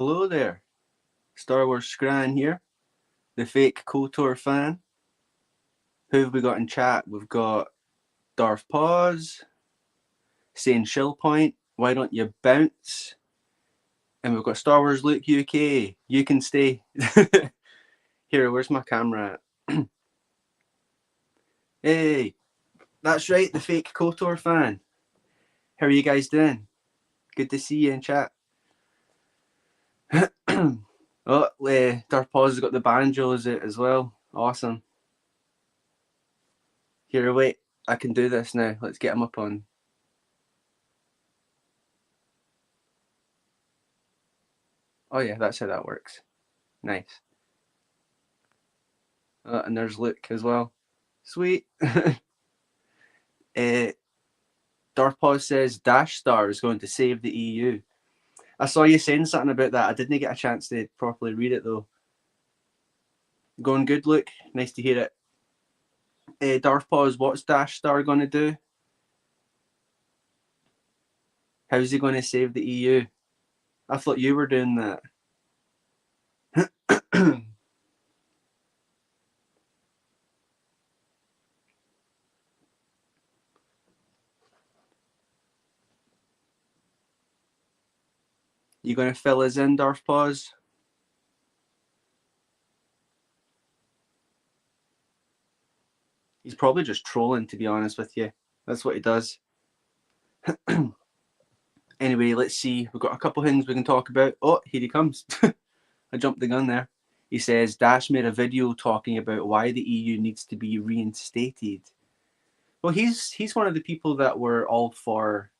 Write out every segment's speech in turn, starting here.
Hello there, Star Wars Scran here, the fake KOTOR fan. Who have we got in chat? We've got Darth Paws, saying Shatterpoint, why don't you bounce? And we've got Star Wars Luke UK, you can stay. Here, where's my camera at? Hey, that's right, the fake KOTOR fan. How are you guys doing? Good to see you in chat. Oh, Darth Paws has got the banjos out as well. Awesome. Here, wait, I can do this now. Let's get him up on. Oh yeah, that's how that works. Nice. And there's Luke as well. Sweet. Darth Paws says Dash Star is going to save the EU. I saw you saying something about that. I didn't get a chance to properly read it though. Going good, Luke? Nice to hear it. Darth Paws, what's Dash Star going to do? How's he going to save the EU? I thought you were doing that. You going to fill us in, Darth Paws? He's probably just trolling, to be honest with you. That's what he does. Anyway, let's see. We've got a couple things we can talk about. Oh, here he comes. I jumped the gun there. He says Dash made a video talking about why the EU needs to be reinstated. Well, he's one of the people that were all for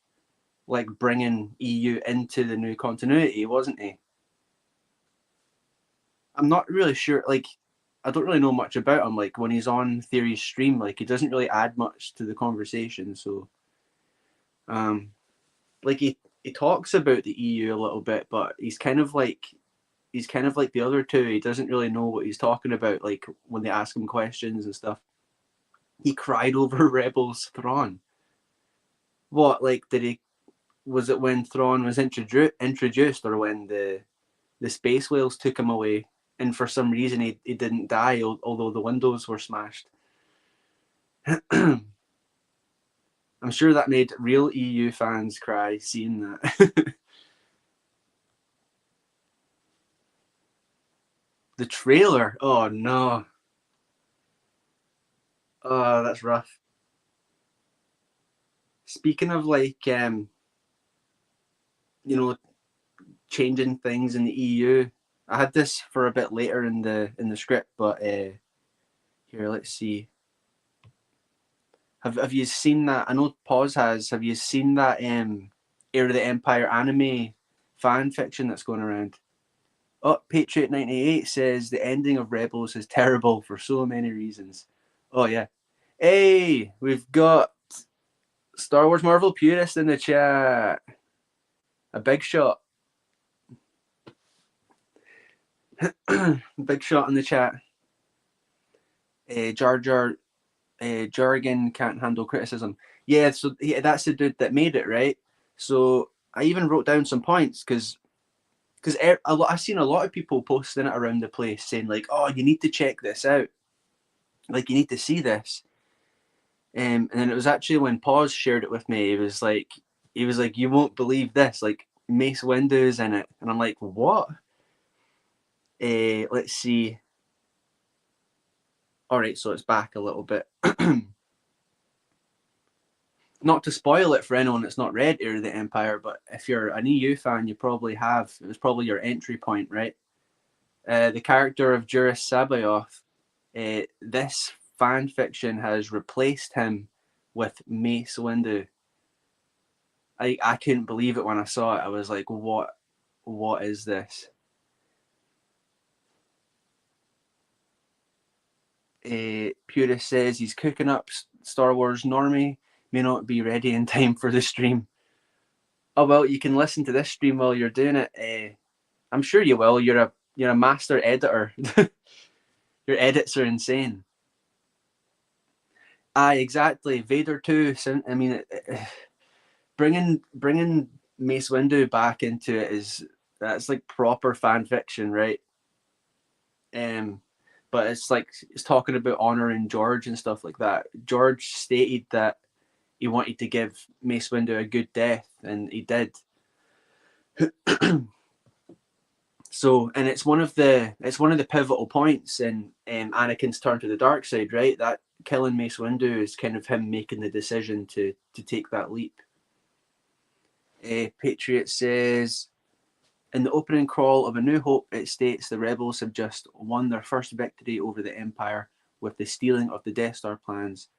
like bringing EU into the new continuity, wasn't he? I'm not really sure. Like, I don't really know much about him. Like when he's on Theory's stream, like he doesn't really add much to the conversation. So, like he talks about the EU a little bit, but he's kind of like the other two. He doesn't really know what he's talking about. Like when they ask him questions and stuff, he cried over Rebels Thrawn. What, like, did he? Was it when Thrawn was introduced, or when the space whales took him away, and for some reason he didn't die, although the windows were smashed? I'm sure that made real EU fans cry seeing that. The trailer, oh no. Oh, that's rough. Speaking of like, you know, changing things in the EU, I had this for a bit later in the script, but here, let's see. Have you seen that? I know Pause has. Have you seen that Heir of the Empire anime fan fiction that's going around? Oh, Patriot98 says the ending of Rebels is terrible for so many reasons. Oh yeah. Hey, we've got Star Wars Marvel Purist in the chat. A big shot. Big shot in the chat. Jar Jar jargon can't handle criticism. Yeah, so that's the dude that made it, right? So I even wrote down some points because I've seen a lot of people posting it around the place saying like, "Oh, you need to check this out. Like, you need to see this." And then it was actually when Pause shared it with me. He was like, "You won't believe this. Like, Mace Windu's in it," and I'm like, "What?" Let's see. All right, so it's back a little bit. Not to spoil it for anyone that's not read Heir of the Empire, but if you're an EU fan, you probably have. It was probably your entry point, right? The character of Juris Sabayoth, this fan fiction has replaced him with Mace Windu. I couldn't believe it when I saw it. I was like, what is this? Purist says he's cooking up Star Wars Normie, may not be ready in time for the stream. Oh well, you can listen to this stream while you're doing it. I'm sure you will. You're a master editor. Your edits are insane. Aye, exactly. Vader 2. I mean, bringing Mace Windu back into it is That's like proper fan fiction, right? But it's talking about honoring George and stuff like that. George stated that he wanted to give Mace Windu a good death, and he did. So, and it's one of the pivotal points in Anakin's turn to the dark side, right? That killing Mace Windu is kind of him making the decision to take that leap. Patriot says, in the opening crawl of A New Hope, it states the rebels have just won their first victory over the Empire with the stealing of the Death Star plans.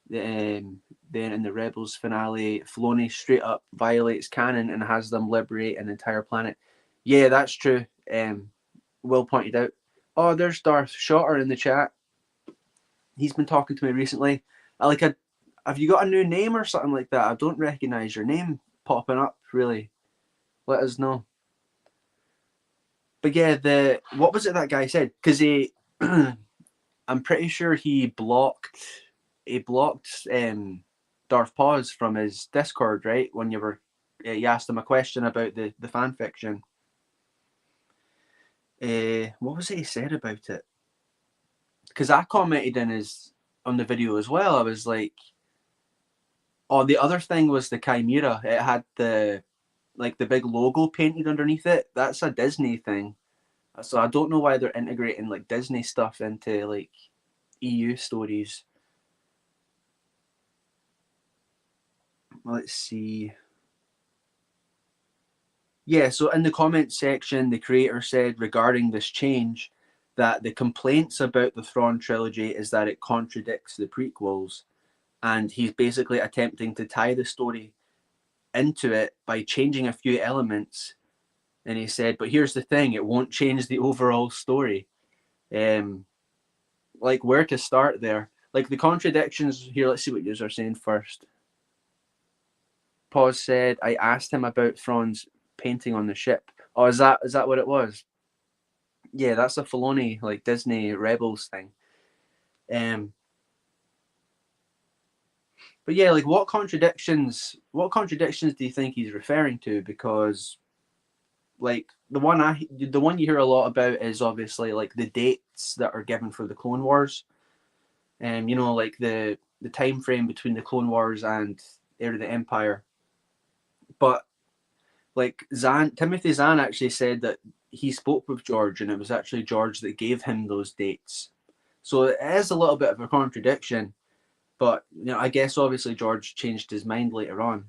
Then in the rebels finale, Filoni straight up violates canon and has them liberate an entire planet. Yeah, that's true. Will pointed out. Oh, there's Darth Shotter in the chat. He's been talking to me recently. Have you got a new name or something like that? I don't recognise your name popping up. Really, let us know. But yeah, what was it that guy said? Because I'm pretty sure he blocked Darth Pause from his Discord, right? When you asked him a question about the fan fiction. What was it he said about it? Because I commented on the video as well. I was like, oh, the other thing was the Chimera. It had the big logo painted underneath it. That's a Disney thing. So I don't know why they're integrating like Disney stuff into like EU stories. Let's see. Yeah, so in the comments section, the creator said regarding this change that the complaints about the Thrawn trilogy is that it contradicts the prequels, and he's basically attempting to tie the story into it by changing a few elements. And he said, but here's the thing, it won't change the overall story. Like where to start there? Like the contradictions here, let's see what you are saying first. Pause said, I asked him about Thrawn's painting on the ship. Oh, is that what it was? Yeah, that's a Filoni, like Disney Rebels thing. But yeah, like what contradictions do you think he's referring to? Because like the one you hear a lot about is obviously like the dates that are given for the Clone Wars. Like the time frame between the Clone Wars and Heir of the Empire. But like Timothy Zahn actually said that he spoke with George, and it was actually George that gave him those dates. So it is a little bit of a contradiction, but I guess obviously George changed his mind later on.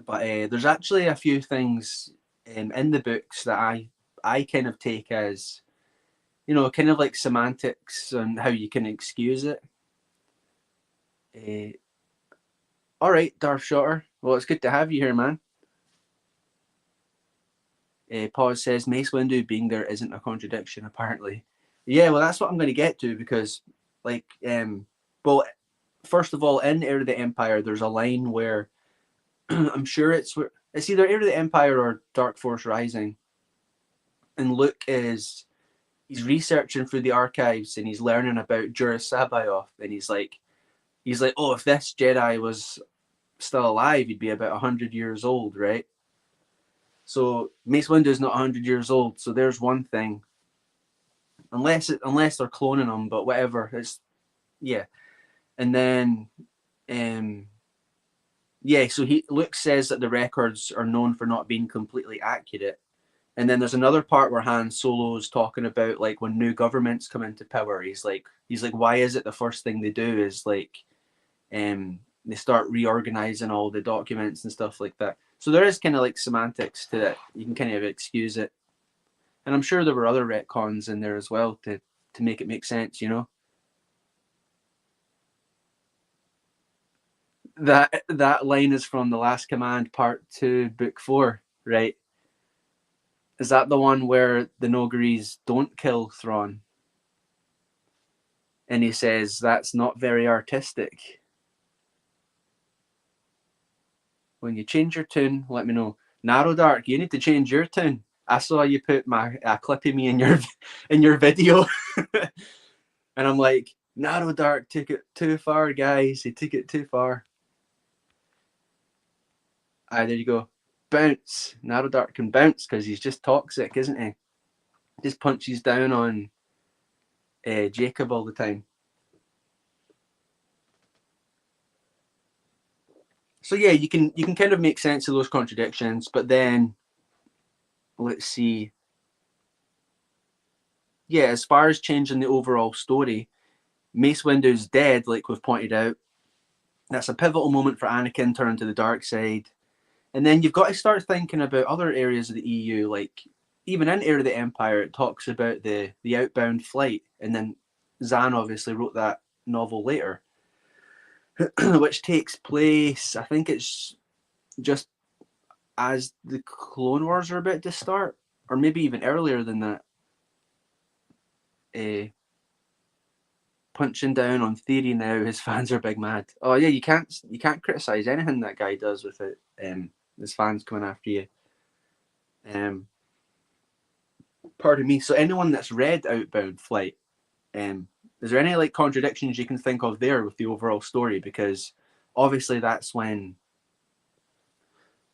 But there's actually a few things in the books that I kind of take as kind of like semantics and how you can excuse it. All right, Darth Shotter. Well, it's good to have you here, man. Pause says Mace Windu being there isn't a contradiction, apparently. Yeah, well, that's what I'm going to get to because, well, first of all, in Heir of the Empire, there's a line where I'm sure it's either Heir of the Empire or Dark Force Rising, and Luke he's researching through the archives and he's learning about Jura Sabayoth, and he's like, oh, if this Jedi was still alive, he'd be about 100 years old, right? So Mace Windu is not 100 years old. So there's one thing. Unless they're cloning him, but whatever. Yeah. And then, so Luke says that the records are known for not being completely accurate. And then there's another part where Han Solo's talking about like when new governments come into power. He's like, why is it the first thing they do is like, they start reorganizing all the documents and stuff like that. So there is kind of like semantics to it. You can kind of excuse it. And I'm sure there were other retcons in there as well to make it make sense, That line is from The Last Command, Part 2, Book 4, right? Is that the one where the Nogarees don't kill Thrawn? And he says, that's not very artistic. When you change your tune, let me know. Narrow Dark, you need to change your tune. I saw you put a clip of me in your video. And I'm like, Narrow Dark took it too far, guys. He took it too far. There you go. bounce. Narrow Dark can bounce because he's just toxic, isn't he? Just punches down on Jacob all the time. So yeah, you can kind of make sense of those contradictions, but then let's see. Yeah, as far as changing the overall story, Mace Windu's dead, like we've pointed out. That's a pivotal moment for Anakin turning to the dark side. And then you've got to start thinking about other areas of the EU, like even in Heir of the Empire, it talks about the outbound flight, and then Zahn obviously wrote that novel later, which takes place. I think it's just as the Clone Wars are about to start, or maybe even earlier than that. Punching down on Theory now, his fans are big mad. Oh yeah, you can't criticize anything that guy does without his fans coming after you. Pardon me. So anyone that's read Outbound Flight, is there any like contradictions you can think of there with the overall story? Because obviously that's when.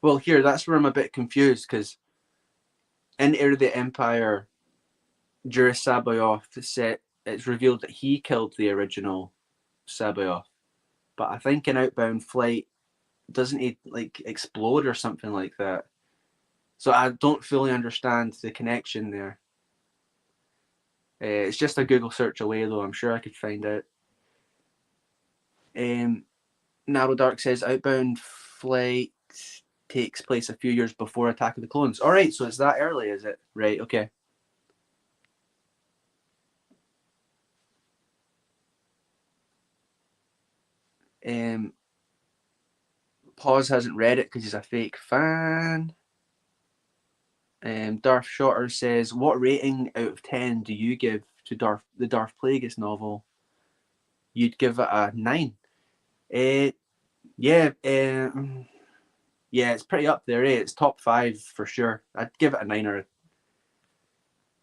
Well, here that's where I'm a bit confused because in Heir of the Empire, Juris Sabayoth it's revealed that he killed the original Sabayoth, but I think in Outbound Flight doesn't he like explode or something like that? So I don't fully understand the connection there. It's just a Google search away though. I'm sure I could find out. Narrow Dark says Outbound Flight takes place a few years before Attack of the Clones. All right, so it's that early, is it? Right. Okay. Pause hasn't read it because he's a fake fan. Darth Shotter says, "What rating out of 10 do you give to the Darth Plagueis novel?" You'd give it a 9. Yeah, yeah, it's pretty up there. It's top 5 for sure. I'd give it a 9 or.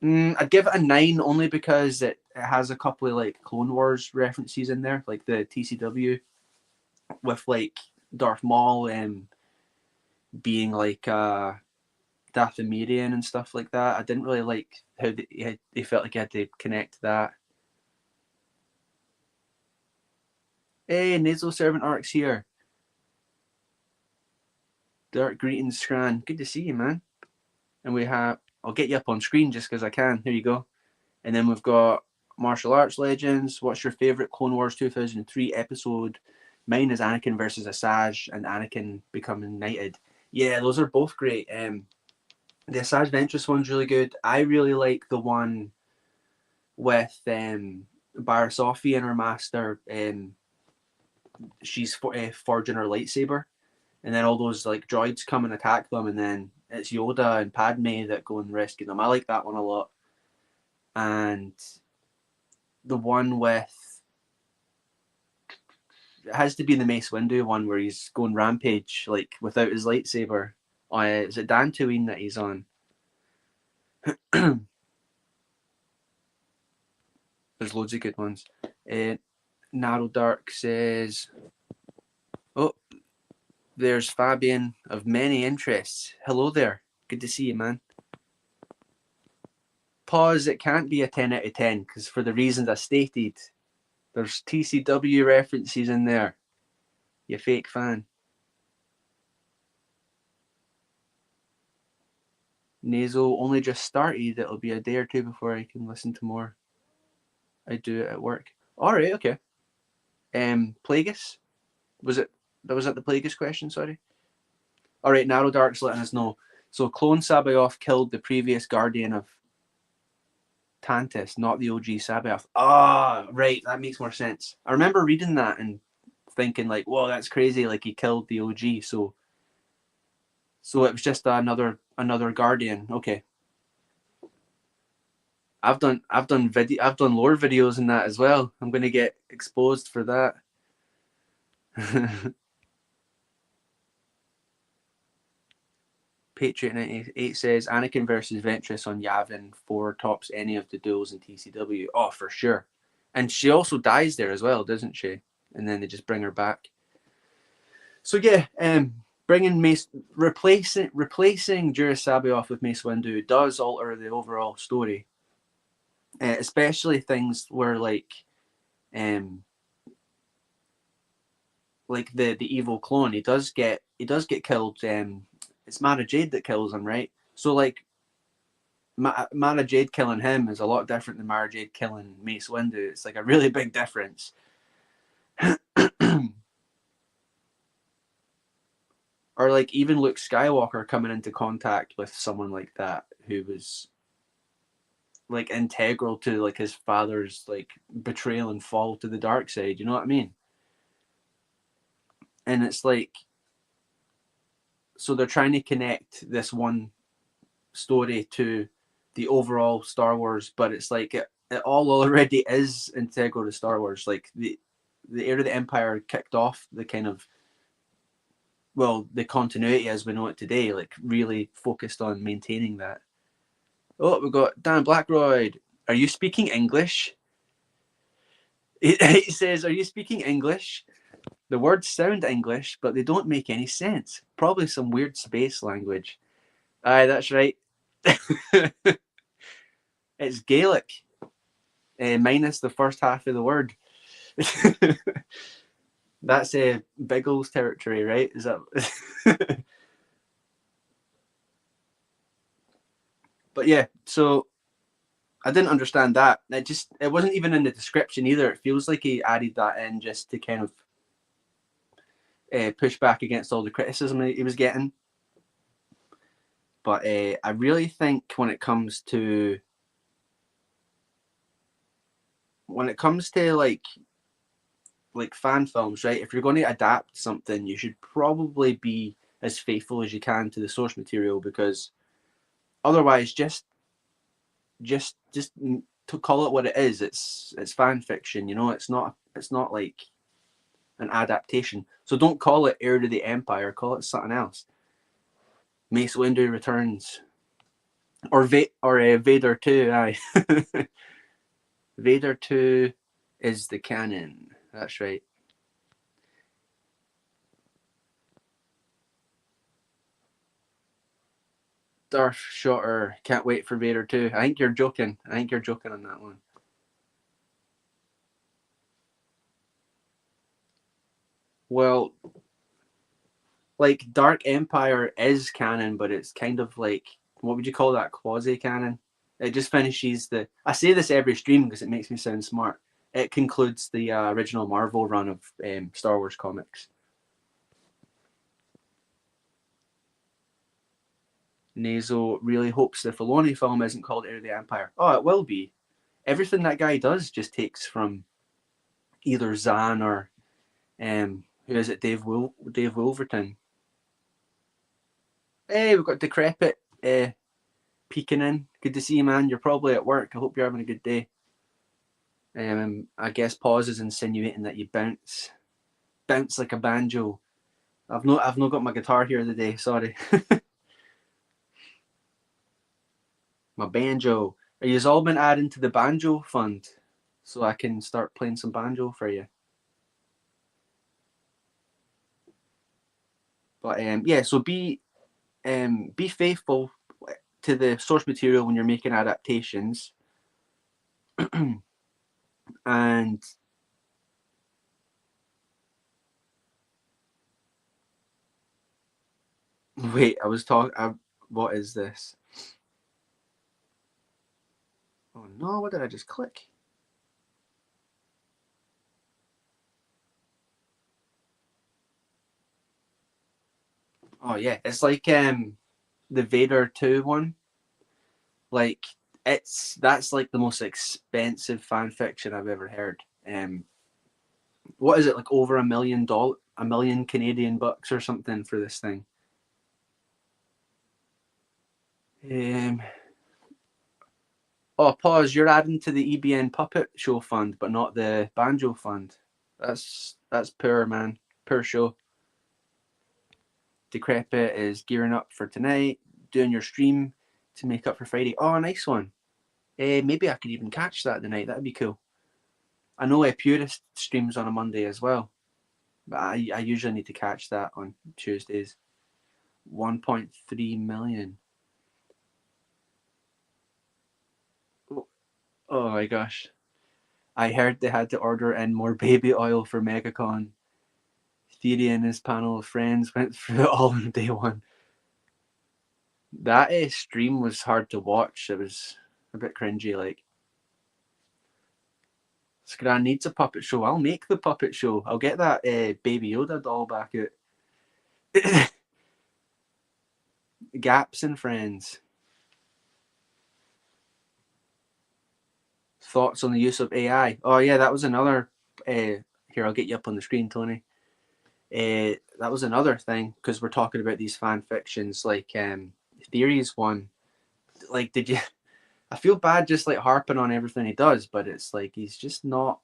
I'd give it a 9 only because it has a couple of like Clone Wars references in there, like the TCW with like Darth Maul being like Dathomirian and stuff like that. I didn't really like how they felt like you had to connect that. Hey, Nasal Servant Arc's here. Dark greetings, Scran. Good to see you, man. And we have, I'll get you up on screen just because I can. Here you go. And then we've got Martial Arts Legends. What's your favorite Clone Wars 2003 episode? Mine is Anakin versus Asajj and Anakin becoming knighted. Yeah, those are both great. The Asajj Ventress one's really good. I really like the one with Barra Sophie and her master. She's forging her lightsaber, and then all those like droids come and attack them, and then it's Yoda and Padme that go and rescue them. I like that one a lot. And the one with, it has to be the Mace Windu one where he's going rampage like without his lightsaber. Is it Dantooine that he's on? There's loads of good ones. Narrow Dark says, "Oh, there's Fabian of many interests. Hello there. Good to see you, man." Pause. It can't be a 10 out of 10 because for the reasons I stated, there's TCW references in there. You fake fan. Nasal only just started. It'll be a day or two before I can listen to more. I do it at work. All right, okay. Plagueis? Was it the Plagueis question? Sorry. All right, Narrow Dark's letting us know. So Clone Sabayoth killed the previous Guardian of Tantis, not the OG Sabayoth. Ah, right, that makes more sense. I remember reading that and thinking like, "Whoa, that's crazy! Like he killed the OG." So it was just another Guardian. Okay. I've done lore videos in that as well. I'm going to get exposed for that. Patriot 98 says Anakin versus Ventress on Yavin 4 tops any of the duels in TCW. Oh, for sure. And she also dies there as well, doesn't she? And then they just bring her back. So yeah, bringing replacing Jura Sabaoth with Mace Windu does alter the overall story, especially things where um, like the evil clone, he does get killed. It's Mara Jade that kills him, right? So like Mara Jade killing him is a lot different than Mara Jade killing Mace Windu. It's like a really big difference. Or like even Luke Skywalker coming into contact with someone like that who was like integral to like his father's like betrayal and fall to the dark side. You know what I mean? And it's like, so they're trying to connect this one story to the overall Star Wars, but it's like it all already is integral to Star Wars. Like the Heir of the Empire kicked off the kind of, well, the continuity as we know it today, like really focused on maintaining that. Oh, we've got Dan Blackroyd. Are you speaking English? He says, are you speaking English? The words sound English, but they don't make any sense. Probably some weird space language. Aye, that's right. It's Gaelic, minus the first half of the word. That's Biggles territory, right? Is that? But yeah, so I didn't understand that. It wasn't even in the description either. It feels like he added that in just to kind of push back against all the criticism he was getting. But I really think when it comes to like fan films, right? If you're going to adapt something, you should probably be as faithful as you can to the source material, because otherwise, just to call it what it is, it's fan fiction. You know, it's not like an adaptation. So don't call it Heir to the Empire. Call it something else. Mace Windu Returns, or Vader 2. Aye, Vader 2 is the canon. That's right. Darth Shotter, can't wait for Vader 2. I think you're joking. I think you're joking on that one. Well, like Dark Empire is canon, but it's kind of like, what would you call that? Quasi canon. It just finishes the. I say this every stream because it makes me sound smart. It concludes the original Marvel run of Star Wars comics. Nazo really hopes the Filoni film isn't called Heir of the Empire. Oh, it will be. Everything that guy does just takes from either Zan or who is it? Dave Wolverton. Hey, we've got Decrepit peeking in. Good to see you, man. You're probably at work. I hope you're having a good day. I guess pause is insinuating that you bounce like a banjo. I've not got my guitar here today. Sorry, my banjo. Are you all been adding to the banjo fund so I can start playing some banjo for you? But yeah, so be faithful to the source material when you're making adaptations, and wait, I was talking. What is this? Oh no! What did I just click? Oh yeah, it's like the Vader 2 one. Like that's like the most expensive fan fiction I've ever heard. What is it, like over a million Canadian bucks or something for this thing? Um, oh, pause. You're adding to the EBN Puppet Show fund, but not the Banjo fund. That's poor, man. Poor show. Decrepit is gearing up for tonight, doing your stream to make up for Friday. Oh, nice one. Maybe I could even catch that tonight. That'd be cool. I know a Purist streams on a Monday as well, but I usually need to catch that on Tuesdays. 1.3 million. Oh my gosh. I heard they had to order in more baby oil for MegaCon. Theory and his panel of friends went through it all on day one. That stream was hard to watch. It was a bit cringy. Like, Scran needs a puppet show. I'll make the puppet show. I'll get that Baby Yoda doll back out. Gaps and friends. Thoughts on the use of AI? Oh yeah, that was another. Here, I'll get you up on the screen, Tony. That was another thing because we're talking about these fan fictions, like Theories one. Like, did you? I feel bad just like harping on everything he does, but it's like he's just not.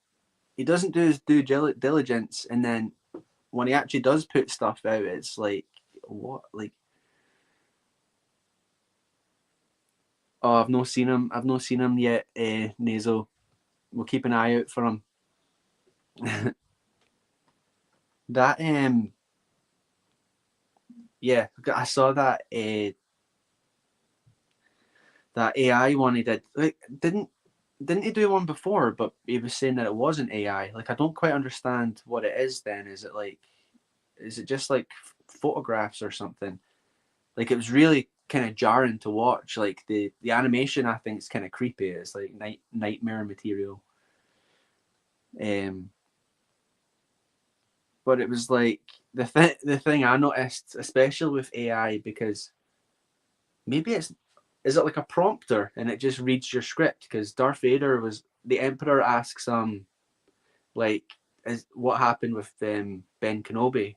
He doesn't do his due diligence, and then when he actually does put stuff out, it's like what? Like, oh, I've not seen him. I've not seen him yet. Nazo. We'll keep an eye out for him. That yeah, I saw that that AI one he did. Like, didn't he do one before? But he was saying that it wasn't AI. Like, I don't quite understand what it is. Then is it like, is it just like photographs or something? Like, it was really kind of jarring to watch. Like the animation, I think, is kind of creepy. It's like nightmare material. Um, but it was like the thing I noticed, especially with AI, because maybe it's, is it like a prompter and it just reads your script? Because Darth Vader was, the Emperor asks like, is what happened with Ben Kenobi,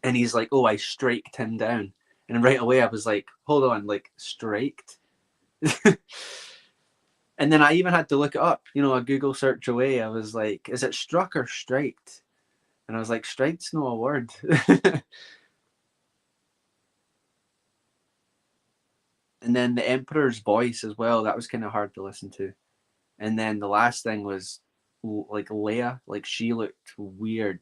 and he's like, oh, I striked him down, and right away I was like, hold on, like striked. And then I even had to look it up, a Google search away. I was like, is it struck or striked? And I was like, strike's no a word. And then the Emperor's voice as well, that was kind of hard to listen to. And then the last thing was like Leia, like she looked weird.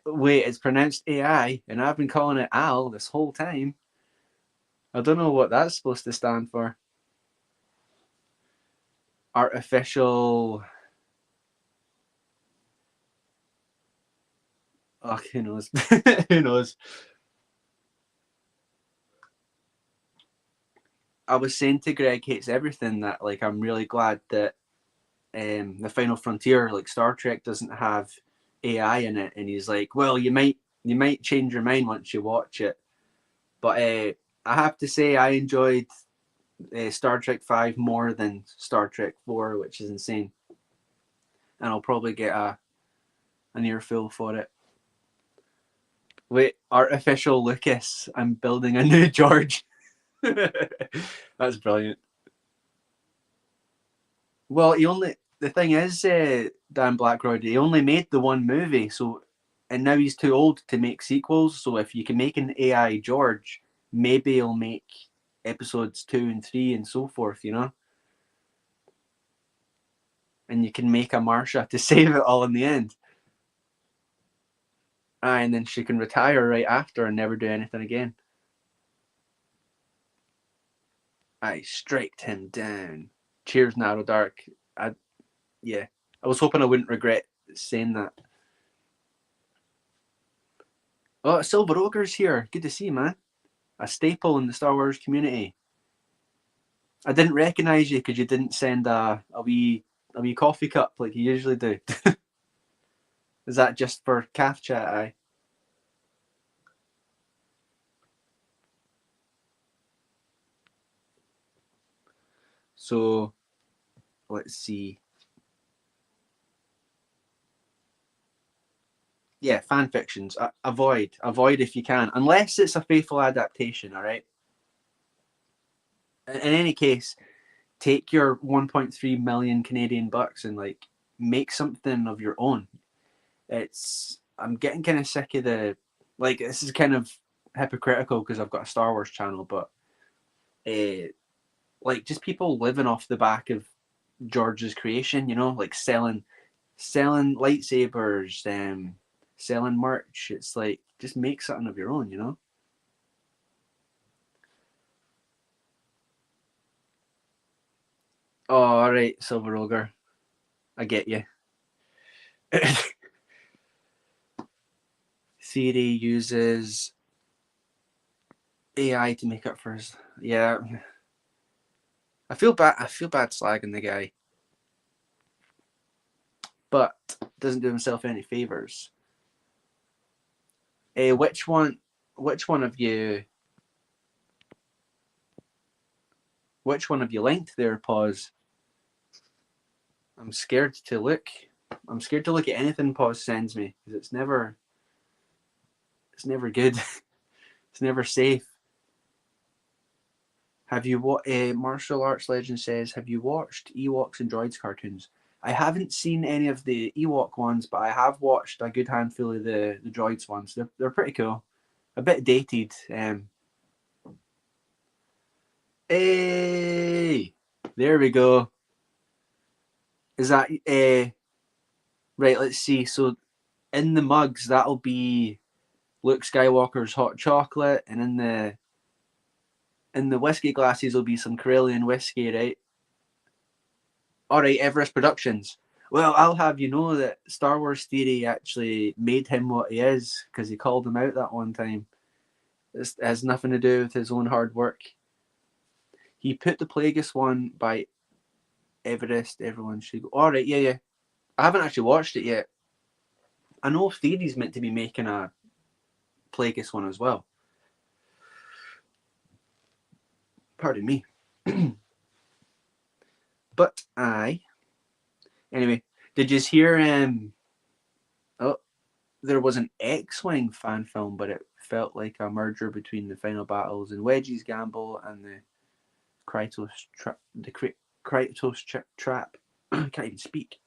Wait, it's pronounced AI, and I've been calling it Al this whole time. I don't know what that's supposed to stand for. Artificial. Oh, who knows? Who knows? I was saying to Greg Hates Everything that like I'm really glad that the Final Frontier, like Star Trek, doesn't have AI in it, and he's like, well, you might change your mind once you watch it, but I have to say I enjoyed Star Trek 5 more than Star Trek 4, which is insane, and I'll probably get an earful for it. Wait, artificial Lucas, I'm building a new George. That's brilliant. Well, the thing is, Dan Blackroyd, he only made the one movie, so, and now he's too old to make sequels. So if you can make an AI George, maybe he'll make episodes 2 and 3 and so forth. And you can make a Marsha to save it all in the end. And then she can retire right after and never do anything again. I striked him down. Cheers, Narrow Dark. Yeah, I was hoping I wouldn't regret saying that. Oh, Silver Ogre's here. Good to see you, man. A staple in the Star Wars community. I didn't recognise you because you didn't send a wee coffee cup like you usually do. Is that just for calf chat? Aye. So let's see. Yeah, fan fictions. Avoid if you can, unless it's a faithful adaptation. All right. In any case, take your 1.3 million Canadian bucks and like make something of your own. I'm getting kind of sick of the, like, this is kind of hypocritical because I've got a Star Wars channel, but uh, like just people living off the back of George's creation, like selling lightsabers, selling merch. It's like, just make something of your own, you know? Oh, all right, Silver Ogre. I get you. Theory uses AI to make up for his. Yeah, I feel bad. I feel bad slagging the guy, but doesn't do himself any favors. Which one? Which one of you? Which one of you linked there? Pause. I'm scared to look. I'm scared to look at anything Pause sends me because it's never. It's never good. It's never safe. Have you what? Martial Arts Legend says, have you watched Ewoks and Droids cartoons? I haven't seen any of the Ewok ones, but I have watched a good handful of the Droids ones. They're pretty cool. A bit dated. Hey, there we go. Is that right? Let's see. So in the mugs, that'll be Luke Skywalker's hot chocolate, and in the whiskey glasses will be some Corellian whiskey, right? All right, Everest Productions. Well, I'll have you know that Star Wars Theory actually made him what he is because he called him out that one time. It has nothing to do with his own hard work. He put the Plagueis one by Everest. Everyone should go. All right, yeah, yeah. I haven't actually watched it yet. I know Theory's meant to be making a Plagueis one as well. Pardon me. But anyway, did you hear? Oh, there was an X-wing fan film, but it felt like a merger between the final battles in Wedgie's Gamble and the Kratos trap. Trap. I can't even speak.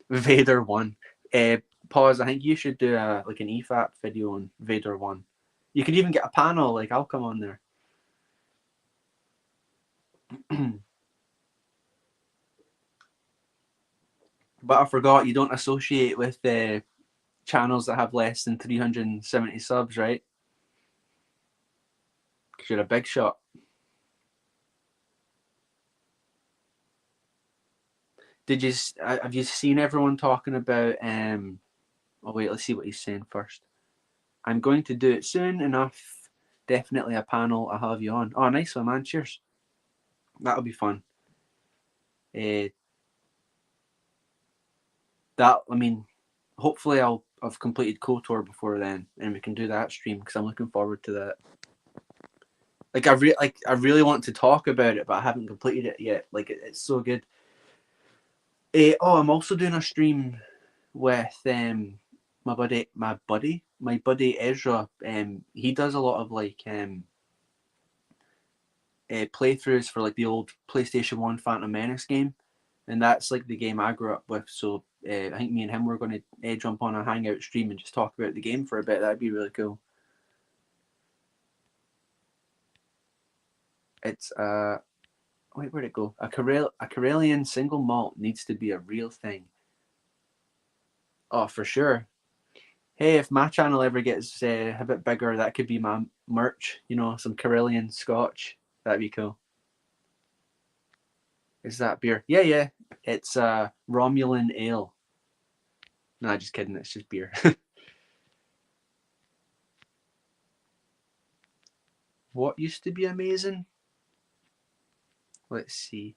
Vader one. Pause. I think you should do like an EFAP video on Vader one. You could even get a panel. Like I'll come on there. But I forgot you don't associate with channels that have less than 370 subs, right? Because you're a big shot. Did you have you seen everyone talking about? Oh wait, let's see what he's saying first. I'm going to do it soon enough. Definitely a panel. I'll have you on. Oh, nice one, man. Cheers. That'll be fun. Uh, I mean, hopefully I've completed KOTOR before then, and we can do that stream because I'm looking forward to that. Like I really want to talk about it, but I haven't completed it yet. Like it's so good. I'm also doing a stream with my buddy Ezra. He does a lot of like playthroughs for like the old PlayStation 1 Phantom Menace game, and that's like the game I grew up with. So I think me and him were going to jump on a hangout stream and just talk about the game for a bit. That'd be really cool. It's wait, where'd it go? A Karelian single malt needs to be a real thing. Oh, for sure. Hey, if my channel ever gets a bit bigger, that could be my merch. You know, some Karelian Scotch. That'd be cool. Is that beer? Yeah, yeah. It's Romulan ale. Nah, just kidding. It's just beer. What used to be amazing? Let's see.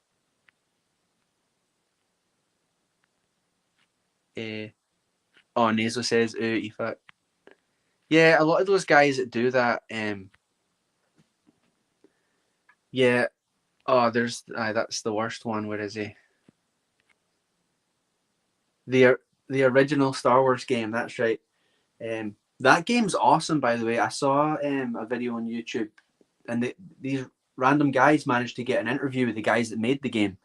Nazo says, EFAC. Yeah, a lot of those guys that do that, yeah. Oh, there's that's the worst one. Where is he? The original Star Wars game. That's right. That game's awesome, by the way. I saw a video on YouTube, and these random guys managed to get an interview with the guys that made the game,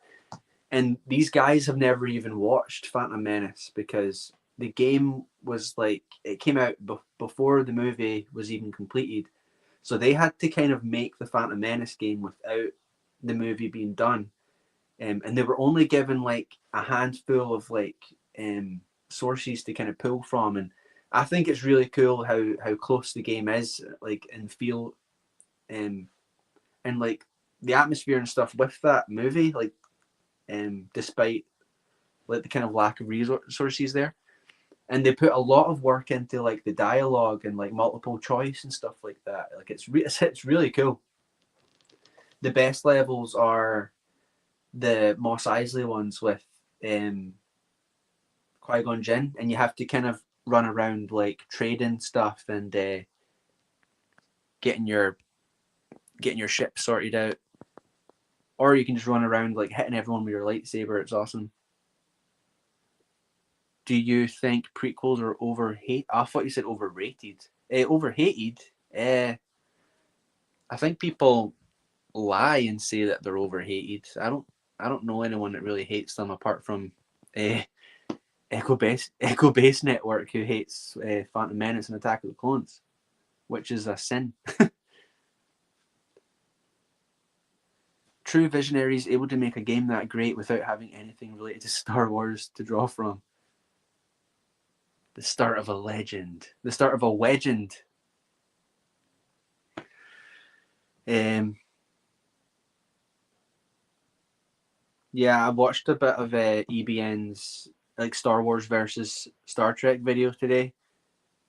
and these guys have never even watched Phantom Menace because the game was like it came out before the movie was even completed, so they had to kind of make the Phantom Menace game without the movie being done, and they were only given like a handful of like sources to kind of pull from, and I think it's really cool how close the game is, like in feel, and like the atmosphere and stuff with that movie, like despite like the kind of lack of resources there, and they put a lot of work into like the dialogue and like multiple choice and stuff like that. Like it's really cool. The best levels are the Mos Eisley ones with Qui-Gon Jinn, and you have to kind of run around like trading stuff and getting your ship sorted out, or you can just run around like hitting everyone with your lightsaber. It's awesome. Do you think prequels are overhated? I thought you said overrated. Overhated. I think people lie and say that they're overhated. I don't know anyone that really hates them apart from uh, Echo Base Network, who hates Phantom Menace and Attack of the Clones, which is a sin. True visionaries able to make a game that great without having anything related to Star Wars to draw from. The start of a legend. The start of a legend. Yeah, I watched a bit of EBN's like Star Wars versus Star Trek video today,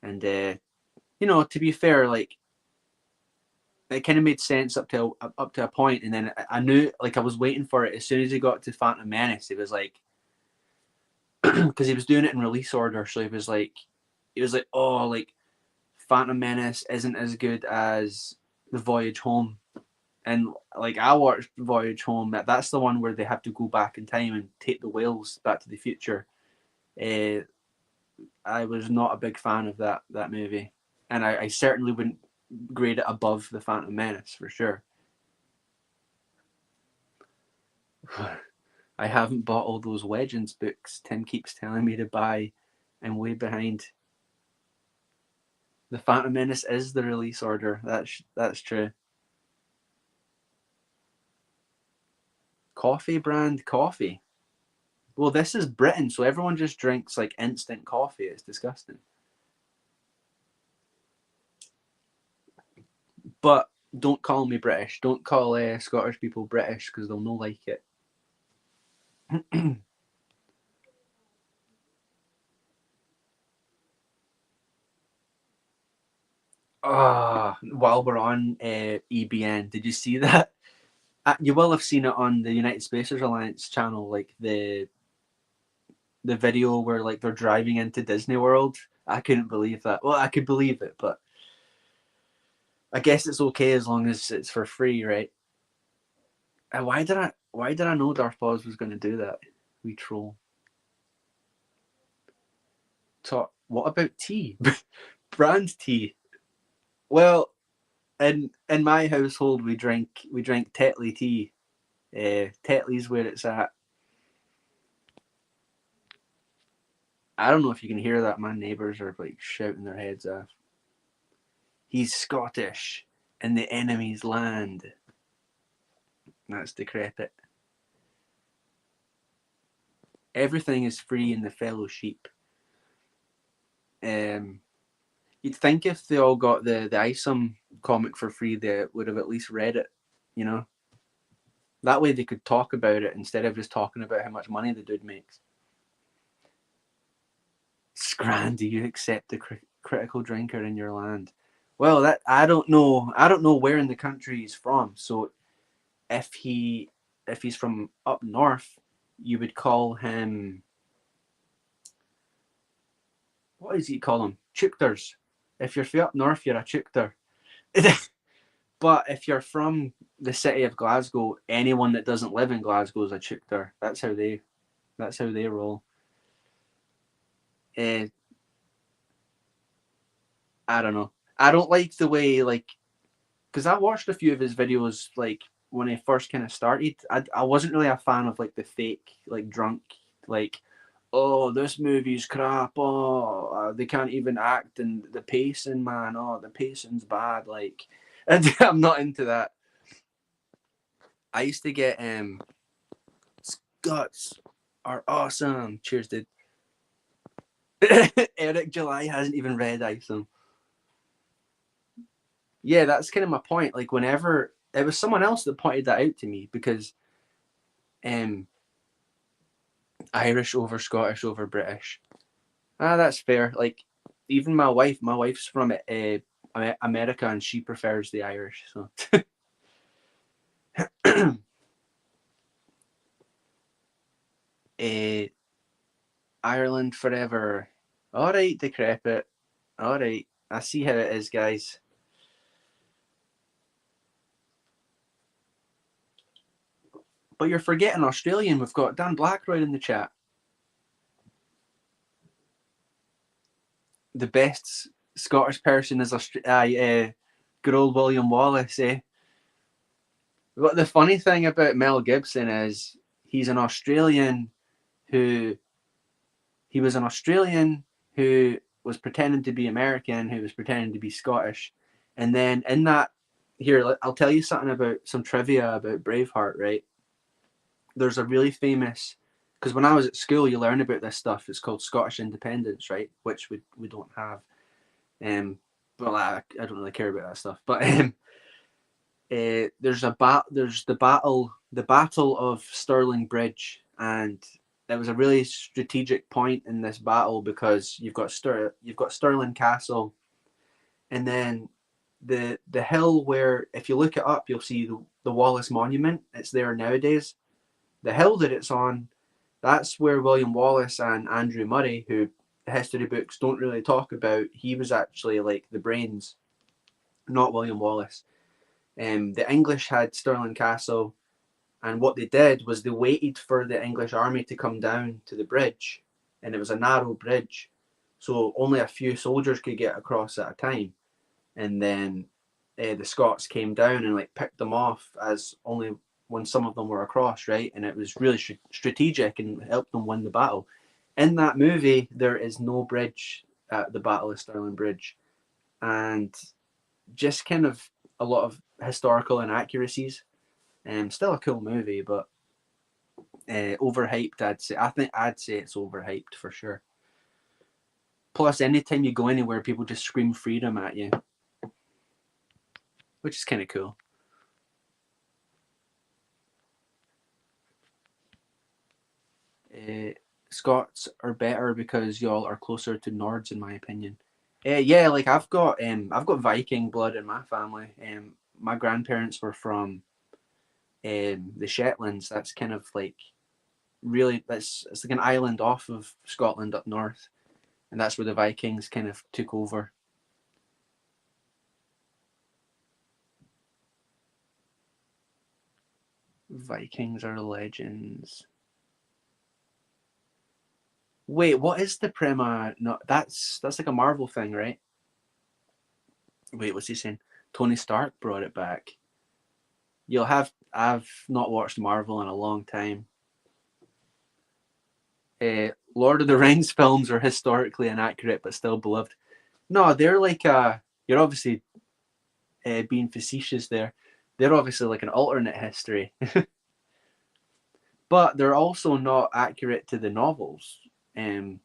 and to be fair, like it kind of made sense up to a point, and then I knew, like I was waiting for it as soon as he got to Phantom Menace. It was like because he was doing it in release order, so he was like, oh, like Phantom Menace isn't as good as The Voyage Home. And like I watched Voyage Home, that's the one where they have to go back in time and take the whales back to the future. I was not a big fan of that movie, and I certainly wouldn't grade it above the Phantom Menace for sure. I haven't bought all those Legends books Tim keeps telling me to buy. I'm way behind. The Phantom Menace is the release order. That's true. Coffee brand coffee. Well, this is Britain, so everyone just drinks like instant coffee. It's disgusting. But don't call me British. Don't call Scottish people British because they'll no like it. While we're on EBN, did you see that? You will have seen it on the United Spacers Alliance channel, like the video where like they're driving into Disney World. I couldn't believe that. Well, I could believe it, but I guess it's okay as long as it's for free, right? Why did I know Darth Pause was going to do that? We troll. What about tea? Brand tea. Well, in my household we drink Tetley tea. Tetley's where it's at. I don't know if you can hear that. My neighbours are like shouting their heads off. He's Scottish in the enemy's land. That's decrepit. Everything is free in the fellowship. You'd think if they all got the Isom comic for free, they would have at least read it, you know? That way they could talk about it instead of just talking about how much money the dude makes. Scran, do you accept the critical drinker in your land? Well, that I don't know. I don't know where in the country he's from. So if he's from up north, you would call him, what does he call them? Chukters. If you're from up north, you're a chukter. But if you're from the city of Glasgow, anyone that doesn't live in Glasgow is a chukter. That's how they roll. I don't know. I don't like the way, like, because I watched a few of his videos like when he first kind of started. I wasn't really a fan of like the fake like drunk, like, oh, this movie's crap. Oh, they can't even act, and the pacing, man. Oh, the pacing's bad. Like, and I'm not into that. I used to get Scots are awesome. Cheers, dude. Eric July hasn't even read Iceland. Yeah, that's kind of my point. Like whenever it was someone else that pointed that out to me because um Irish over Scottish over British. Ah, that's fair. Like even my wife's from America and she prefers the Irish. So uh, Ireland forever. All right, decrepit. All right, I see how it is, guys. But you're forgetting Australian. We've got Dan Blackroyd in the chat. The best Scottish person is good old William Wallace. Eh? But the funny thing about Mel Gibson is he's an Australian who he was an Australian who was pretending to be American, who was pretending to be Scottish, and then in that here I'll tell you something about some trivia about Braveheart. Right, there's a really famous because when I was at school, you learn about this stuff. It's called Scottish independence, right? Which we don't have. Well, I don't really care about that stuff, but there's the battle of Stirling Bridge, and there was a really strategic point in this battle because you've got Stirling Castle, and then the hill where if you look it up you'll see the Wallace Monument. It's there nowadays. The hill that it's on, that's where William Wallace and Andrew Murray, who the history books don't really talk about, he was actually like the brains, not William Wallace. The English had Stirling Castle, and what they did was they waited for the English army to come down to the bridge, and it was a narrow bridge, so only a few soldiers could get across at a time. And then the Scots came down and like picked them off as only when some of them were across, right? And it was really strategic and helped them win the battle. In that movie, there is no bridge at the Battle of Stirling Bridge, and just kind of a lot of historical inaccuracies. Still a cool movie, but overhyped. I'd say it's overhyped for sure. Plus, anytime you go anywhere, people just scream freedom at you, which is kind of cool. Scots are better because y'all are closer to Nords, in my opinion. Yeah, like I've got Viking blood in my family. My grandparents were from the Shetlands. That's kind of like really that's it's like an island off of Scotland up north, and that's where the Vikings kind of took over. Vikings are legends. Wait, what is the Prema? No, that's like a Marvel thing, right? Wait, what's he saying? Tony Stark brought it back. I've not watched Marvel in a long time. Lord of the Rings films are historically inaccurate but still beloved. No, they're like you're obviously being facetious there. They're obviously like an alternate history, but they're also not accurate to the novels. Um,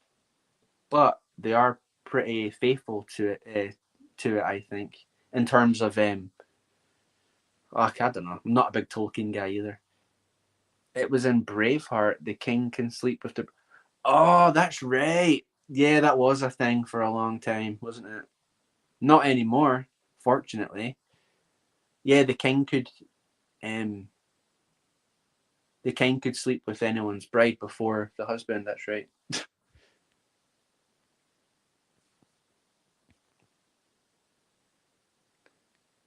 but they are pretty faithful to it. I think, in terms of I don't know. I'm not a big Tolkien guy either. It was in Braveheart. The king can sleep with the. Oh, that's right. Yeah, that was a thing for a long time, wasn't it? Not anymore, fortunately. Yeah, um the king could sleep with anyone's bride before the husband. That's right.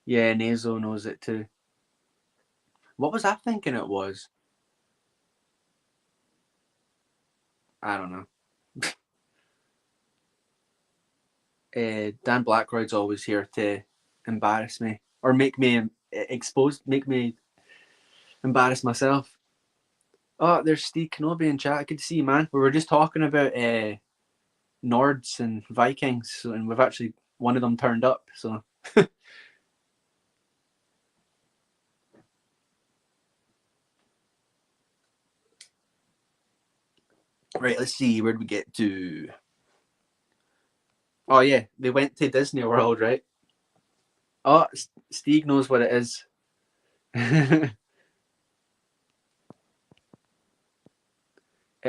Yeah, Nazo knows it too. What was I thinking it was? I don't know. Dan Blackroyd's always here to embarrass me or make me make me embarrass myself. Oh, there's Steve Kenobi in chat. Good to see you, man. We were just talking about Nords and Vikings, and we've actually one of them turned up. So right, let's see where did we get to. Oh yeah, they went to Disney World, right? Oh, Stieg knows what it is. It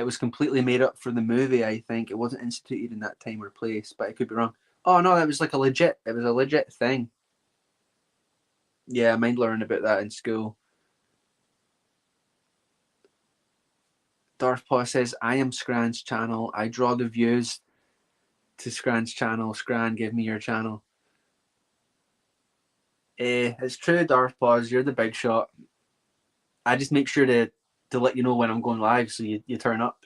was completely made up for the movie. I think it wasn't instituted in that time or place, but I could be wrong. Oh no, that was like a legit. It was a legit thing. Yeah, I mind learning about that in school. Darth Paw says, "I am Scran's channel. I draw the views to Scran's channel. Scran, give me your channel." It's true, Darth Paws. You're the big shot. I just make sure to let you know when I'm going live, so you turn up.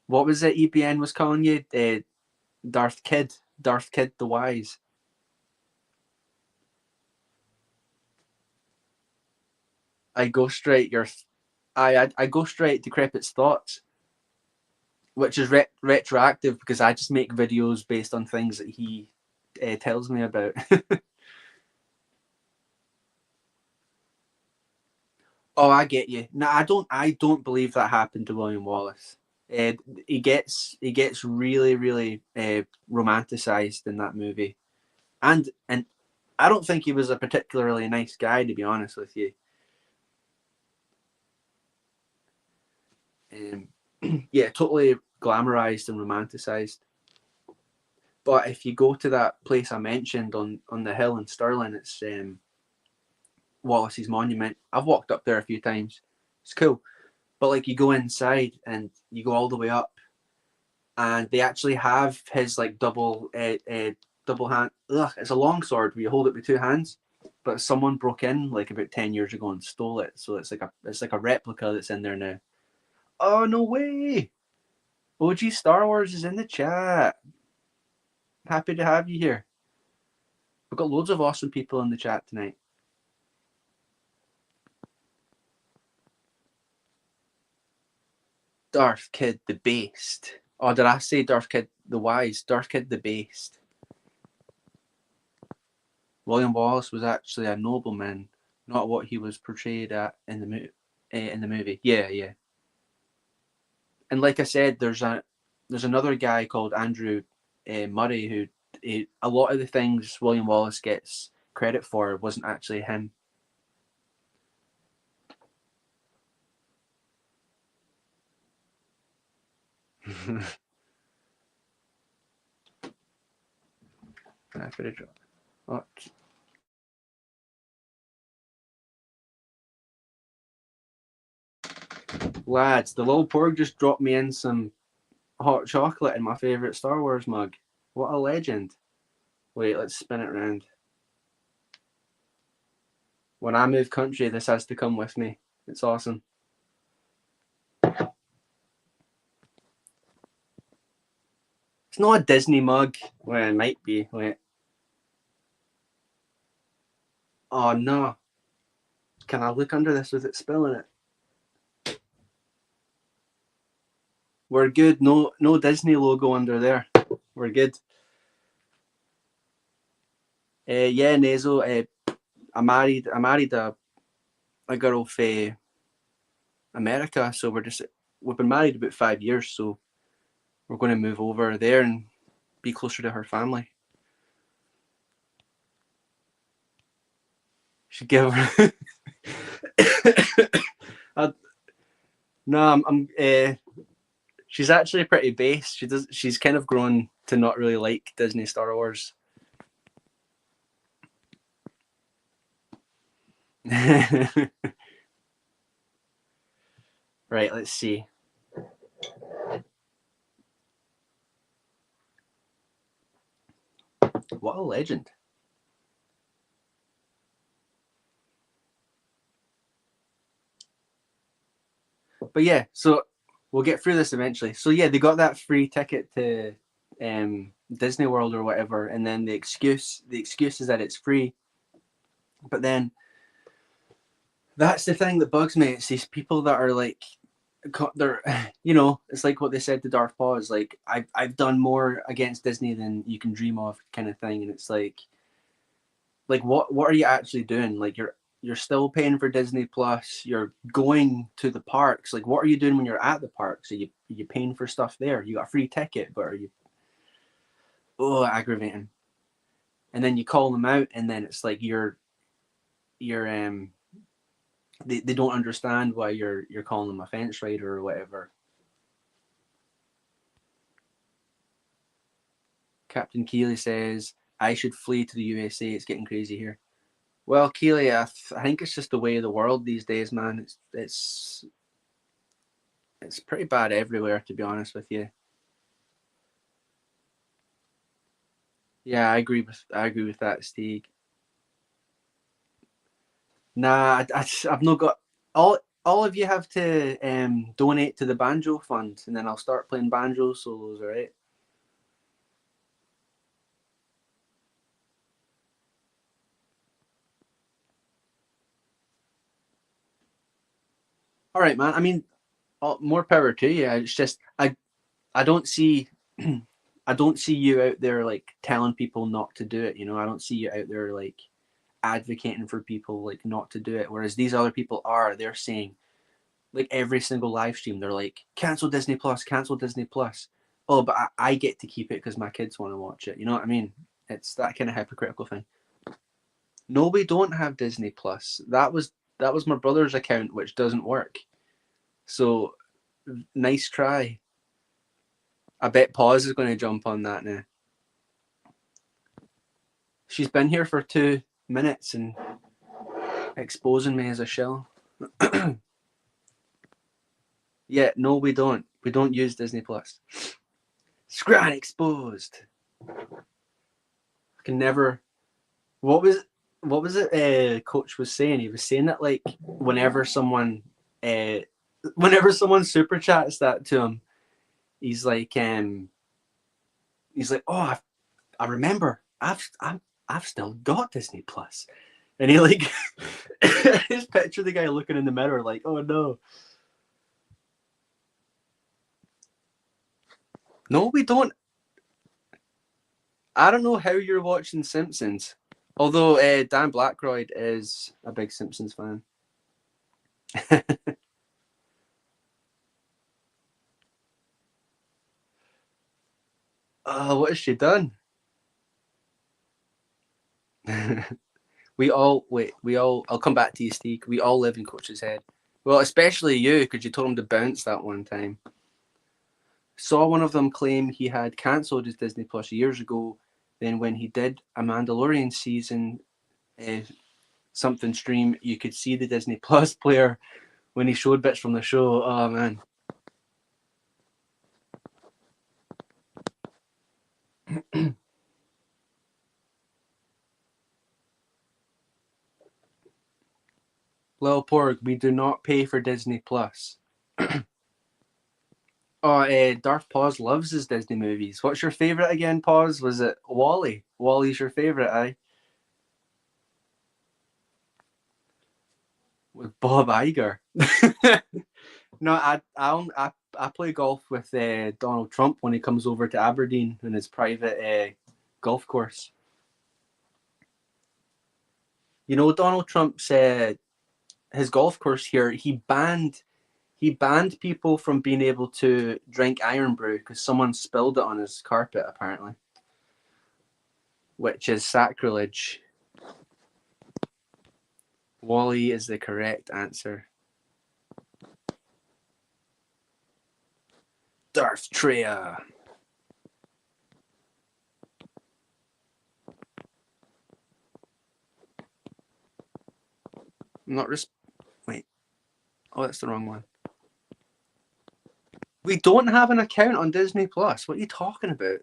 What was it? EPN was calling you Darth Kid the Wise. I go straight your, I go straight Decrepit's thoughts, which is retroactive because I just make videos based on things that he tells me about. Oh, I get you. No, I don't. I don't believe that happened to William Wallace. Uh, he gets really really romanticized in that movie, and I don't think he was a particularly nice guy, to be honest with you. Um, yeah, totally glamorized and romanticized. But if you go to that place I mentioned on the hill in Stirling, it's Wallace's monument. I've walked up there a few times. It's cool. But like you go inside and you go all the way up, and they actually have his like double hand. Ugh, it's a long sword where you hold it with two hands. But someone broke in like about 10 years ago and stole it, so it's like a replica that's in there now. Oh no way! OG Star Wars is in the chat. Happy to have you here. We've got loads of awesome people in the chat tonight. Darth Kid the Based. Oh, did I say Darth Kid the Wise? Darth Kid the Based. William Wallace was actually a nobleman, not what he was portrayed at in the movie. Yeah, yeah. And like I said, there's another guy called Andrew Murray who a lot of the things William Wallace gets credit for wasn't actually him. Oh, lads, the little porg just dropped me in some hot chocolate in my favourite Star Wars mug. What a legend. Wait, let's spin it around. When I move country, this has to come with me. It's awesome. It's not a Disney mug. Well, it might be. Wait. Oh no. Can I look under this with it spilling it? We're good. No Disney logo under there. We're good. Yeah, Nazo. I married a girl from America, so we've been married about 5 years, so we're going to move over there and be closer to her family. Should give her. No, she's actually pretty base. She's kind of grown to not really like Disney Star Wars. Right, let's see. What a legend. But yeah, so we'll get through this eventually. So yeah, they got that free ticket to Disney World or whatever, and then the excuse is that it's free. But then that's the thing that bugs me. It's these people that are like, they're, it's like what they said to Darth Paw is like, I've done more against Disney than you can dream of, kind of thing. And it's like what are you actually doing? Like you're still paying for Disney Plus. You're going to the parks. Like, what are you doing when you're at the parks? Are you paying for stuff there? You got a free ticket, but are you? Oh, aggravating. And then you call them out, and then it's like you're they don't understand why you're calling them a fence rider or whatever. Captain Keeley says, I should flee to the USA. It's getting crazy here. Well, Keeley, I think it's just the way of the world these days, man. It's pretty bad everywhere, to be honest with you. Yeah, I agree with that, Steve. Nah, I've not got all. All of you have to donate to the banjo fund, and then I'll start playing banjo solos. All right. All right, man. I mean, more power to you. It's just I don't see I don't see you out there like telling people not to do it. You know, I don't see you out there like advocating for people like not to do it. Whereas these other people are. They're saying like every single live stream, they're like, cancel Disney Plus, cancel Disney Plus. Oh, but I get to keep it because my kids want to watch it. You know what I mean? It's that kind of hypocritical thing. No, we don't have Disney Plus. That was my brother's account, which doesn't work. So nice try. I bet Pause is going to jump on that now. She's been here for 2 minutes and exposing me as a shell. Yeah, no, we don't. We don't use Disney Plus. Scran exposed. I can never. What was it? Coach was saying. He was saying that like uh, whenever someone super chats that to him, he's like, oh, I remember. I've still got Disney Plus, and he like his picture of the guy looking in the mirror like, oh no. No, we don't. I don't know how you're watching Simpsons. Although Dan Blackroyd is a big Simpsons fan. Oh, what has she done? We all wait. We all. I'll come back to you, Steve. We all live in Coach's head. Well, especially you, because you told him to bounce that one time. Saw one of them claim he had cancelled his Disney Plus years ago. Then, when he did a Mandalorian season, uh, something stream, you could see the Disney Plus player when he showed bits from the show. Oh man. Lil Porg, we do not pay for Disney Plus. Oh, Darth Paws loves his Disney movies. What's your favourite again, Paws? Was it Wally? Wally's your favourite, aye? With Bob Iger. No, I play golf with Donald Trump when he comes over to Aberdeen in his private golf course. You know, Donald Trump said his golf course here. He banned people from being able to drink Iron Brew because someone spilled it on his carpet, apparently, which is sacrilege. Wally is the correct answer. Darth Treya. Not wait. Oh, that's the wrong one. We don't have an account on Disney Plus. What are you talking about?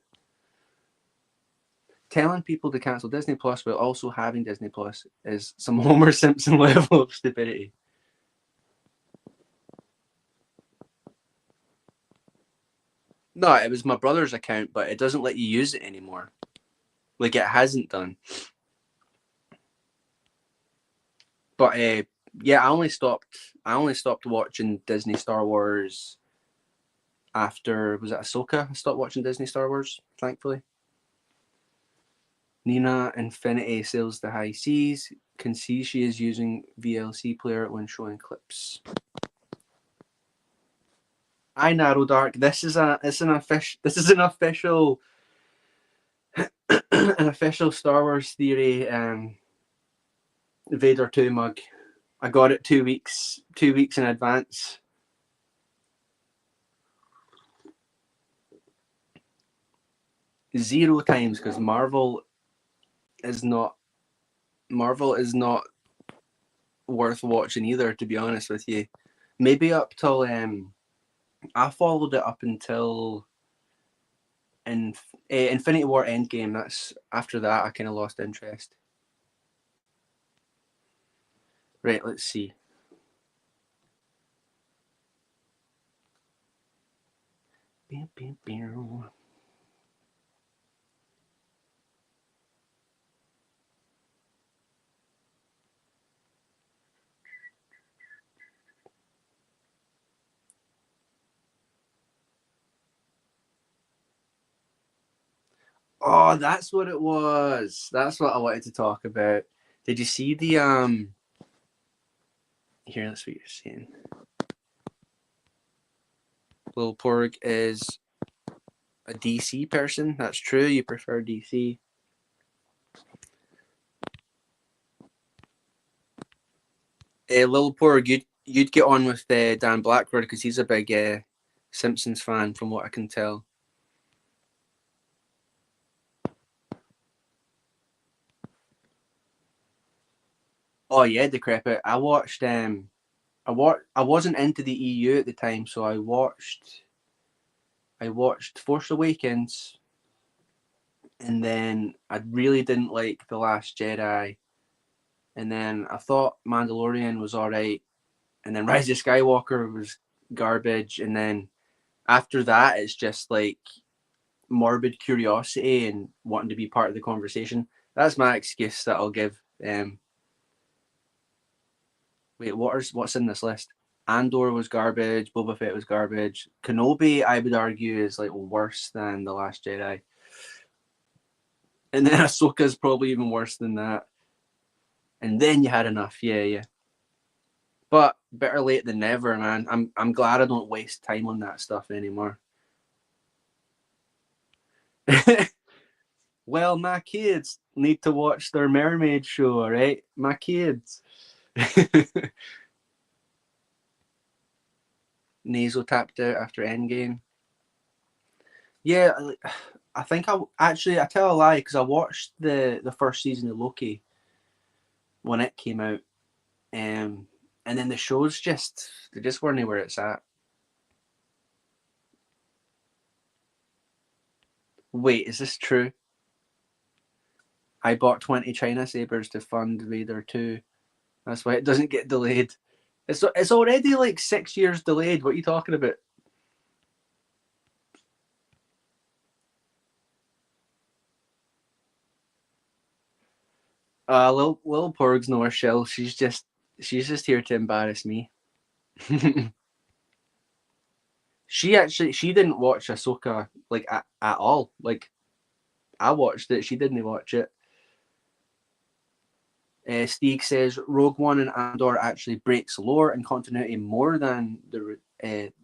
Telling people to cancel Disney Plus while also having Disney Plus is some Homer Simpson level of stupidity. No, it was my brother's account, but it doesn't let you use it anymore. Like it hasn't done. But yeah, I only stopped watching Disney Star Wars after, was it Ahsoka? I stopped watching Disney Star Wars, thankfully. Nina Infinity sails the high seas. Can see she is using VLC player when showing clips. I Narrow Dark. This is an official an official Star Wars theory Vader 2 mug. I got it 2 weeks in advance. Zero times, because Marvel is not worth watching either, to be honest with you. Maybe up till I followed it up until Infinity War Endgame. That's after that I kind of lost interest. Right, let's see. Oh, that's what it was. That's what I wanted to talk about. Did you see the Here, that's what you're saying. Lil Porg is a DC person. That's true. You prefer DC. Lil Porg, you'd get on with Dan Blackwood because he's a big Simpsons fan, from what I can tell. Oh yeah, Decrepit. I watched. I wasn't into the EU at the time, so I watched Force Awakens, and then I really didn't like The Last Jedi, and then I thought Mandalorian was alright, and then Rise of Skywalker was garbage, and then after that it's just like morbid curiosity and wanting to be part of the conversation. That's my excuse that I'll give. Wait, what's in this list? Andor was garbage. Boba Fett was garbage. Kenobi, I would argue, is like worse than The Last Jedi. And then Ahsoka's probably even worse than that. And then you had enough, yeah. But better late than never, man. I'm glad I don't waste time on that stuff anymore. Well, my kids need to watch their mermaid show, right? My kids. Nasal tapped out after Endgame. Yeah, I think I tell a lie because I watched the first season of Loki when it came out, and then the shows they just weren't where it's at. Wait, is this true? I bought 20 China sabers to fund Vader 2. That's why it doesn't get delayed. It's already like 6 years delayed. What are you talking about? Lil Porg's no shell. She's just here to embarrass me. She didn't watch Ahsoka like at all. Like I watched it. She didn't watch it. Stieg says Rogue One and Andor actually breaks lore and continuity more than the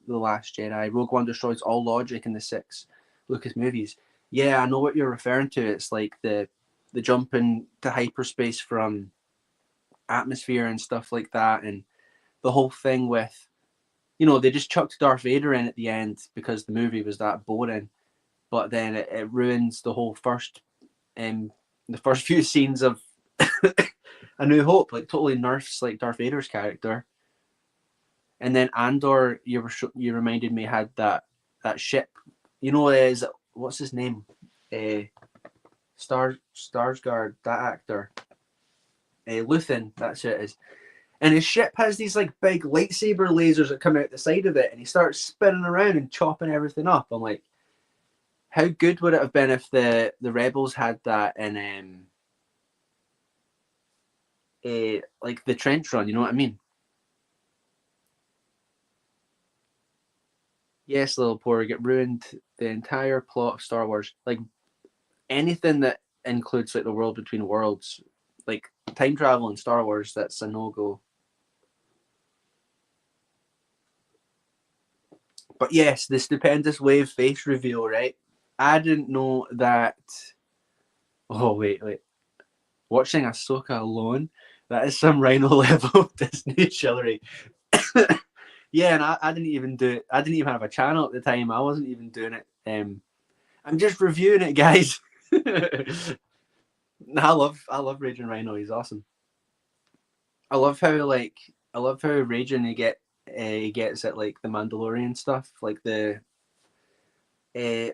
Last Jedi. Rogue One destroys all logic in the 6 Lucas movies. Yeah, I know what you're referring to. It's like the jump into hyperspace from atmosphere and stuff like that, and the whole thing with, they just chucked Darth Vader in at the end because the movie was that boring. But then it ruins the whole the first few scenes of A New Hope, like totally nerfs like Darth Vader's character. And then Andor, you reminded me, had that ship. Is what's his name? Starsguard, that actor. Luthen, that's who it is. And his ship has these like big lightsaber lasers that come out the side of it, and he starts spinning around and chopping everything up. I'm like, how good would it have been if the rebels had that in like the trench run? You know what I mean? Yes, Little Porg, it ruined the entire plot of Star Wars. Like anything that includes like the world between worlds, like time travel in Star Wars, that's a no-go. But yes, the Stupendous Wave face reveal, right? I didn't know that. Oh, wait. Watching Ahsoka alone, that is some Rhino level Disney chivalry. Yeah, and I didn't even do it. I didn't even have a channel at the time. I wasn't even doing it. I'm just reviewing it, guys. I love Raging Rhino. He's awesome. I love how Raging he gets at like the Mandalorian stuff, like the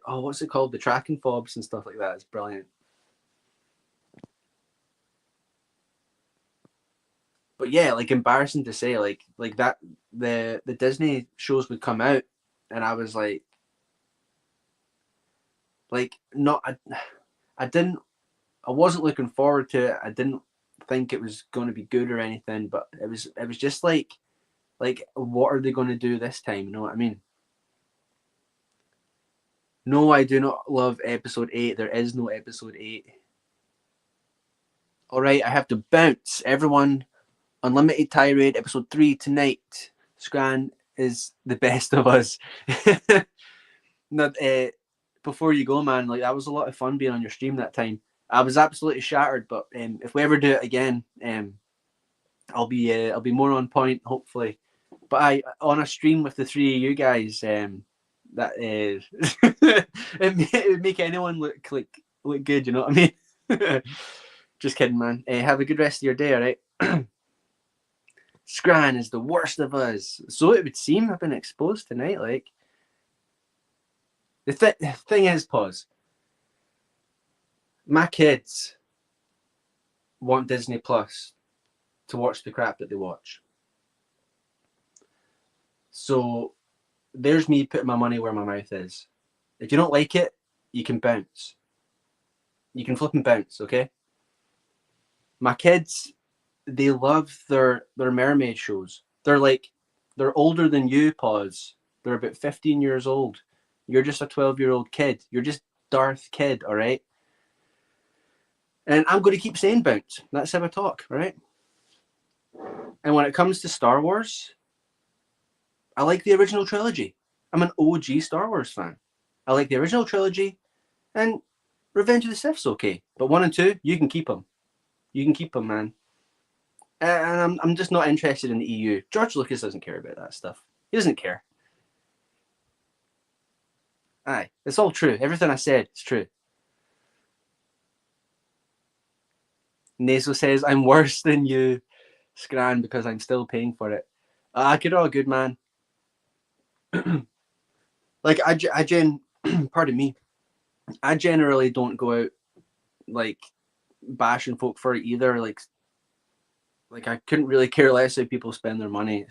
what's it called, the tracking fobs and stuff like that. It's brilliant. But yeah, like embarrassing to say, like that the Disney shows would come out, and I was like not I didn't I wasn't looking forward to it. I didn't think it was going to be good or anything, but it was just like what are they going to do this time? You know what I mean? No, I do not love episode 8. There is no episode 8. All right, I have to bounce. Everyone, Unlimited Tirade, episode 3 tonight. Scran is the best of us. Not, before you go, man, like that was a lot of fun being on your stream that time. I was absolutely shattered, but if we ever do it again, I'll be more on point, hopefully. But I on a stream with the three of you guys, that it would make anyone look good. You know what I mean? Just kidding, man. Have a good rest of your day, all right? Scran is the worst of us. So it would seem. I've been exposed tonight. Like the thing is, pause. My kids want Disney Plus to watch the crap that they watch. So there's me putting my money where my mouth is. If you don't like it, you can bounce. You can flip and bounce, okay? My kids, they love their mermaid shows. They're older than you, Pause. They're about 15 years old. You're just a 12-year-old kid. You're just Darth Kid, all right? And I'm going to keep saying bounce. That's how I talk, all right? And when it comes to Star Wars, I like the original trilogy. I'm an OG Star Wars fan. I like the original trilogy, and Revenge of the Sith's okay. But 1 and 2, you can keep them. You can keep them, man. And I'm just not interested in the EU. George Lucas doesn't care about that stuff. He doesn't care. Aye, it's all true. Everything I said is true. Naso says, I'm worse than you, Scran, because I'm still paying for it. You're all good, man. Like, pardon me, I generally don't go out, like, bashing folk for it either. Like I couldn't really care less how people spend their money.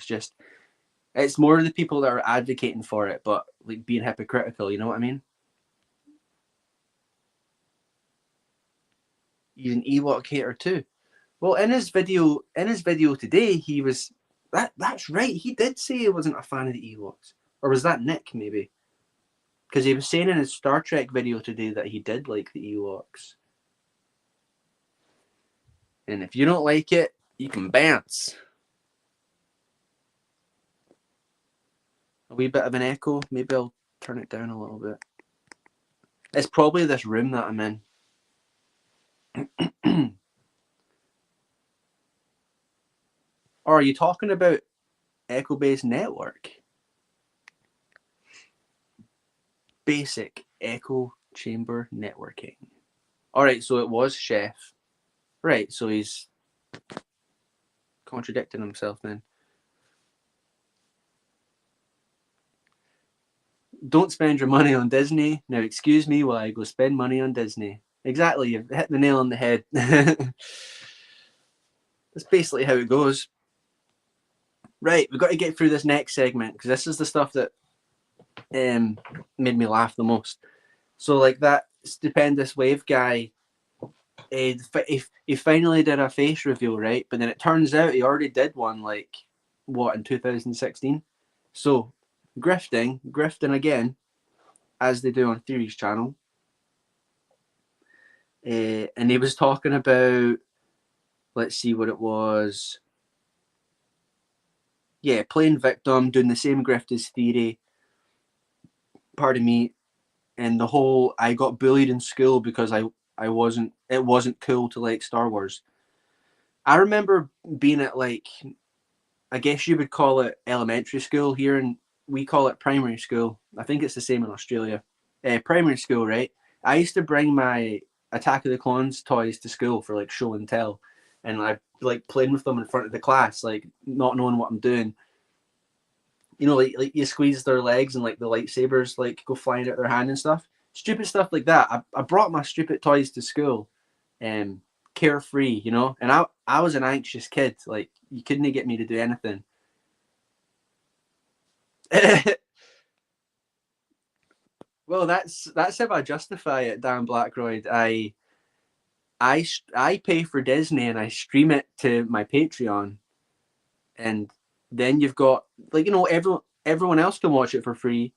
It's more the people that are advocating for it, but like being hypocritical. You know what I mean? He's an Ewok hater too. Well, in his video today, he was that's right. He did say he wasn't a fan of the Ewoks, or was that Nick maybe? Because he was saying in his Star Trek video today that he did like the Ewoks. And if you don't like it, you can bounce. A wee bit of an echo. Maybe I'll turn it down a little bit. It's probably this room that I'm in. Or are you talking about Echo Base Network? Basic echo chamber networking. All right, so it was Chef. Right, so he's contradicting himself then. Don't spend your money on Disney. Now, excuse me while I go spend money on Disney. Exactly, you've hit the nail on the head. That's basically how it goes. Right, we've got to get through this next segment because this is the stuff that made me laugh the most. So, like that Stupendous Wave guy, he finally did a face reveal, right? But then it turns out he already did one, like, what, in 2016? So, grifting again, as they do on Theory's channel. and he was talking about, let's see what it was. Yeah, playing victim, doing the same grift as Theory. Pardon me. And the whole I got bullied in school because I wasn't it wasn't cool to like Star Wars. I remember being at like, I guess you would call it elementary school here, and we call it primary school. I think it's the same in Australia. Primary school, right? I used to bring my Attack of the Clones toys to school for like show and tell, and I like playing with them in front of the class, like not knowing what I'm doing. You know, like you squeeze their legs and like the lightsabers like go flying out their hand and stuff. Stupid stuff like that. I brought my stupid toys to school, um, carefree, you know. And I was an anxious kid. Like you couldn't get me to do anything. Well, that's how I justify it, Dan Blackroyd. I pay for Disney and I stream it to my Patreon, and then you've got like everyone else can watch it for free.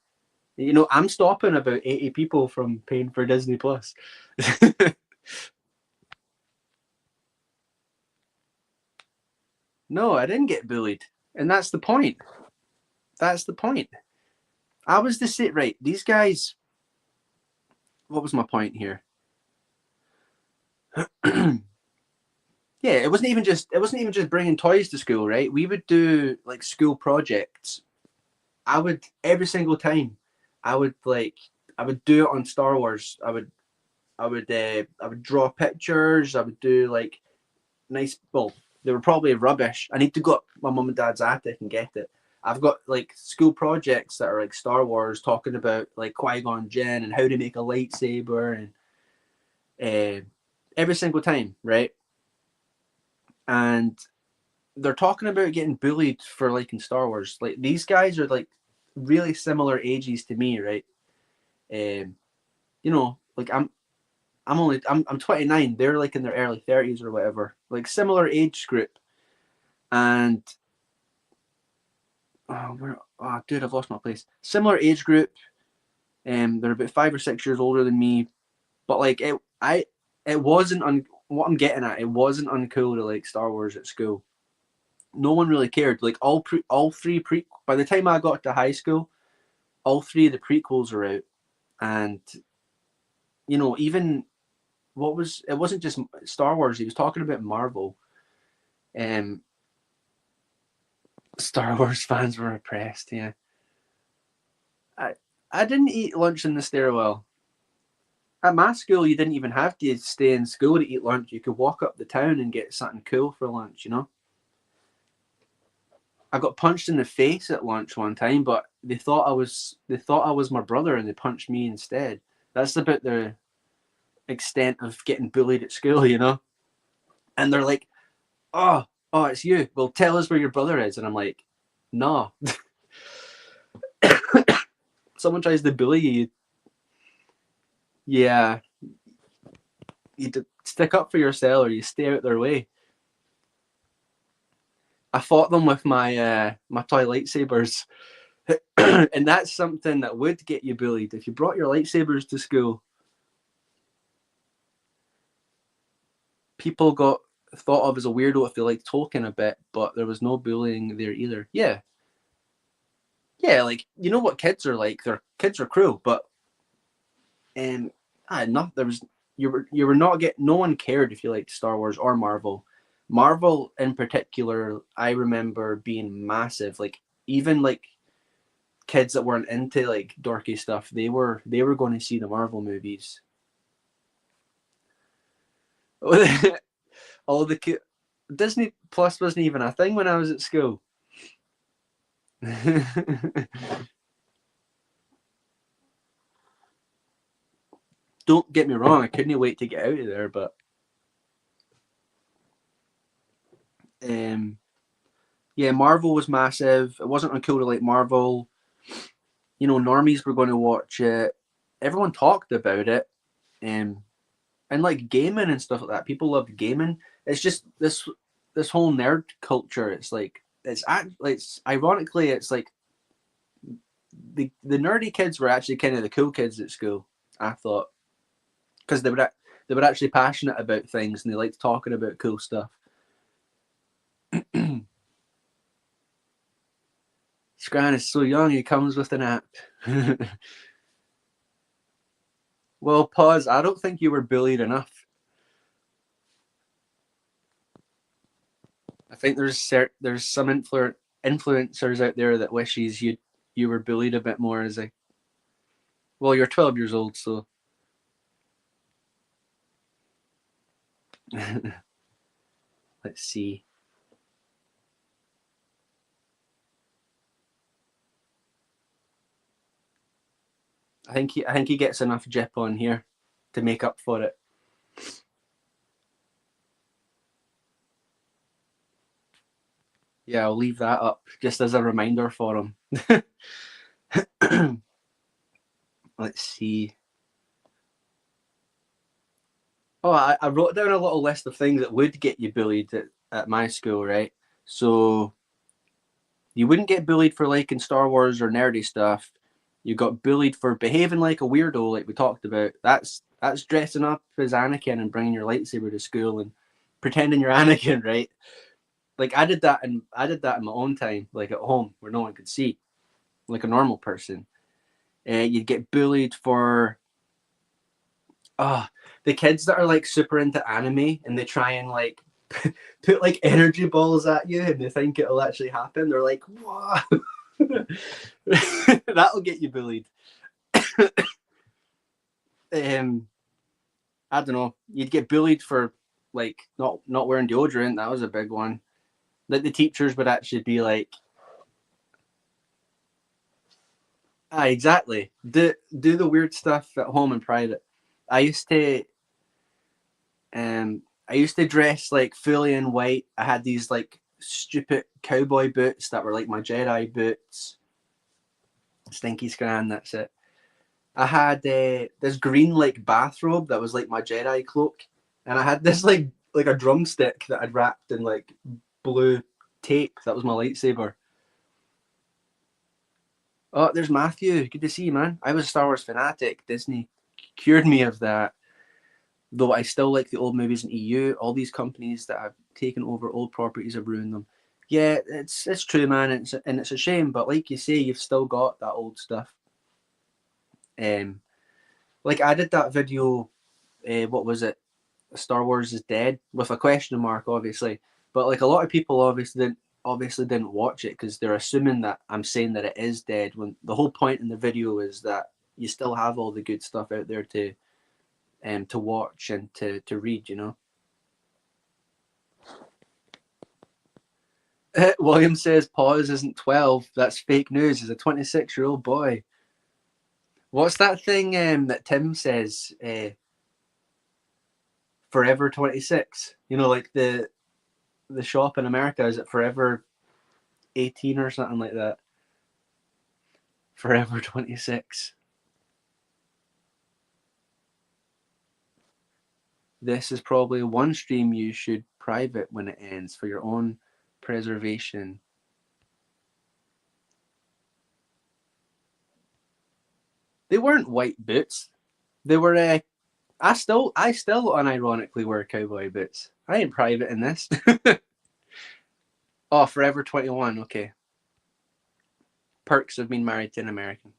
You know, I'm stopping about 80 people from paying for Disney Plus. No, I didn't get bullied, and that's the point. That's the point. I was the sit right. These guys. What was my point here? Yeah, it wasn't even just bringing toys to school, right? We would do like school projects. I would every single time. I would like I would do it on Star Wars. I would draw pictures. I would do like nice. Well, they were probably rubbish. I need to go up my mum and dad's attic and get it. I've got like school projects that are like Star Wars, talking about like Qui-Gon Jinn and how to make a lightsaber, and every single time, right? And they're talking about getting bullied for liking Star Wars. Like these guys are like really similar ages to me, right? Um, like I'm 29. They're like in their early 30s or whatever, like similar age group. And dude, I've lost my place. Similar age group. They're about 5 or 6 years older than me, but like it wasn't what I'm getting at. It wasn't uncool to like Star Wars at school. No one really cared. Like all three pre. By the time I got to high school, all three of the prequels are out, and even it wasn't just Star Wars. He was talking about Marvel. Um, Star Wars fans were oppressed. Yeah, I I didn't eat lunch in the stairwell. At my school, you didn't even have to stay in school to eat lunch. You could walk up the town and get something cool for lunch. I got punched in the face at lunch one time, but they thought I was my brother and they punched me instead. That's about the extent of getting bullied at school. And they're like, "Oh, it's you. Well, tell us where your brother is." And I'm like, "No." Someone tries to bully you, yeah, you stick up for yourself or you stay out their way. I fought them with my toy lightsabers, and that's something that would get you bullied if you brought your lightsabers to school. People got thought of as a weirdo if they liked Tolkien a bit, but there was no bullying there either. Yeah, yeah, like you know what kids are like. Their kids are cruel, but not there was you were not get no one cared if you liked Star Wars or Marvel. Marvel in particular, I remember being massive. Like even like kids that weren't into like dorky stuff, they were going to see the Marvel movies. All the Disney Plus wasn't even a thing when I was at school. Don't get me wrong, I couldn't wait to get out of there, but um, yeah, Marvel was massive. It wasn't uncool to like Marvel. Normies were going to watch it. Everyone talked about it, um, and like gaming and stuff like that. People loved gaming. It's just this whole nerd culture. It's ironically it's like the nerdy kids were actually kind of the cool kids at school. I thought because They were actually passionate about things and they liked talking about cool stuff. Scran is so young, he comes with an app. Well, pause. I don't think you were bullied enough. I think there's some influencers out there that wishes you were bullied a bit more as a. Well, you're 12 years old, so. Let's see. I think he gets enough jip on here to make up for it. Yeah, I'll leave that up just as a reminder for him. Let's see. Oh, I wrote down a little list of things that would get you bullied at my school, right? So you wouldn't get bullied for liking Star Wars or nerdy stuff. You got bullied for behaving like a weirdo, like we talked about. That's dressing up as Anakin and bringing your lightsaber to school and pretending you're Anakin, right? Like I did that in my own time, like at home where no one could see, like a normal person. You'd get bullied for the kids that are like super into anime and they try and like put like energy balls at you and they think it'll actually happen. They're like, "What?" That'll get you bullied. I don't know. You'd get bullied for like not wearing deodorant. That was a big one. Like the teachers would actually be like, exactly. Do the weird stuff at home in private." I used to I used to dress like fully in white. I had these like stupid cowboy boots that were like my Jedi boots. Stinky Scran, that's it. I had this green like bathrobe that was like my Jedi cloak, and I had this like a drumstick that I'd wrapped in like blue tape. That was my lightsaber. Oh, there's Matthew. Good to see you, man. I was a Star Wars fanatic. Disney cured me of that. Though I still like the old movies in EU. All these companies that have taken over old properties have ruined them. Yeah, it's true, man. It's a shame, but like you say, you've still got that old stuff. Um, like I did that video. What was it? Star Wars is dead with a question mark, obviously. But like a lot of people obviously didn't watch it because they're assuming that I'm saying that it is dead. When the whole point in the video is that you still have all the good stuff out there to watch and to read. You know. William says Pause isn't 12. That's fake news. He's a 26-year-old boy. What's that thing that Tim says? Forever 26. You know, like the shop in America, is it Forever 18 or something like that? Forever 26. This is probably one stream you should private when it ends for your own preservation. They weren't white boots. They were I still unironically wear cowboy boots. I ain't private in this. Oh, Forever 21, okay. Perks of being married to an American.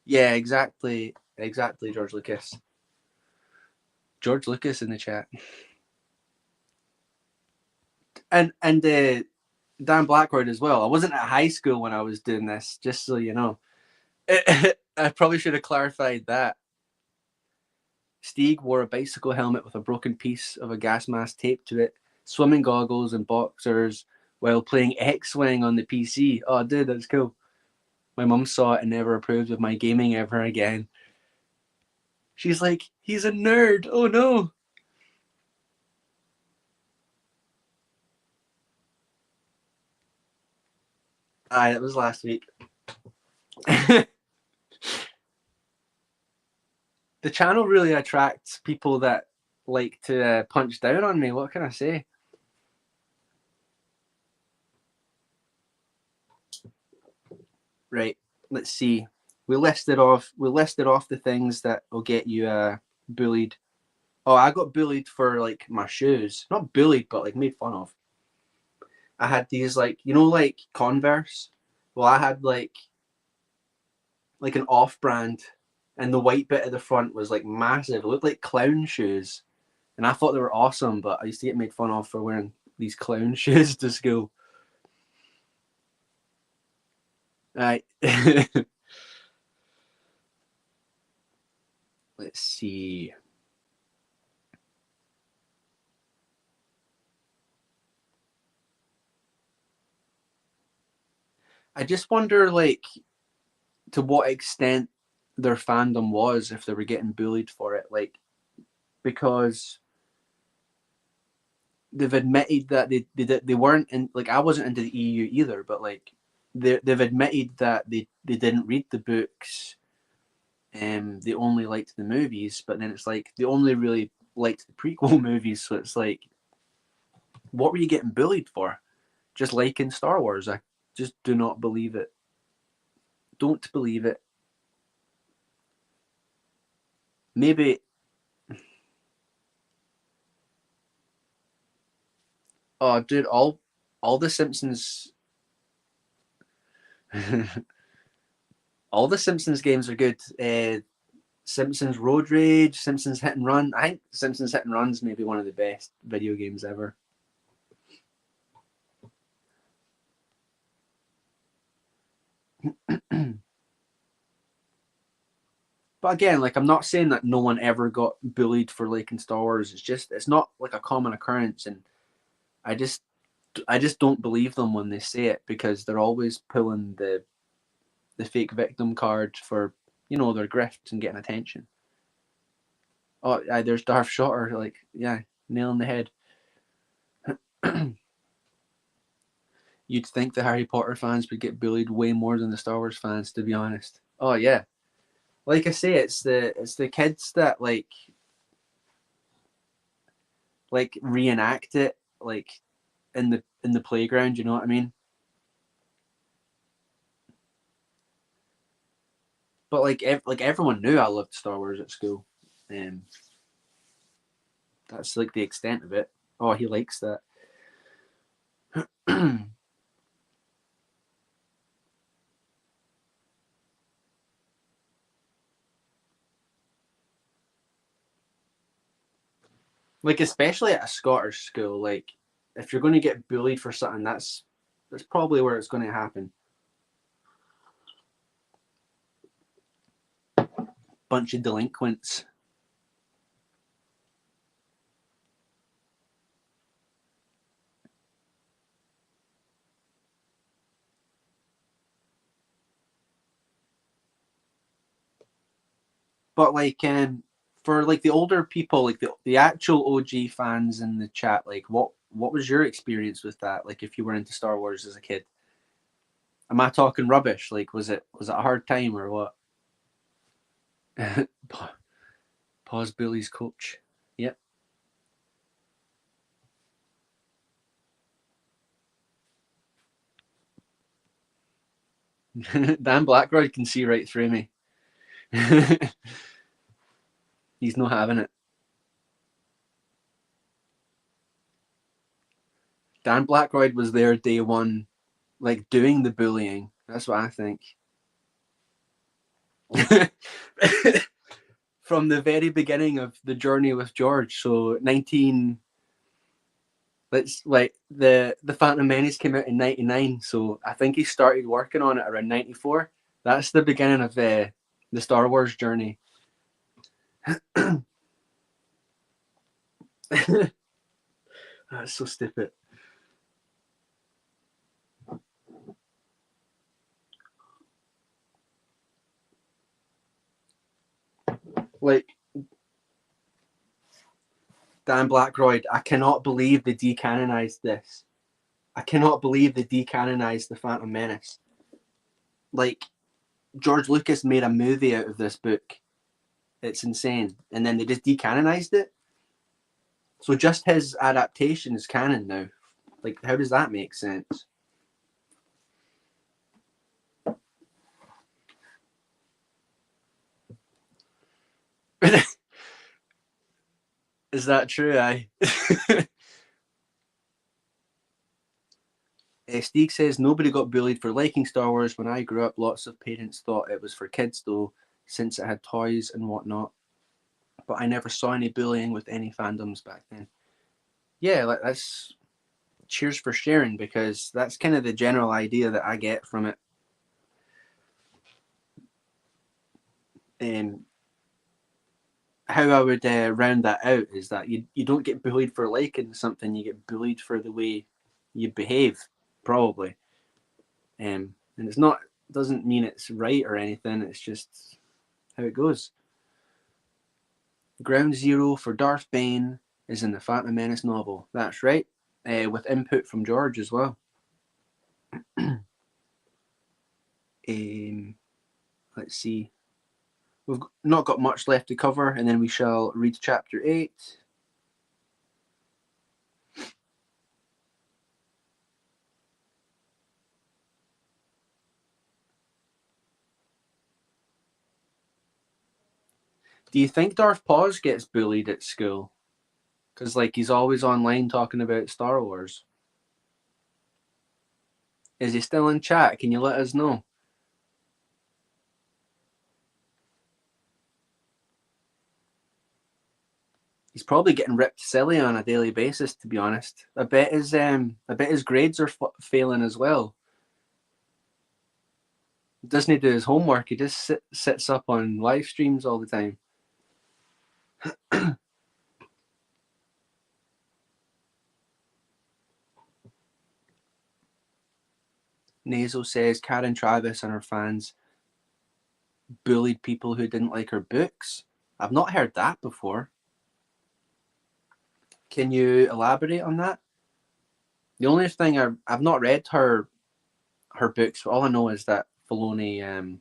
Yeah, exactly. Exactly, George Lucas. George Lucas in the chat. And Dan Blackwood as well. I wasn't at high school when I was doing this, just so you know. I probably should have clarified that. Stieg wore a bicycle helmet with a broken piece of a gas mask taped to it, swimming goggles and boxers while playing X-Wing on the PC. Oh, dude, that's cool. My mum saw it and never approved of my gaming ever again. She's like, he's a nerd. Oh no. Aye, that was last week. The channel really attracts people that like to punch down on me. What can I say? Right. Let's see. We listed off the things that will get you bullied. Oh, I got bullied for like my shoes. Not bullied, but like made fun of. I had these like like Converse. Well, I had like an off-brand, and the white bit at the front was like massive. It looked like clown shoes, and I thought they were awesome. But I used to get made fun of for wearing these clown shoes to school. Right. Let's see. I just wonder, like, to what extent their fandom was if they were getting bullied for it, like, because they've admitted that they weren't in, like, I wasn't into the EU either, but like they've admitted that they didn't read the books, and they only liked the movies, but then it's like they only really liked the prequel movies, so it's like, what were you getting bullied for? Just liking Star Wars? I just do not believe it. Don't believe it. Maybe. Oh, dude, all the Simpsons, all the Simpsons games are good. Simpsons Road Rage, Simpsons Hit and Run. I think Simpsons Hit and Run's maybe one of the best video games ever. But again, like, I'm not saying that no one ever got bullied for liking Star Wars. It's not like a common occurrence, and I just I just don't believe them when they say it, because they're always pulling the fake victim card for their grifts and getting attention. Oh, yeah, there's Darth Shotter, like, yeah, nail in the head. You'd think the Harry Potter fans would get bullied way more than the Star Wars fans, to be honest. Oh yeah, like I say, it's the kids that like reenact it, like in the playground. You know what I mean? But like everyone knew I loved Star Wars at school. Um, that's like the extent of it. Oh, he likes that. Like, especially at a Scottish school, like, if you're going to get bullied for something, that's probably where it's going to happen. Bunch of delinquents. But like, for like the older people, like the actual OG fans in the chat, like, what was your experience with that? Like, if you were into Star Wars as a kid, am I talking rubbish? Like, was it a hard time or what? Pause Billy's coach. Yep. Dan Blackroyd can see right through me. He's not having it. Dan Blackroyd was there day one, like, doing the bullying. That's what I think. From the very beginning of the journey with George. So 19. Let's like the Phantom Menace came out in '99, so I think he started working on it around '94. That's the beginning of the Star Wars journey. That's so stupid. Like, Dan Blackroyd, I cannot believe they decanonized this. I cannot believe they decanonized the Phantom Menace. Like, George Lucas made a movie out of this book. It's insane, and then they just decanonized it. So just his adaptation is canon now. Like, how does that make sense? Is that true? Aye. Steeg says nobody got bullied for liking Star Wars. When I grew up, lots of parents thought it was for kids, though, since it had toys and whatnot. But I never saw any bullying with any fandoms back then. Yeah, like that's cheers for sharing, because that's kind of the general idea that I get from it. How I would round that out is that you don't get bullied for liking something, you get bullied for the way you behave, probably. And it's not, doesn't mean it's right or anything, it's just how it goes. Ground Zero for Darth Bane is in the Phantom Menace novel. That's right, with input from George as well. Let's see. We've not got much left to cover, and then we shall read chapter 8. Do you think Darth Paz gets bullied at school? Because like he's always online talking about Star Wars. Is he still in chat? Can you let us know? He's probably getting ripped silly on a daily basis, to be honest. I bet his grades are failing as well. He doesn't do his homework. He just sits up on live streams all the time. Nazo says Karen Travis and her fans bullied people who didn't like her books. I've not heard that before. Can you elaborate on that? The only thing I've not read her books. All I know is that Filoni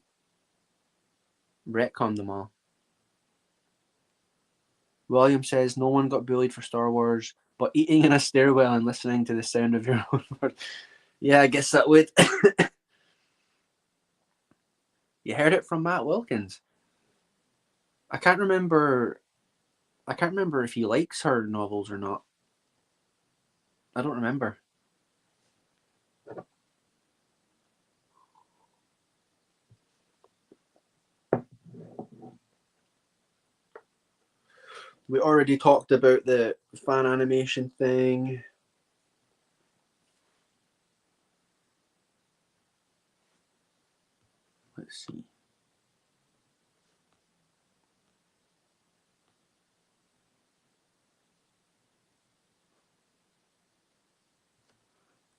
retconned them all. William says no one got bullied for Star Wars, but eating in a stairwell and listening to the sound of your own words. Yeah, I guess that would. You heard it from Matt Wilkins. I can't remember if he likes her novels or not. I don't remember. We already talked about the fan animation thing. Let's see.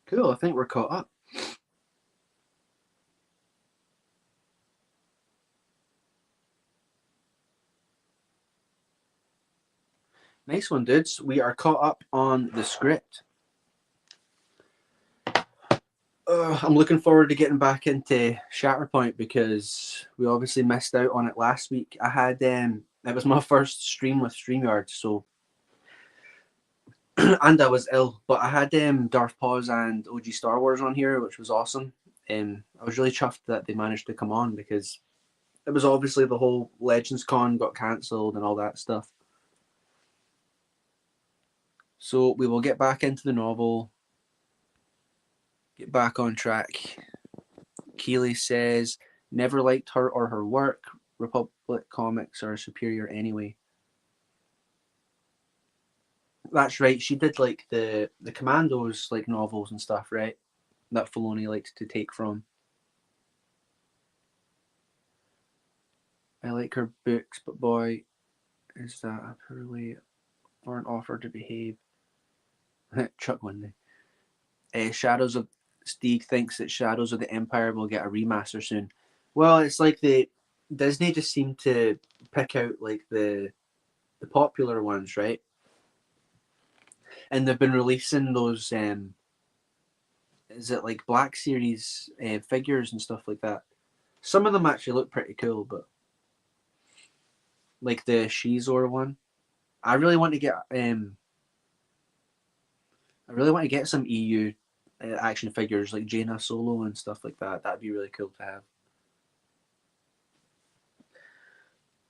Cool, I think we're caught up. Nice one, dudes. We are caught up on the script. I'm looking forward to getting back into Shatterpoint because we obviously missed out on it last week. I had it was my first stream with StreamYard, so and I was ill, but I had Darth Paz and OG Star Wars on here, which was awesome. I was really chuffed that they managed to come on because it was obviously the whole Legends Con got cancelled and all that stuff. So we will get back into the novel, get back on track. Keeley says, never liked her or her work. Republic comics are superior anyway. That's right. She did like the Commandos like novels and stuff, right? That Filoni likes to take from. I like her books, but boy, is that a poor way or an offer to behave. Chuck Wendy. Shadows of Steeg thinks that Shadows of the Empire will get a remaster soon. Well, it's like Disney just seemed to pick out like the popular ones, right? And they've been releasing those. Is it like Black Series figures and stuff like that? Some of them actually look pretty cool, but like the Shizor one, I really want to get. I really want to get some EU action figures like Jaina Solo and stuff like that. That'd be really cool to have.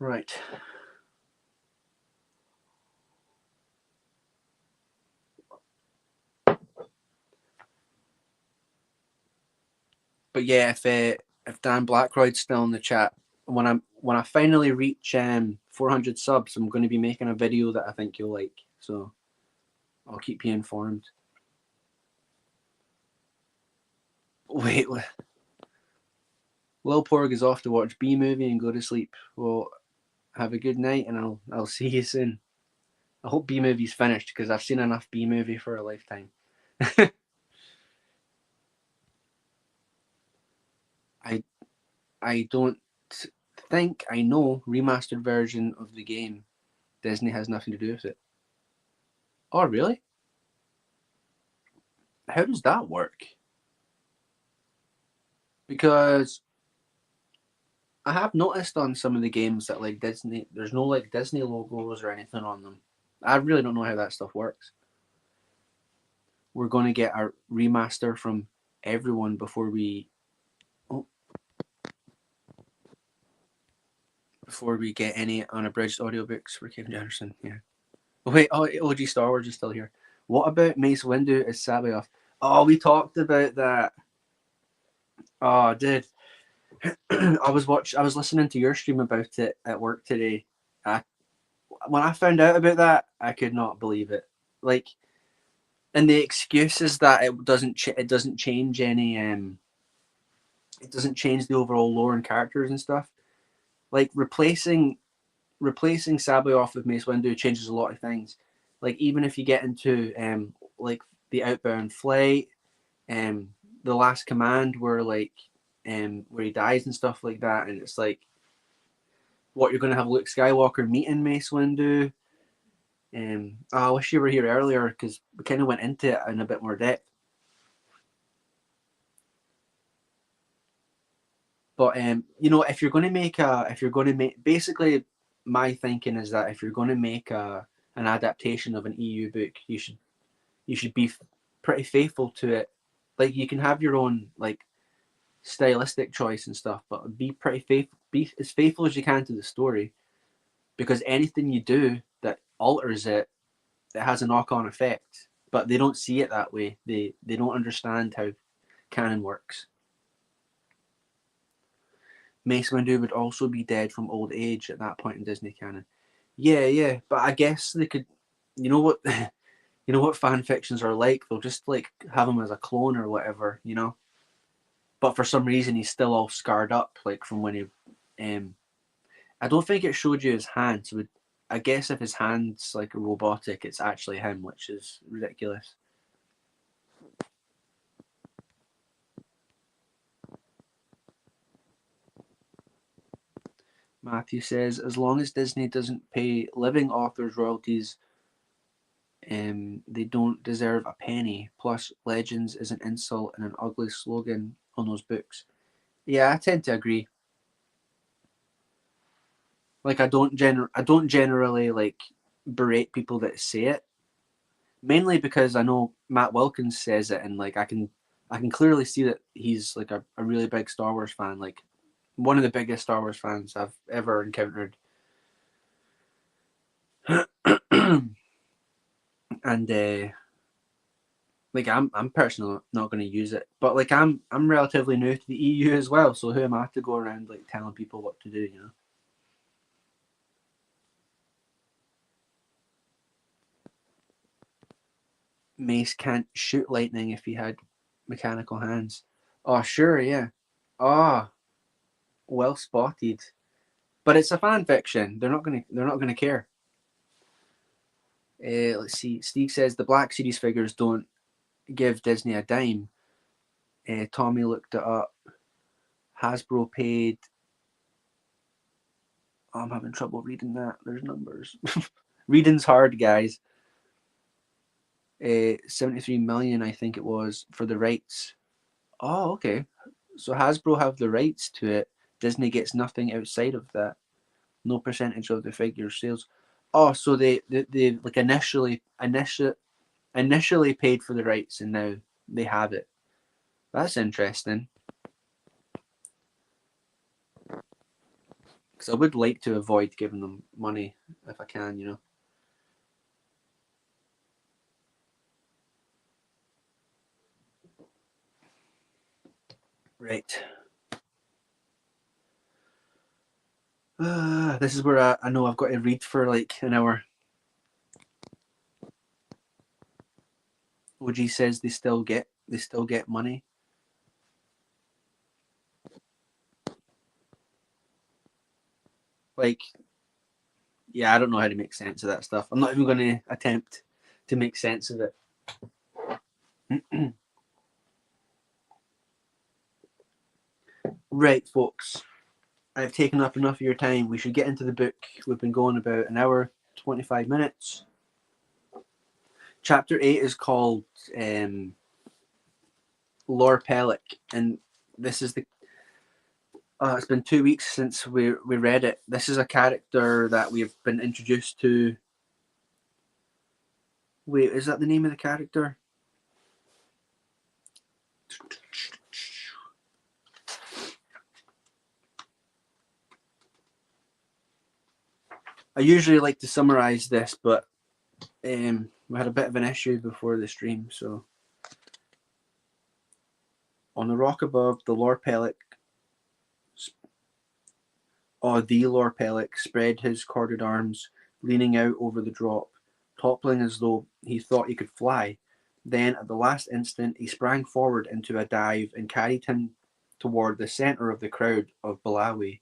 Right. But yeah, if Dan Blackroyd's still in the chat, when I finally reach 400 subs, I'm going to be making a video that I think you'll like. So I'll keep you informed. Wait, Lil Porg is off to watch B movie and go to sleep. Well, have a good night, and I'll see you soon. I hope B movie's finished because I've seen enough B movie for a lifetime. I don't think I know remastered version of the game. Disney has nothing to do with it. Oh really? How does that work? Because I have noticed on some of the games that like Disney, there's no like Disney logos or anything on them. I really don't know how that stuff works. We're going to get a remaster from everyone before we get any unabridged audiobooks for Kevin Anderson. Yeah. Oh, wait, OG Star Wars is still here. What about Mace Windu as Sabayoth? Oh, we talked about that. Oh, dude. I was listening to your stream about it at work today. When I found out about that, I could not believe it. Like, and the excuse is that it doesn't change any it doesn't change the overall lore and characters and stuff. Like replacing Sabayoth with Mace Windu changes a lot of things. Like even if you get into like the Outbound Flight, the Last Command, where he dies and stuff like that, and it's like what you're going to have Luke Skywalker meeting Mace Windu. I wish you were here earlier because we kind of went into it in a bit more depth. But if you're going to make, basically, my thinking is that if you're going to make an adaptation of an EU book, you should be pretty faithful to it. Like you can have your own like stylistic choice and stuff, but be as faithful as you can to the story, because anything you do that alters it, it has a knock-on effect. But they don't see it that way. They don't understand how canon works. Mace Windu would also be dead from old age at that point in Disney canon. Yeah, but I guess they could. You know what? You know what fan fictions are like. They'll just like have him as a clone or whatever. But for some reason he's still all scarred up, like from when he. I don't think it showed you his hands. I guess if his hands like robotic, it's actually him, which is ridiculous. Matthew says, as long as Disney doesn't pay living authors royalties, they don't deserve a penny. Plus, Legends is an insult and an ugly slogan on those books. Yeah, I tend to agree. Like, I don't generally like berate people that say it, mainly because I know Matt Wilkins says it, and like I can clearly see that he's like a really big Star Wars fan, like one of the biggest Star Wars fans I've ever encountered. And like I'm personally not going to use it, but like I'm relatively new to the EU as well, so who am I to go around like telling people what to do? Mace can't shoot lightning if he had mechanical hands. Oh sure, yeah. Oh, well spotted. But it's a fan fiction. They're not gonna care. Let's see. Steve says the Black Series figures don't give Disney a dime. Tommy looked it up. Hasbro paid. Oh, I'm having trouble reading that. There's numbers. Reading's hard, guys. 73 million, I think it was, for the rights. Oh, okay. So Hasbro have the rights to it. Disney gets nothing outside of that. No percentage of the figure sales. Oh, so they like initially paid for the rights and now they have it. That's interesting. Because I would like to avoid giving them money if I can. Right. This is where I know I've got to read for like an hour. OG says they still get money. Like, yeah, I don't know how to make sense of that stuff. I'm not even going to attempt to make sense of it. Right, folks. I've taken up enough of your time. We should get into the book. We've been going about an hour, 25 minutes. Chapter 8 is called Lore Pelek, and this is the. It's been 2 weeks since we read it. This is a character that we've been introduced to. Wait, is that the name of the character? I usually like to summarize this, but we had a bit of an issue before the stream, so. On the rock above, the Lord Pelek, the Lord Pelek, spread his corded arms, leaning out over the drop, toppling as though he thought he could fly. Then, at the last instant, he sprang forward into a dive and carried him toward the center of the crowd of Balawi.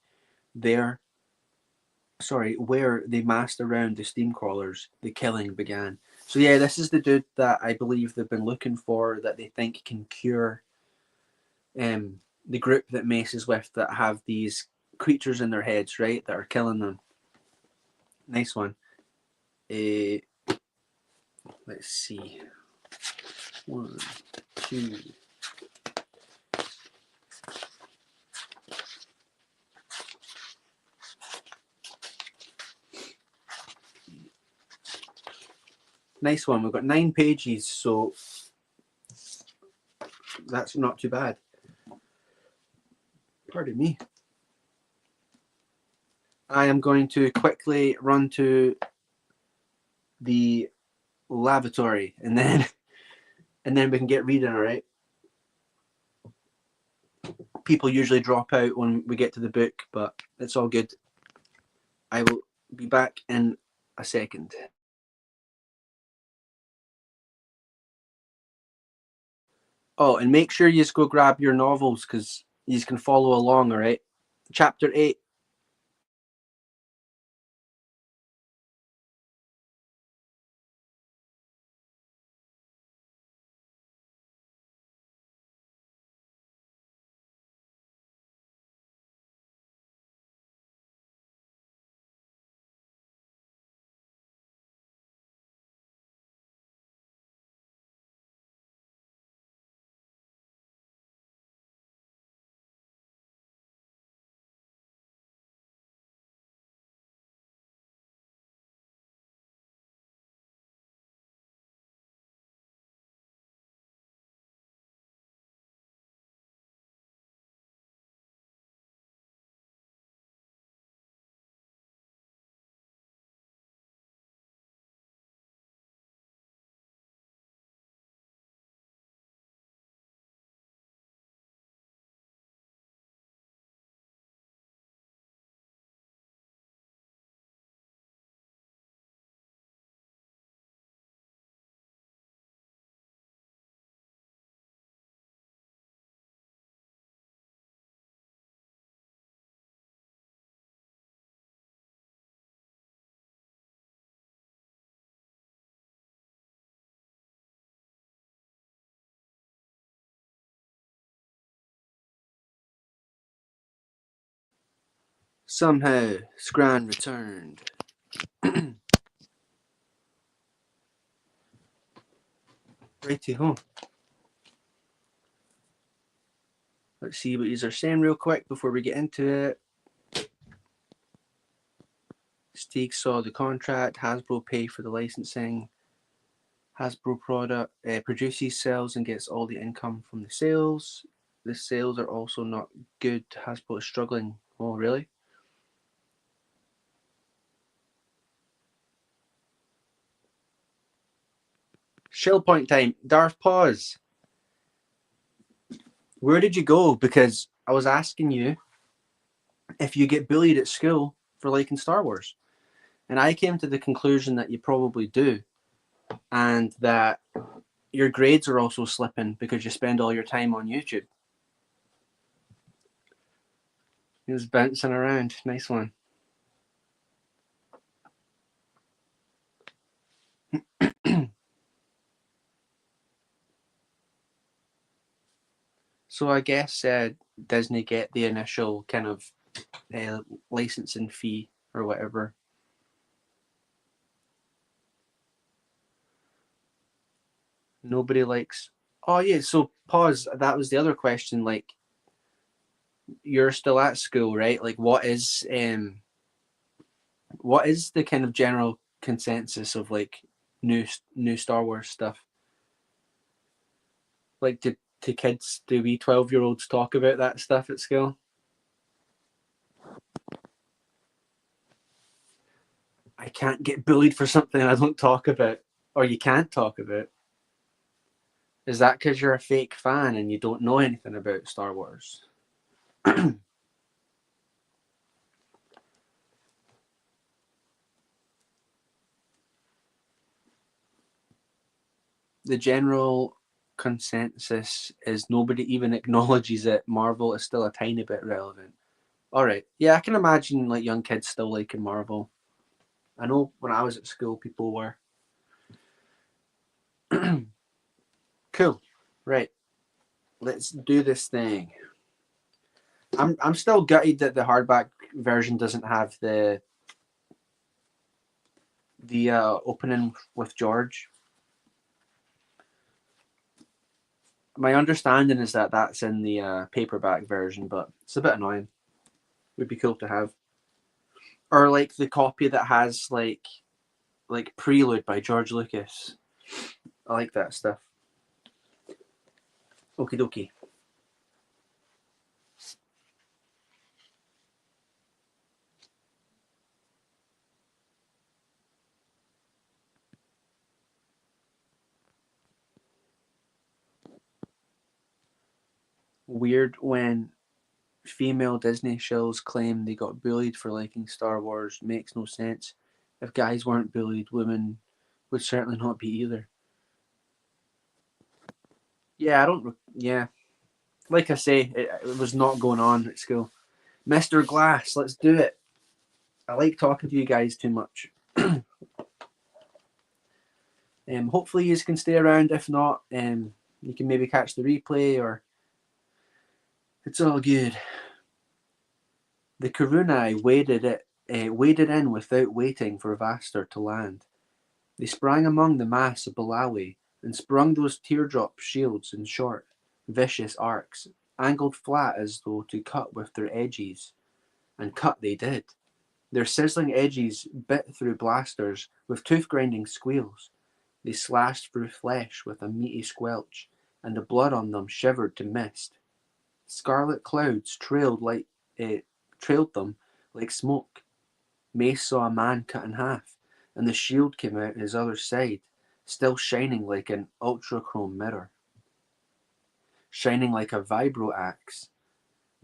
Where they massed around the steam crawlers, the killing began. So yeah, this is the dude that I believe they've been looking for, that they think can cure the group that Mace is with, that have these creatures in their heads, right, that are killing them. Nice one. Let's see. 1, 2. Nice one. We've got 9 pages, so that's not too bad. Pardon me. I am going to quickly run to the lavatory, and then we can get reading. All right. People usually drop out when we get to the book, but it's all good. I will be back in a second. Oh, and make sure you just go grab your novels, because you can follow along. All right. Chapter 8. Somehow, Scran returned. Righty ho. Let's see what these are saying real quick before we get into it. Steak saw the contract. Hasbro pay for the licensing. Hasbro product produces, sells, and gets all the income from the sales. The sales are also not good. Hasbro is struggling. Oh, really? Shell point time. Darth, pause. Where did you go? Because I was asking you if you get bullied at school for liking Star Wars. And I came to the conclusion that you probably do. And that your grades are also slipping because you spend all your time on YouTube. He was bouncing around. Nice one. So I guess Disney get the initial kind of licensing fee or whatever. Nobody likes. Oh yeah. So pause. That was the other question. Like, you're still at school, right? Like, what is the kind of general consensus of like new Star Wars stuff? Like, do kids, do we 12-year-olds talk about that stuff at school? I can't get bullied for something I don't talk about, or you can't talk about. Is that because you're a fake fan and you don't know anything about Star Wars? The general consensus is nobody even acknowledges it. Marvel is still a tiny bit relevant. All right, yeah, I can imagine like young kids still liking Marvel. I know when I was at school, people were. Cool. Right, let's do this thing. I'm still gutted that the hardback version doesn't have the opening with George. My understanding is that that's in the paperback version, but it's a bit annoying. Would be cool to have, or like the copy that has like Prelude by George Lucas. I like that stuff. Okie dokie. Weird when female Disney shows claim they got bullied for liking Star Wars. Makes no sense. If guys weren't bullied, women would certainly not be either. Yeah, I don't. Yeah, like I say, it was not going on at school. Mr. Glass, let's do it. I like talking to you guys too much. Hopefully, you can stay around. If not, you can maybe catch the replay, or it's all good. The Karunai waded in without waiting for Vaster to land. They sprang among the mass of Balawi and sprung those teardrop shields in short, vicious arcs, angled flat as though to cut with their edges. And cut they did. Their sizzling edges bit through blasters with tooth-grinding squeals. They slashed through flesh with a meaty squelch, and the blood on them shivered to mist. Scarlet clouds trailed them like smoke. Mace saw a man cut in half, and the shield came out his other side, still shining like an ultrachrome mirror, shining like a vibro axe.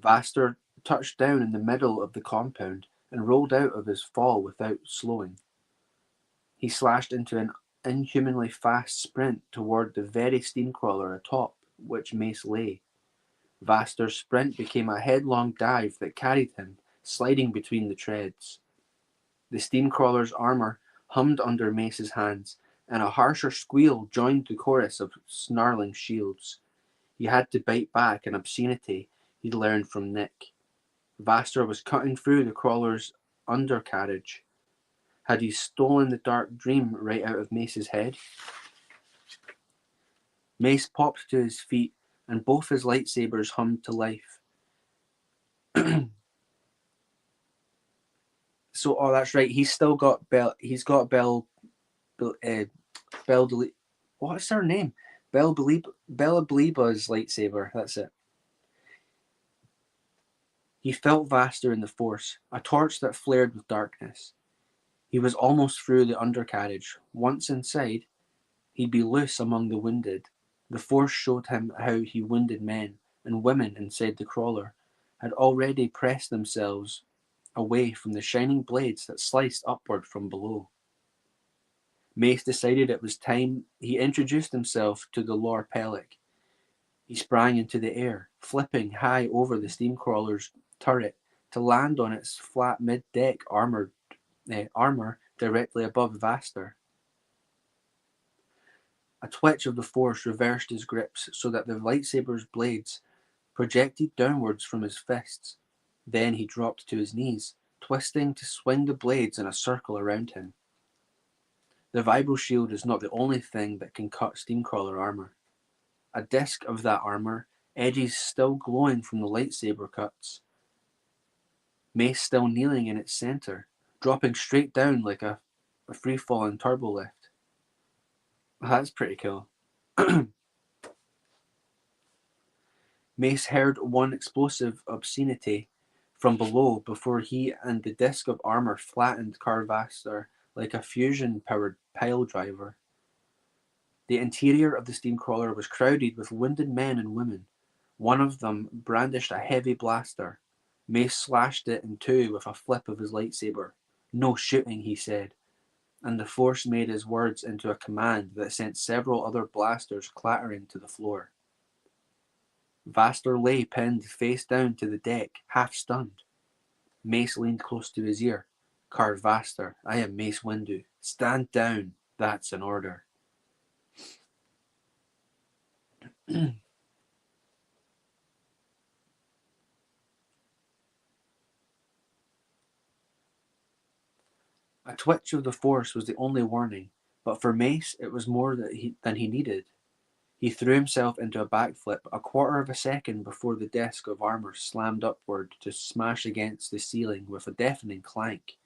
Vaster touched down in the middle of the compound and rolled out of his fall without slowing. He slashed into an inhumanly fast sprint toward the very steamcrawler atop which Mace lay. Vaster's sprint became a headlong dive that carried him, sliding between the treads. The steamcrawler's armor hummed under Mace's hands, and a harsher squeal joined the chorus of snarling shields. He had to bite back an obscenity he'd learned from Nick. Vaster was cutting through the crawler's undercarriage. Had he stolen the dark dream right out of Mace's head? Mace popped to his feet, and both his lightsabers hummed to life. So, oh, that's right. He's still got Bell. He's got Bell. What's her name? Bella Bleeba's lightsaber. That's it. He felt vaster in the Force, a torch that flared with darkness. He was almost through the undercarriage. Once inside, he'd be loose among the wounded. The Force showed him how he wounded men, and women inside the crawler had already pressed themselves away from the shining blades that sliced upward from below. Mace decided it was time he introduced himself to the Lord Pelek. He sprang into the air, flipping high over the steam crawler's turret to land on its flat mid-deck armor directly above Vaster. A twitch of the force reversed his grips so that the lightsaber's blades projected downwards from his fists. Then he dropped to his knees, twisting to swing the blades in a circle around him. The vibro shield is not the only thing that can cut steamcrawler armor. A disc of that armor, edges still glowing from the lightsaber cuts. Mace still kneeling in its center, dropping straight down like a free-falling turbo lift. That's pretty cool. Mace heard one explosive obscenity from below before he and the disc of armor flattened Carvaster like a fusion-powered pile driver. The interior of the steamcrawler was crowded with wounded men and women. One of them brandished a heavy blaster. Mace slashed it in two with a flip of his lightsaber. "No shooting," he said, and the force made his words into a command that sent several other blasters clattering to the floor. Vaster lay pinned face down to the deck, half stunned. Mace leaned close to his ear. "Car Vaster, I am Mace Windu. Stand down. That's an order." A twitch of the force was the only warning, but for Mace it was more than he needed. He threw himself into a backflip a quarter of a second before the disc of armor slammed upward to smash against the ceiling with a deafening clank.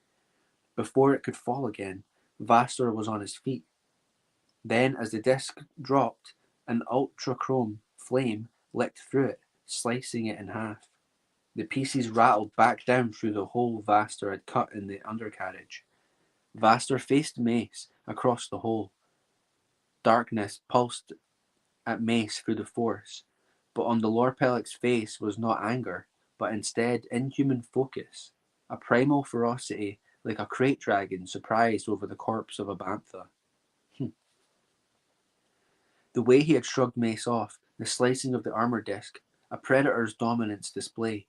Before it could fall again, Vaster was on his feet. Then, as the disc dropped, an ultrachrome flame licked through it, slicing it in half. The pieces rattled back down through the hole Vaster had cut in the undercarriage. Vaster faced Mace across the hole. Darkness pulsed at Mace through the force, but on the Lord Pelek's face was not anger, but instead inhuman focus, a primal ferocity like a crate dragon surprised over the corpse of a bantha. The way he had shrugged Mace off, the slicing of the armor disc, a predator's dominance display.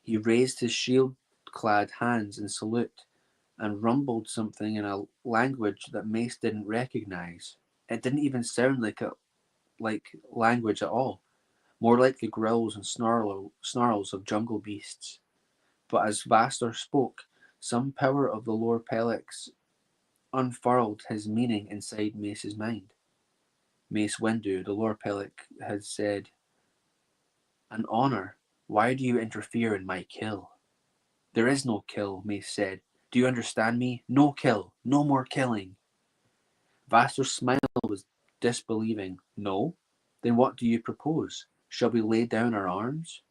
He raised his shield-clad hands in salute and rumbled something in a language that Mace didn't recognize. It didn't even sound like language at all, more like the growls and snarls of jungle beasts. But as Vaster spoke, some power of the Lord Pelek's unfurled his meaning inside Mace's mind. "Mace Windu," the Lord Pelek had said, "an honor. Why do you interfere in my kill?" "There is no kill," Mace said. "Do you understand me? No kill. No more killing." Vaster's smile was disbelieving. "No? Then what do you propose? Shall we lay down our arms?"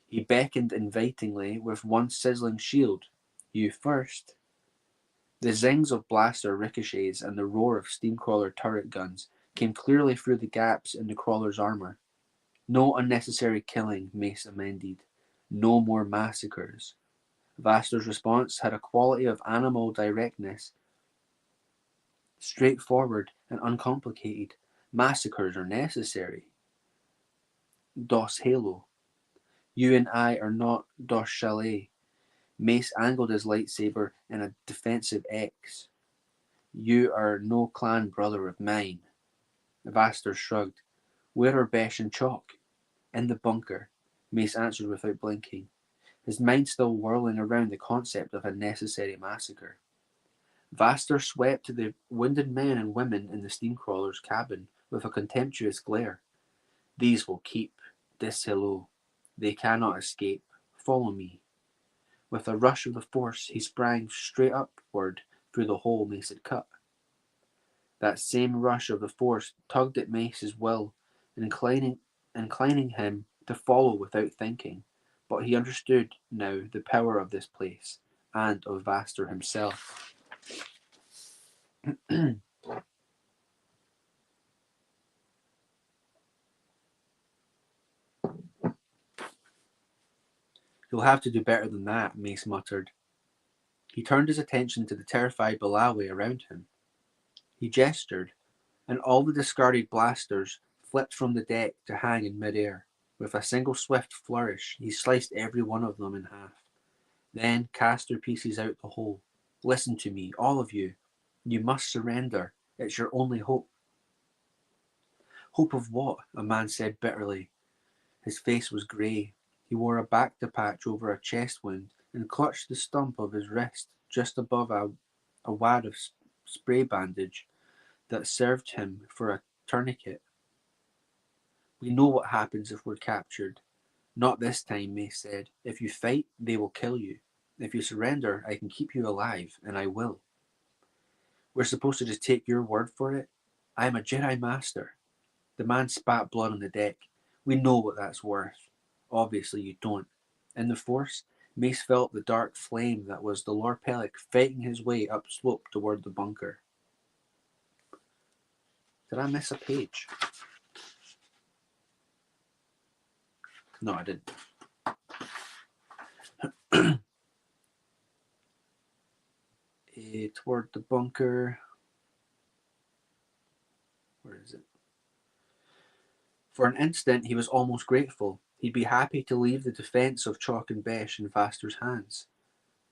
He beckoned invitingly with one sizzling shield. "You first." The zings of blaster ricochets and the roar of steamcrawler turret guns came clearly through the gaps in the crawler's armor. "No unnecessary killing," Mace amended. "No more massacres." Vaster's response had a quality of animal directness, straightforward and uncomplicated. "Massacres are necessary. Dos Halo. You and I are not Dos Chalet." Mace angled his lightsaber in a defensive X. "You are no clan brother of mine." Vaster shrugged. "Where are Besh and Chalk?" "In the bunker," Mace answered without blinking, his mind still whirling around the concept of a necessary massacre. Vaster swept the wounded men and women in the steamcrawler's cabin with a contemptuous glare. "These will keep. This hello. They cannot escape. Follow me." With a rush of the force, he sprang straight upward through the hole Mace had cut. That same rush of the force tugged at Mace's will, inclining him to follow without thinking. But he understood now the power of this place, and of Vaster himself. You'll have to do better than that, Mace muttered. He turned his attention to the terrified Balawi around him. He gestured, and all the discarded blasters flipped from the deck to hang in midair. With a single swift flourish, he sliced every one of them in half. Then cast their pieces out the hole. Listen to me, all of you. You must surrender. It's your only hope. Hope of what? A man said bitterly. His face was grey. He wore a Bacta patch over a chest wound and clutched the stump of his wrist just above a wad of spray bandage that served him for a tourniquet. We know what happens if we're captured. Not this time, Mace said. If you fight, they will kill you. If you surrender, I can keep you alive, and I will. We're supposed to just take your word for it? I am a Jedi Master. The man spat blood on the deck. We know what that's worth. Obviously you don't. In the Force, Mace felt the dark flame that was the Lord Pelek fighting his way upslope toward the bunker. Did I miss a page? No, I didn't. Toward the bunker. Where is it? For an instant, he was almost grateful. He'd be happy to leave the defence of Chalk and Besh in Vaster's hands.